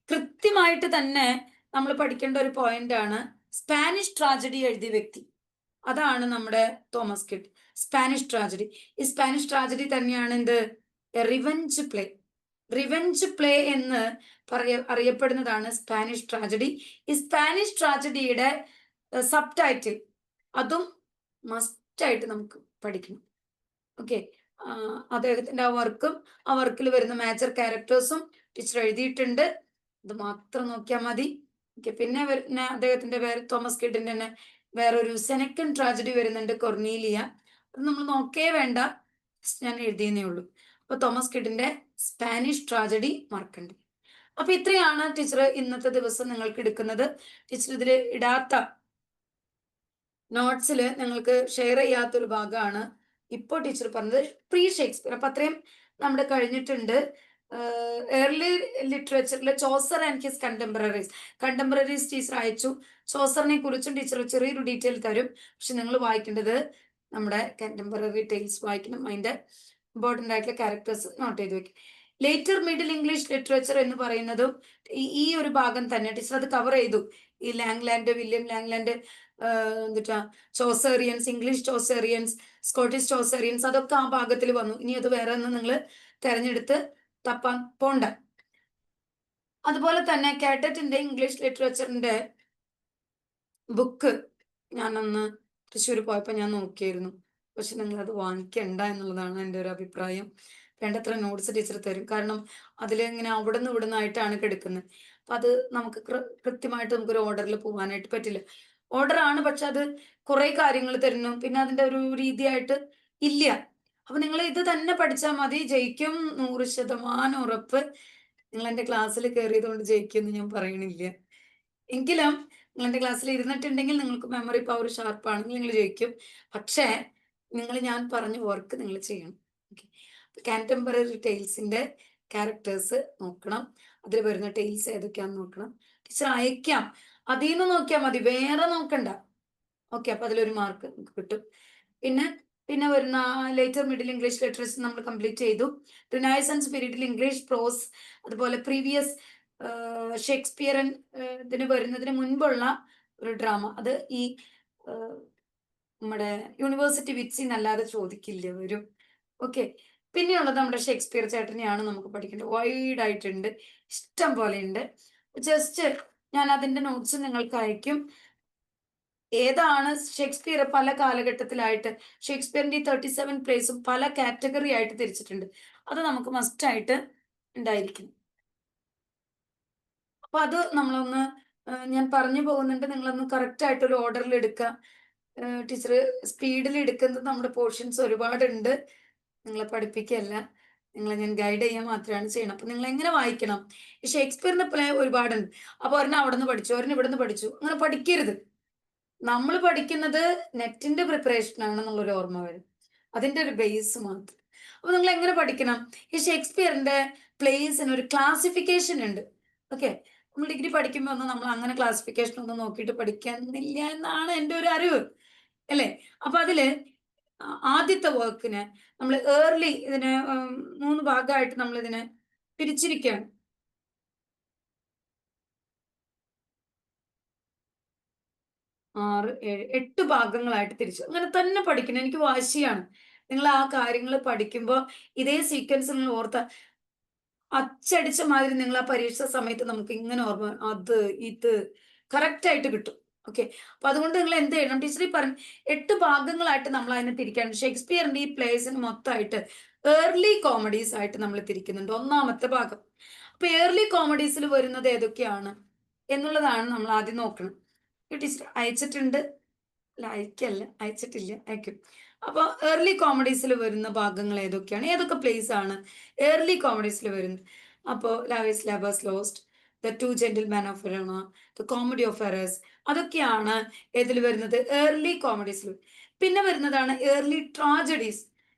കൃത്യമായിട്ട് തന്നെ നമ്മൾ പഠിക്കേണ്ട ഒരു പോയിന്റ് ആണ് സ്പാനിഷ് ട്രാജഡി എഴുതിയ വ്യക്തി. അതാണ് നമ്മുടെ തോമസ് കിഡ്. Spanish tragedy. ഈ സ്പാനിഷ് ട്രാജഡി തന്നെയാണ് എന്ത്, റിവെഞ്ച് പ്ലേ. റിവെഞ്ച് പ്ലേ എന്ന് അറിയപ്പെടുന്നതാണ് സ്പാനിഷ് ട്രാജഡി. ഈ സ്പാനിഷ് ട്രാജഡിയുടെ സബ് ടൈറ്റിൽ അതും മസ്റ്റായിട്ട് നമുക്ക് പഠിക്കണം. ഓക്കെ. അദ്ദേഹത്തിന്റെ ആ വർക്കും ആ വർക്കിൽ വരുന്ന മേജർ ക്യാരക്ടേഴ്സും ടീച്ചർ എഴുതിയിട്ടുണ്ട്. ഇത് മാത്രം നോക്കിയാൽ മതി. ഓക്കെ. പിന്നെ അദ്ദേഹത്തിന്റെ പേര് തോമസ് കിഡിന്റെ തന്നെ വേറൊരു സെനക്കൻ ട്രാജഡി വരുന്നുണ്ട്, കൊർണീലിയ. അത് നമ്മൾ നോക്കേ വേണ്ട, ഞാൻ എഴുതിയെന്നേ ഉള്ളൂ. അപ്പൊ തോമസ് കിഡിന്റെ സ്പാനിഷ് ട്രാജഡി മറക്കണ്ട. അപ്പൊ ഇത്രയാണ് ടീച്ചർ ഇന്നത്തെ ദിവസം നിങ്ങൾക്ക് എടുക്കുന്നത്. ടീച്ചർ ഇതിൽ ഇടാത്ത നോട്ട്സിൽ നിങ്ങൾക്ക് ഷെയർ ചെയ്യാത്തൊരു ഭാഗമാണ് ഇപ്പോൾ ടീച്ചർ പറഞ്ഞത്, പ്രീ ഷേക്സ്പിയർ. അപ്പൊ അത്രയും നമ്മുടെ കഴിഞ്ഞിട്ടുണ്ട്. ഏർലി ലിറ്ററേച്ചറിൽ Chaucer and his contemporaries teacher അയച്ചു. ചോസറിനെ കുറിച്ചും ടീച്ചർ ചെറിയൊരു ഡീറ്റെയിൽ തരും. പക്ഷെ നിങ്ങൾ വായിക്കേണ്ടത് നമ്മുടെ കണ്ടംപററി ടെയിൽസ് വായിക്കണം. അതിന്റെ ഇമ്പോർട്ടൻ്റ് ആയിട്ടുള്ള ക്യാരക്ടേഴ്സ് നോട്ട് ചെയ്ത് വെക്കും. ലേറ്റർ മിഡിൽ ഇംഗ്ലീഷ് ലിറ്ററേച്ചർ എന്ന് പറയുന്നതും ഈ ഒരു ഭാഗം തന്നെ ടീച്ചർ അത് കവർ ചെയ്തു. ഈ ലാംഗ്ലാൻഡ്, വില്യം ലാംഗ്ലാൻഡ്, എന്നിട്ടാ ചോസേറിയൻസ്, ഇംഗ്ലീഷ് ചോസേറിയൻസ്, സ്കോട്ടിഷ് ചോസേറിയൻസ്, അതൊക്കെ ആ ഭാഗത്തിൽ വന്നു. ഇനി അത് വേറെ ഒന്ന് നിങ്ങൾ തെരഞ്ഞെടുത്ത് തപ്പാൻ പോണ്ട. അതുപോലെ തന്നെ കാറ്ററ്റിന്റെ ഇംഗ്ലീഷ് ലിറ്ററേച്ചറിന്റെ ബുക്ക് ഞാനൊന്ന് തൃശ്ശൂർ പോയപ്പോൾ ഞാൻ നോക്കിയായിരുന്നു. പക്ഷെ നിങ്ങൾ അത് വാങ്ങിക്കണ്ട എന്നുള്ളതാണ് എൻ്റെ ഒരു അഭിപ്രായം. വേണ്ടത്ര നോട്ട്സ് ടീച്ചർ തരും. കാരണം അതിലിങ്ങനെ അവിടെ നിന്ന് ഇവിടെ നിന്നായിട്ടാണ് കിടക്കുന്നത്. അപ്പൊ അത് നമുക്ക് കൃത്യമായിട്ട് നമുക്കൊരു ഓർഡറിൽ പോകാനായിട്ട് പറ്റില്ല. ഓർഡർ ആണ്, പക്ഷെ അത് കുറെ കാര്യങ്ങൾ തരുന്നു. പിന്നെ അതിന്റെ ഒരു രീതിയായിട്ട് ഇല്ല. അപ്പൊ നിങ്ങൾ ഇത് തന്നെ പഠിച്ചാൽ മതി, ജയിക്കും. 100% ഉറപ്പ്. നിങ്ങൾ എൻ്റെ ക്ലാസ്സിൽ കയറിയത് കൊണ്ട് ജയിക്കുമെന്ന് ഞാൻ പറയണില്ല. എങ്കിലും നിങ്ങൾ എൻ്റെ ക്ലാസ്സിൽ ഇരുന്നിട്ടുണ്ടെങ്കിൽ നിങ്ങൾക്ക് മെമ്മറി പവർ ഷാർപ്പാണെങ്കിൽ നിങ്ങൾ ജയിക്കും. പക്ഷേ നിങ്ങൾ ഞാൻ പറഞ്ഞ വർക്ക് നിങ്ങൾ ചെയ്യണം. ഓക്കെ. കാൻറ്റംപററി ടെയിൽസിന്റെ ക്യാരക്ടേഴ്സ് നോക്കണം. അതിൽ വരുന്ന ടെയിൽസ് ഏതൊക്കെയാണെന്ന് നോക്കണം. ടീച്ചർ അയക്കാം, അതിൽ നിന്ന് നോക്കിയാൽ മതി, വേറെ നോക്കണ്ട. ഓക്കെ. അപ്പൊ അതിലൊരു മാർക്ക് നമുക്ക് കിട്ടും. പിന്നെ വരുന്ന ലേറ്റർ മിഡിൽ ഇംഗ്ലീഷ് ലിറ്ററേച്ചർ നമ്മൾ കംപ്ലീറ്റ് ചെയ്തു. റിനൈസൻസ് പീരീഡിൽ ഇംഗ്ലീഷ് പ്രോസ്, അതുപോലെ പ്രീവിയസ് ഷേക്സ്പിയറൻ ഇതിന് വരുന്നതിന് മുൻപുള്ള ഒരു ഡ്രാമ, അത് ഈ നമ്മുടെ യൂണിവേഴ്സിറ്റി വിറ്റ്സിൽ അല്ലാതെ ചോദിക്കില്ല വരും. ഓക്കെ. പിന്നെയുള്ളത് നമ്മുടെ ഷേക്സ്പിയർ ചേട്ടനെയാണ് നമുക്ക് പഠിക്കേണ്ടത്. വൈഡ് ആയിട്ടുണ്ട്, ഇഷ്ടം പോലെ ഉണ്ട്. ജസ്റ്റ് ഞാൻ അതിന്റെ നോട്ട്സ് നിങ്ങൾക്ക് അയക്കും. ഏതാണ് ഷേക്സ്പിയർ പല കാലഘട്ടത്തിലായിട്ട് ഷേക്സ്പിയറിന്റെ 37 പ്ലേസും പല കാറ്റഗറി ആയിട്ട് തിരിച്ചിട്ടുണ്ട്. അത് നമുക്ക് മസ്റ്റ് ആയിട്ട് ഉണ്ടായിരിക്കണം. അപ്പൊ അത് നമ്മളൊന്ന് ഞാൻ പറഞ്ഞു പോകുന്നുണ്ട്, നിങ്ങളൊന്ന് കറക്റ്റ് ആയിട്ട് ഒരു ഓർഡറിൽ എടുക്കുക. ടീച്ചർ സ്പീഡിൽ എടുക്കുന്നത് നമ്മുടെ പോർഷൻസ് ഒരുപാടുണ്ട്. നിങ്ങളെ പഠിപ്പിക്കുകയല്ല, നിങ്ങളെ ഞാൻ ഗൈഡ് ചെയ്യാൻ മാത്രമാണ് ചെയ്യണം. അപ്പൊ നിങ്ങൾ എങ്ങനെ വായിക്കണം? ഈ ഷേക്സ്പിയറിന്റെ പ്ലേ ഒരുപാടുണ്ട്. അപ്പൊ ഒരെണ്ണം അവിടെ നിന്ന് പഠിച്ചു, ഒരെണ്ണം ഇവിടെ നിന്ന് പഠിച്ചു, അങ്ങനെ പഠിക്കരുത്. നമ്മൾ പഠിക്കുന്നത് നെറ്റിന്റെ പ്രിപ്പറേഷൻ ആണെന്നുള്ളൊരു ഓർമ്മ വരും. അതിന്റെ ഒരു ബേസ് മാത്രം. അപ്പൊ നിങ്ങൾ എങ്ങനെ പഠിക്കണം? ഈ ഷേക്സ്പിയറിന്റെ പ്ലേസിന് ഒരു ക്ലാസിഫിക്കേഷൻ ഉണ്ട്. ഓക്കെ, നമ്മൾ ഡിഗ്രി പഠിക്കുമ്പോൾ ഒന്നും നമ്മൾ അങ്ങനെ ക്ലാസിഫിക്കേഷൻ ഒന്നും നോക്കിയിട്ട് പഠിക്കുന്നില്ല എന്നാണ് എൻ്റെ ഒരു അറിവ്, അല്ലേ? അപ്പൊ അതില് ആദ്യത്തെ വർക്കിന് നമ്മൾ ഏർലി ഇതിന് 3 ഭാഗമായിട്ട് നമ്മൾ ഇതിനെ പിരിച്ചിരിക്കുകയാണ്. 6, 7, 8 ഭാഗങ്ങളായിട്ട് തിരിച്ചു. അങ്ങനെ തന്നെ പഠിക്കണം. എനിക്ക് വാശിയാണ്. നിങ്ങൾ ആ കാര്യങ്ങൾ പഠിക്കുമ്പോൾ ഇതേ സീക്വൻസ് നിങ്ങൾ ഓർത്ത അച്ചടിച്ച മാതിരി നിങ്ങൾ ആ പരീക്ഷ സമയത്ത് നമുക്ക് ഇങ്ങനെ ഓർമ്മ അത് ഇത് കറക്റ്റ് ആയിട്ട് കിട്ടും. ഓക്കെ, അപ്പൊ അതുകൊണ്ട് നിങ്ങൾ എന്ത് ചെയ്യണം? ടീച്ചർ ഈ പറഞ്ഞു 8 ഭാഗങ്ങളായിട്ട് നമ്മൾ അതിനെ തിരിക്കണം. ഷേക്സ്പിയറിന്റെ ഈ പ്ലേസിന് മൊത്തമായിട്ട് ഏർലി കോമഡീസ് ആയിട്ട് നമ്മൾ തിരിക്കുന്നുണ്ട്. ഒന്നാമത്തെ ഭാഗം. അപ്പൊ ഏർലി കോമഡീസിൽ വരുന്നത് ഏതൊക്കെയാണ് എന്നുള്ളതാണ് നമ്മൾ ആദ്യം നോക്കണം. ടീച്ചർ അയച്ചിട്ടുണ്ട്. അല്ല, അയക്കല്ല, അയച്ചിട്ടില്ല, അയക്കും. അപ്പൊ ഏർലി കോമഡീസിൽ വരുന്ന ഭാഗങ്ങൾ ഏതൊക്കെയാണ്, ഏതൊക്കെ പ്ലേസ് ആണ് ഏർലി കോമഡീസിൽ വരുന്നത്? അപ്പോ love's labour's lost, the two gentlemen of Verona, the comedy of errors, അതൊക്കെയാണ് ഏതിൽ വരുന്നത്? ഏർലി കോമഡീസിൽ. പിന്നെ വരുന്നതാണ് ഏർലി ട്രാജഡീസ്.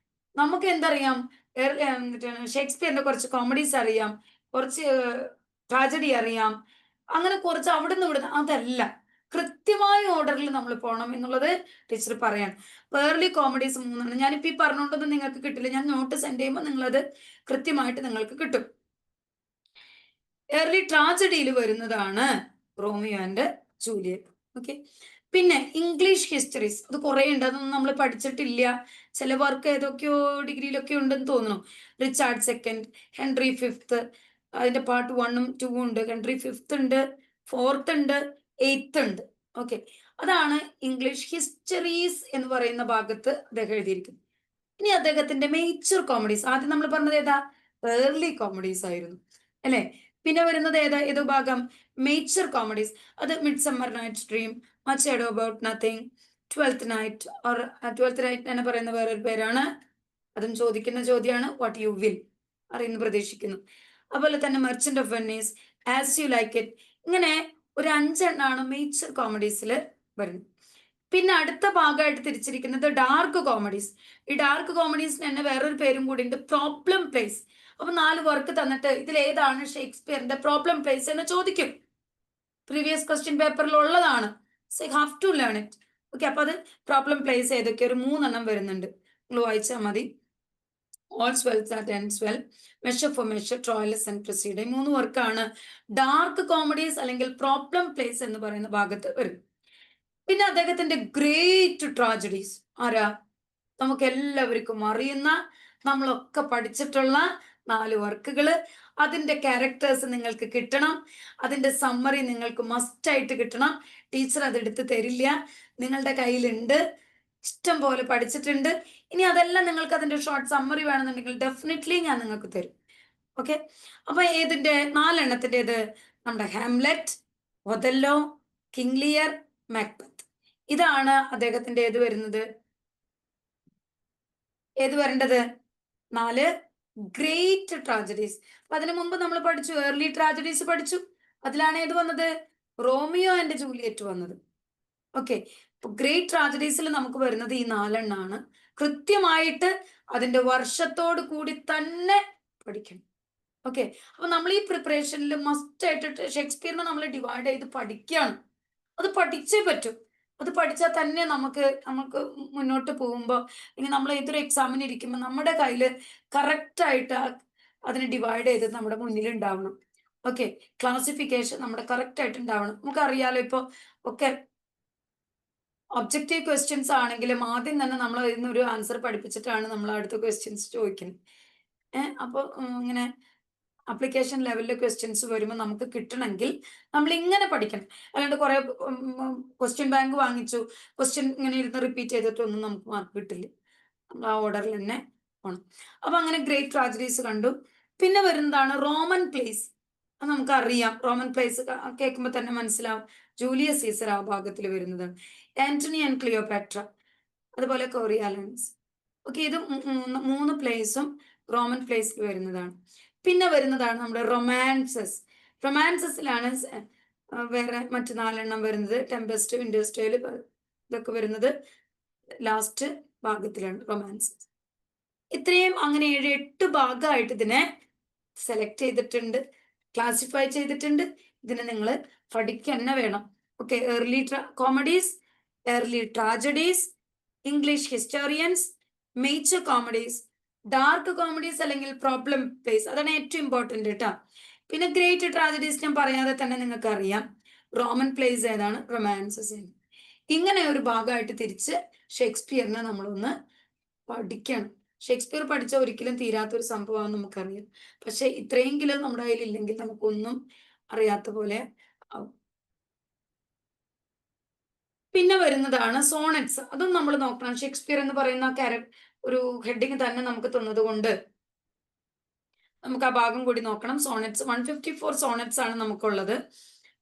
നമുക്ക് എന്തറിയാം? ഷേക്സ്പിയറിന്റെ കുറച്ച് കോമഡീസ് അറിയാം, കുറച്ച് ട്രാജഡി അറിയാം, അങ്ങനെ കുറച്ച് അവിടുന്ന് ഇവിടുന്ന്. അതല്ല, കൃത്യമായ ഓർഡറിൽ നമ്മൾ പോകണം എന്നുള്ളത് ടീച്ചർ പറയാണ്. ഏർലി കോമഡീസ് 3 ഞാനിപ്പോ ഈ പറഞ്ഞുകൊണ്ടൊന്നും നിങ്ങൾക്ക് കിട്ടില്ല. ഞാൻ നോട്ട് സെൻഡ് ചെയ്യുമ്പോൾ നിങ്ങളത് കൃത്യമായിട്ട് നിങ്ങൾക്ക് കിട്ടും. ഏർലി ട്രാജഡിയിൽ വരുന്നതാണ് റോമിയോ ആൻഡ് ജൂലിയറ്റ്. ഓക്കെ, പിന്നെ ഇംഗ്ലീഷ് ഹിസ്റ്ററീസ്, അത് കുറേ ഉണ്ട്, അതൊന്നും നമ്മൾ പഠിച്ചിട്ടില്ല. ചിലവർക്ക് ഏതൊക്കെയോ ഡിഗ്രിയിലൊക്കെ ഉണ്ടെന്ന് തോന്നുന്നു. റിച്ചാർഡ് സെക്കൻഡ്, ഹെൻറി ഫിഫ്ത്ത്, അതിന്റെ പാർട്ട് 1ഉം 2ഉം ഉണ്ട്. ഹെൻറി ഫിഫ്ത്ത് ഉണ്ട്, 4th ഉണ്ട്, 8th ഉണ്ട്. ഓക്കെ, അതാണ് ഇംഗ്ലീഷ് ഹിസ്റ്ററീസ് എന്ന് പറയുന്ന ഭാഗത്ത് അദ്ദേഹം എഴുതിയിരിക്കുന്നത്. ഇനി അദ്ദേഹത്തിന്റെ മേജർ കോമഡീസ്, ആദ്യം നമ്മൾ പറഞ്ഞത് ഏതാ? ഏർലി കോമഡീസ് ആയിരുന്നു, അല്ലെ? പിന്നെ വരുന്നത് ഏതോ ഭാഗം? Major comedies. അത് midsummer night's dream, much ado about nothing, twelfth night, or twelfth night എന്ന് പറയുന്ന വേറൊരു പേരാണ്. അതും ചോദിക്കുന്ന ചോദ്യമാണ്. വാട്ട് യു വിൽ അറിയുന്നു പ്രതീക്ഷിക്കുന്നു. അതുപോലെ തന്നെ merchant of Venice, as you like it. ഇങ്ങനെ ഒരു 5 എണ്ണാണ് മേജർ കോമഡീസിൽ വരുന്നത്. പിന്നെ അടുത്ത ഭാഗമായിട്ട് തിരിച്ചിരിക്കുന്നത് ഡാർക്ക് കോമഡീസ്. ഈ ഡാർക്ക് കോമഡീസിന് തന്നെ വേറൊരു പേരും കൂടി ഉണ്ട്, പ്രോബ്ലം പ്ലേസ്. അപ്പൊ 4 വർക്ക് തന്നിട്ട് ഇതിൽ ഏതാണ് ഷേക്സ്പിയറിന്റെ പ്രോബ്ലം പ്ലേസ് എന്ന് ചോദിക്കും. പ്രീവിയസ് ക്വസ്റ്റ്യൻ പേപ്പറിൽ ഉള്ളതാണ്. So you have to learn it. Okay, അപ്പൊ അത് പ്രോബ്ലം പ്ലേസ് ഏതൊക്കെ ഒരു 3 എണ്ണം വരുന്നുണ്ട്. നിങ്ങൾ വായിച്ചാൽ മതി. All's well that ends well, measure for measure, Troilus and Cressida. 3 വർക്കാണ് ഡാർക്ക് കോമഡീസ് അല്ലെങ്കിൽ പ്രോബ്ലം പ്ലേസ് എന്ന് പറയുന്ന ഭാഗത്ത് വരും. പിന്നെ അദ്ദേഹത്തിന്റെ ഗ്രേറ്റ് ട്രാജഡീസ് ആരാ? നമുക്ക് എല്ലാവർക്കും അറിയുന്ന, നമ്മളൊക്കെ പഠിച്ചിട്ടുള്ള 4 വർക്കുകള്. അതിന്റെ ക്യാരക്ടേഴ്സ് നിങ്ങൾക്ക് കിട്ടണം, അതിന്റെ സമ്മറി നിങ്ങൾക്ക് മസ്റ്റ് ആയിട്ട് കിട്ടണം. ടീച്ചർ അത് എടുത്ത് തരില്ല, നിങ്ങളുടെ കയ്യിലുണ്ട്, ഇഷ്ടം പോലെ പഠിച്ചിട്ടുണ്ട്. ഇനി അതെല്ലാം നിങ്ങൾക്ക് അതിന്റെ ഷോർട്ട് സമ്മറി വേണമെന്നുണ്ടെങ്കിൽ ഡെഫിനറ്റ്ലി ഞാൻ നിങ്ങൾക്ക് തരും. ഓക്കെ, അപ്പൊ ഏതിന്റെ 4 എണ്ണത്തിൻ്റെത്? നമ്മുടെ Hamlet, Othello, king Lear, Macbeth. ഇതാണ് അദ്ദേഹത്തിന്റെ ഏത് വരുന്നത്? ഏത് വരേണ്ടത്? 4 ഗ്രേറ്റ് ട്രാജഡീസ്. അപ്പൊ അതിനു മുമ്പ് നമ്മൾ പഠിച്ചു, ഏർലി ട്രാജഡീസ് പഠിച്ചു. അതിലാണ് ഏത് വന്നത്? റോമിയോ ആൻഡ് ജൂലിയറ്റ് വന്നത്. ഓക്കെ, ഇപ്പൊ ഗ്രേറ്റ് ട്രാജഡീസിൽ നമുക്ക് വരുന്നത് ഈ 4 എണ്ണാണ്. കൃത്യമായിട്ട് അതിന്റെ വർഷത്തോട് കൂടി തന്നെ പഠിക്കണം. ഓക്കെ, അപ്പൊ നമ്മൾ ഈ പ്രിപ്പറേഷനിൽ മസ്റ്റ് ആയിട്ട് ഷേക്സ്പിയറിനെ നമ്മൾ ഡിവൈഡ് ചെയ്ത് പഠിക്കുകയാണ്. അത് പഠിച്ചേ പറ്റൂ. അത് പഠിച്ചാൽ തന്നെ നമുക്ക് മുന്നോട്ട് പോകുമ്പോൾ, ഇനി നമ്മൾ ഏതൊരു എക്സാമിന് ഇരിക്കുമ്പോൾ നമ്മുടെ കയ്യിൽ കറക്റ്റ് ആയിട്ട് അതിനെ ഡിവൈഡ് ചെയ്ത് നമ്മുടെ മുന്നിൽ ഉണ്ടാവണം. ഓക്കെ, ക്ലാസിഫിക്കേഷൻ നമ്മുടെ കറക്റ്റ് ആയിട്ട് ഉണ്ടാവണം. നമുക്കറിയാലോ, ഇപ്പൊ ഒക്കെ ഒബ്ജക്റ്റീവ് ക്വസ്റ്റ്യൻസ് ആണെങ്കിലും ആദ്യം തന്നെ നമ്മൾ അതിന് ഒരു ആൻസർ പഠിപ്പിച്ചിട്ടാണ് നമ്മൾ അടുത്ത ക്വസ്റ്റ്യൻസ് ചോദിക്കുന്നത്. അപ്പോൾ ഇങ്ങനെ അപ്ലിക്കേഷൻ ലെവലിലെ ക്വസ്റ്റ്യൻസ് വരുമ്പോൾ നമുക്ക് കിട്ടണമെങ്കിൽ നമ്മൾ ഇങ്ങനെ പഠിക്കണം. അല്ലാണ്ട് കുറെ ക്വസ്റ്റ്യൻ ബാങ്ക് വാങ്ങിച്ചു, ക്വസ്റ്റ്യൻ ഇങ്ങനെ ഇരുന്ന് റിപ്പീറ്റ് ചെയ്തിട്ടൊന്നും നമുക്ക് മാർക്ക് കിട്ടില്ല. നമ്മൾ ആ ഓർഡറിൽ തന്നെ പോകണം. അപ്പൊ അങ്ങനെ ഗ്രേറ്റ് ട്രാജഡീസ് കണ്ടു. പിന്നെ വരുന്നതാണ് റോമൻ പ്ലേസ്. അത് നമുക്കറിയാം, റോമൻ പ്ലേസ് കേൾക്കുമ്പോൾ തന്നെ മനസ്സിലാവും. ജൂലിയസ് സീസർ ആ ഭാഗത്തിൽ വരുന്നതാണ്. ആന്റണി ആൻഡ് ക്ലിയോപാട്ര, അതുപോലെ കോറിയാലൻസ്. ഓക്കെ, ഇത് 3 പ്ലേസും റോമൻ പ്ലേസിൽ വരുന്നതാണ്. പിന്നെ വരുന്നതാണ് നമ്മുടെ റൊമാൻസസ്. റൊമാൻസസിലാണ് വേറെ മറ്റു 4 എണ്ണം വരുന്നത്. ടെമ്പസ്റ്റ്, വിൻറ്റേഴ്സ് ടെയിൽ, ഇതൊക്കെ വരുന്നത് ലാസ്റ്റ് ഭാഗത്തിലാണ് റൊമാൻസസ്. ഇത്രയും അങ്ങനെ 7, 8 ഭാഗമായിട്ട് ഇതിനെ സെലക്ട് ചെയ്തിട്ടുണ്ട്, ക്ലാസിഫൈ ചെയ്തിട്ടുണ്ട്. ഇതിനെ നിങ്ങൾ പഠിക്കുക തന്നെ വേണം. Okay, early comedies, early tragedies, English historians, major comedies, dark comedies അല്ലെങ്കിൽ പ്രോബ്ലം പ്ലേസ്, അതാണ് ഏറ്റവും ഇമ്പോർട്ടന്റ് കേട്ടോ. പിന്നെ ഗ്രേറ്റ് ട്രാജഡീസ് ഞാൻ പറയാതെ തന്നെ നിങ്ങൾക്ക് അറിയാം. റോമൻ പ്ലേസ് ഏതാണ്, റൊമാൻസസ് ഏതാണ്. ഇങ്ങനെ ഒരു ഭാഗമായിട്ട് തിരിച്ച് ഷേക്സ്പിയറിനെ നമ്മളൊന്ന് പഠിക്കണം. ഷേക്സ്പിയർ പഠിച്ച ഒരിക്കലും തീരാത്തൊരു സംഭവമാണെന്ന് നമുക്കറിയാം. പക്ഷെ ഇത്രയെങ്കിലും നമ്മുടെ കയ്യിൽ ഇല്ലെങ്കിൽ നമുക്കൊന്നും അറിയാത്ത പോലെ ആവും. പിന്നെ വരുന്നതാണ് സോണറ്റ്സ്. അതും നമ്മൾ നോക്കണം. ഷേക്സ്പിയർ എന്ന് പറയുന്ന ഒരു ഹെഡിങ് തന്നെ നമുക്ക് തന്നത് കൊണ്ട് നമുക്ക് ആ ഭാഗം കൂടി നോക്കണം. സോണറ്റ്സ് 154 സോണറ്റ്സ് ആണ് നമുക്കുള്ളത്.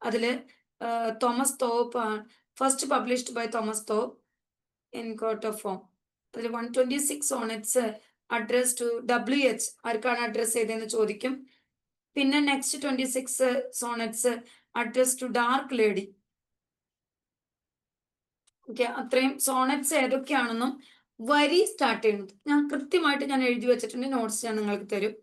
അതില് Thomas Thorpe, first published by Thomas Thorpe in coat of form. അതിൽ 126 സോണറ്റ്സ് അഡ്രസ് ടു WH, ആർക്കാണ് അഡ്രസ് ചെയ്തതെന്ന് ചോദിക്കും. പിന്നെ next 26 sonnets address to dark lady. Okay, അത്രയും സോണറ്റ്സ് ഏതൊക്കെയാണെന്നും വരി സ്റ്റാർട്ട് ചെയ്യുന്നത് ഞാൻ കൃത്യമായിട്ട് ഞാൻ എഴുതി വെച്ചിട്ടുണ്ട്. നോട്ട്സ് ഞാൻ നിങ്ങൾക്ക് തരും.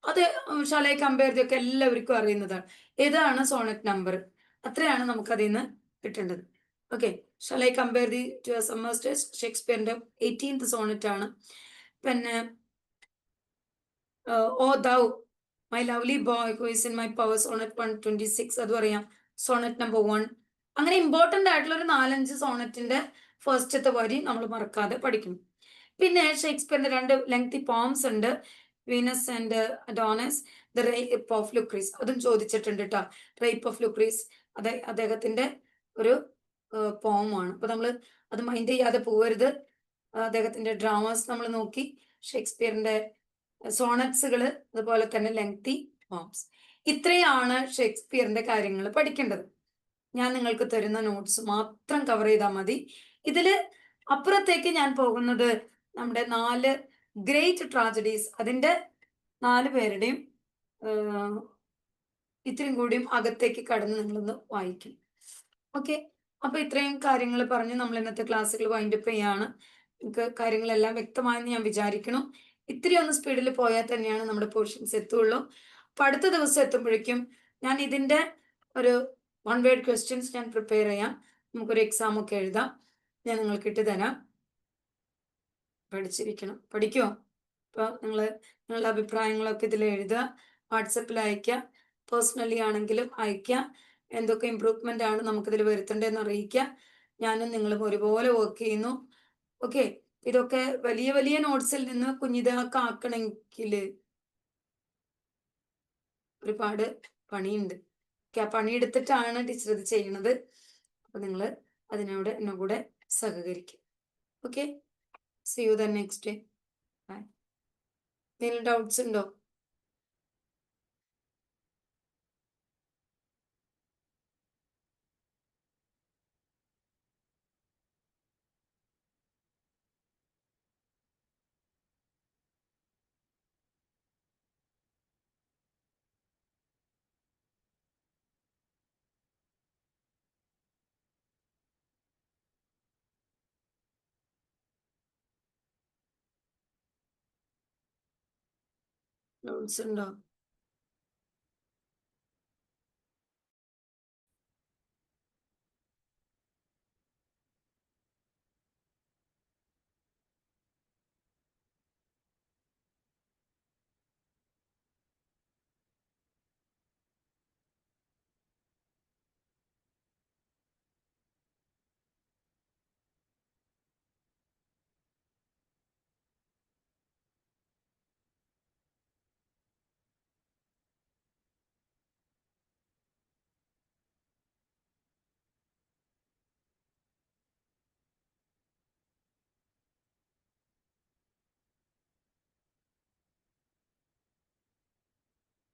അത് ഷാൽ ഐ കമ്പയർ ഇതൊക്കെ എല്ലാവർക്കും അറിയുന്നതാണ്. ഏതാണ് സോണറ്റ് നമ്പർ, അത്രയാണ് നമുക്ക് അതിൽ നിന്ന് കിട്ടേണ്ടത്. Okay, shall I compare thee to summers test, ഷേക്സ്പിയറിന്റെ 18th സോണറ്റ് ആണ്. പിന്നെ O thou my lovely boy who is in my power, sonnet 126, അതും അറിയാം. സോണറ്റ് നമ്പർ 1. അങ്ങനെ ഇമ്പോർട്ടന്റ് ആയിട്ടുള്ള ഒരു 4-5 സോണറ്റിന്റെ ഫസ്റ്റത്തെ വരി നമ്മൾ മറക്കാതെ പഠിക്കണം. പിന്നെ ഷേക്സ്പിയറിന്റെ 2 ലെങ്തി പോംസ് ഉണ്ട്, Venus and Adonis, the rape of Lucrece, അതും ചോദിച്ചിട്ടുണ്ട് കേട്ടോ. റേപ്പ് ഓഫ് ലുക്രീസ് അദ്ദേഹത്തിന്റെ ഒരു പോമാണ്. അപ്പൊ നമ്മൾ അത് മൈൻഡ് ചെയ്യാതെ പോകരുത്. അദ്ദേഹത്തിന്റെ ഡ്രാമാസ് നമ്മൾ നോക്കി, ഷേക്സ്പിയറിന്റെ സോണറ്റ്സുകള്, അതുപോലെ തന്നെ ലെങ്തി പോംസ്. ഇത്രയാണ് ഷേക്സ്പിയറിന്റെ കാര്യങ്ങൾ പഠിക്കേണ്ടത്. ഞാൻ നിങ്ങൾക്ക് തരുന്ന നോട്ട്സ് മാത്രം കവർ ചെയ്താൽ മതി. ഇതില് അപ്പുറത്തേക്ക് ഞാൻ പോകുന്നത് നമ്മുടെ 4 ഗ്രേറ്റ് ട്രാജഡീസ്, അതിന്റെ 4 പേരുടെയും ഇത്രയും കൂടിയും അകത്തേക്ക് കടന്ന് നിങ്ങളൊന്ന് വായിക്കും. ഓക്കെ, അപ്പൊ ഇത്രയും കാര്യങ്ങൾ പറഞ്ഞ് നമ്മൾ ഇന്നത്തെ ക്ലാസ്സുകൾ വൈൻഡപ്പ് ചെയ്യാണ്. നിങ്ങൾക്ക് കാര്യങ്ങളെല്ലാം വ്യക്തമായെന്ന് ഞാൻ വിചാരിക്കണം. ഇത്തിരി ഒന്ന് സ്പീഡിൽ പോയാൽ തന്നെയാണ് നമ്മുടെ പോർഷൻസ് എത്തുള്ളൂ. അപ്പൊ അടുത്ത ദിവസം എത്തുമ്പോഴേക്കും ഞാൻ ഇതിന്റെ ഒരു 1 വേർഡ് ക്വസ്റ്റ്യൻസ് ഞാൻ പ്രിപ്പയർ ചെയ്യാം. നമുക്കൊരു എക്സാം ഒക്കെ എഴുതാം. ഞാൻ നിങ്ങൾക്ക് ഇട്ട് തരാം. പഠിച്ചിരിക്കണം. പഠിക്കുമോ? അപ്പോൾ നിങ്ങളുടെ അഭിപ്രായങ്ങളൊക്കെ ഇതിൽ എഴുതുക, വാട്സപ്പിൽ അയക്കുക, പേഴ്സണലി ആണെങ്കിലും അയക്കുക. എന്തൊക്കെ ഇമ്പ്രൂവ്മെന്റ് ആണ് നമുക്കിതിൽ വരുത്തേണ്ടതെന്ന് അറിയിക്കുക. ഞാനും നിങ്ങളും ഒരുപോലെ വർക്ക് ചെയ്യുന്നു. ഓക്കെ, ഇതൊക്കെ വലിയ വലിയ നോട്ട്സിൽ നിന്ന് കുഞ്ഞിതാക്കാക്കണമെങ്കിൽ ഒരുപാട് പണിയുണ്ട്. ഓക്കെ, ആ പണിയെടുത്തിട്ടാണ് ടീച്ചർ ഇത് ചെയ്യണത്. അപ്പൊ നിങ്ങൾ അതിനോട് എന്നെ കൂടെ സഹകരിക്കും. Okay, see you the next day. Bye. എന്തെങ്കിലും ഡൗട്ട്സ് ഉണ്ടോ? ഡൗട്ട്സ് ഉണ്ടോ?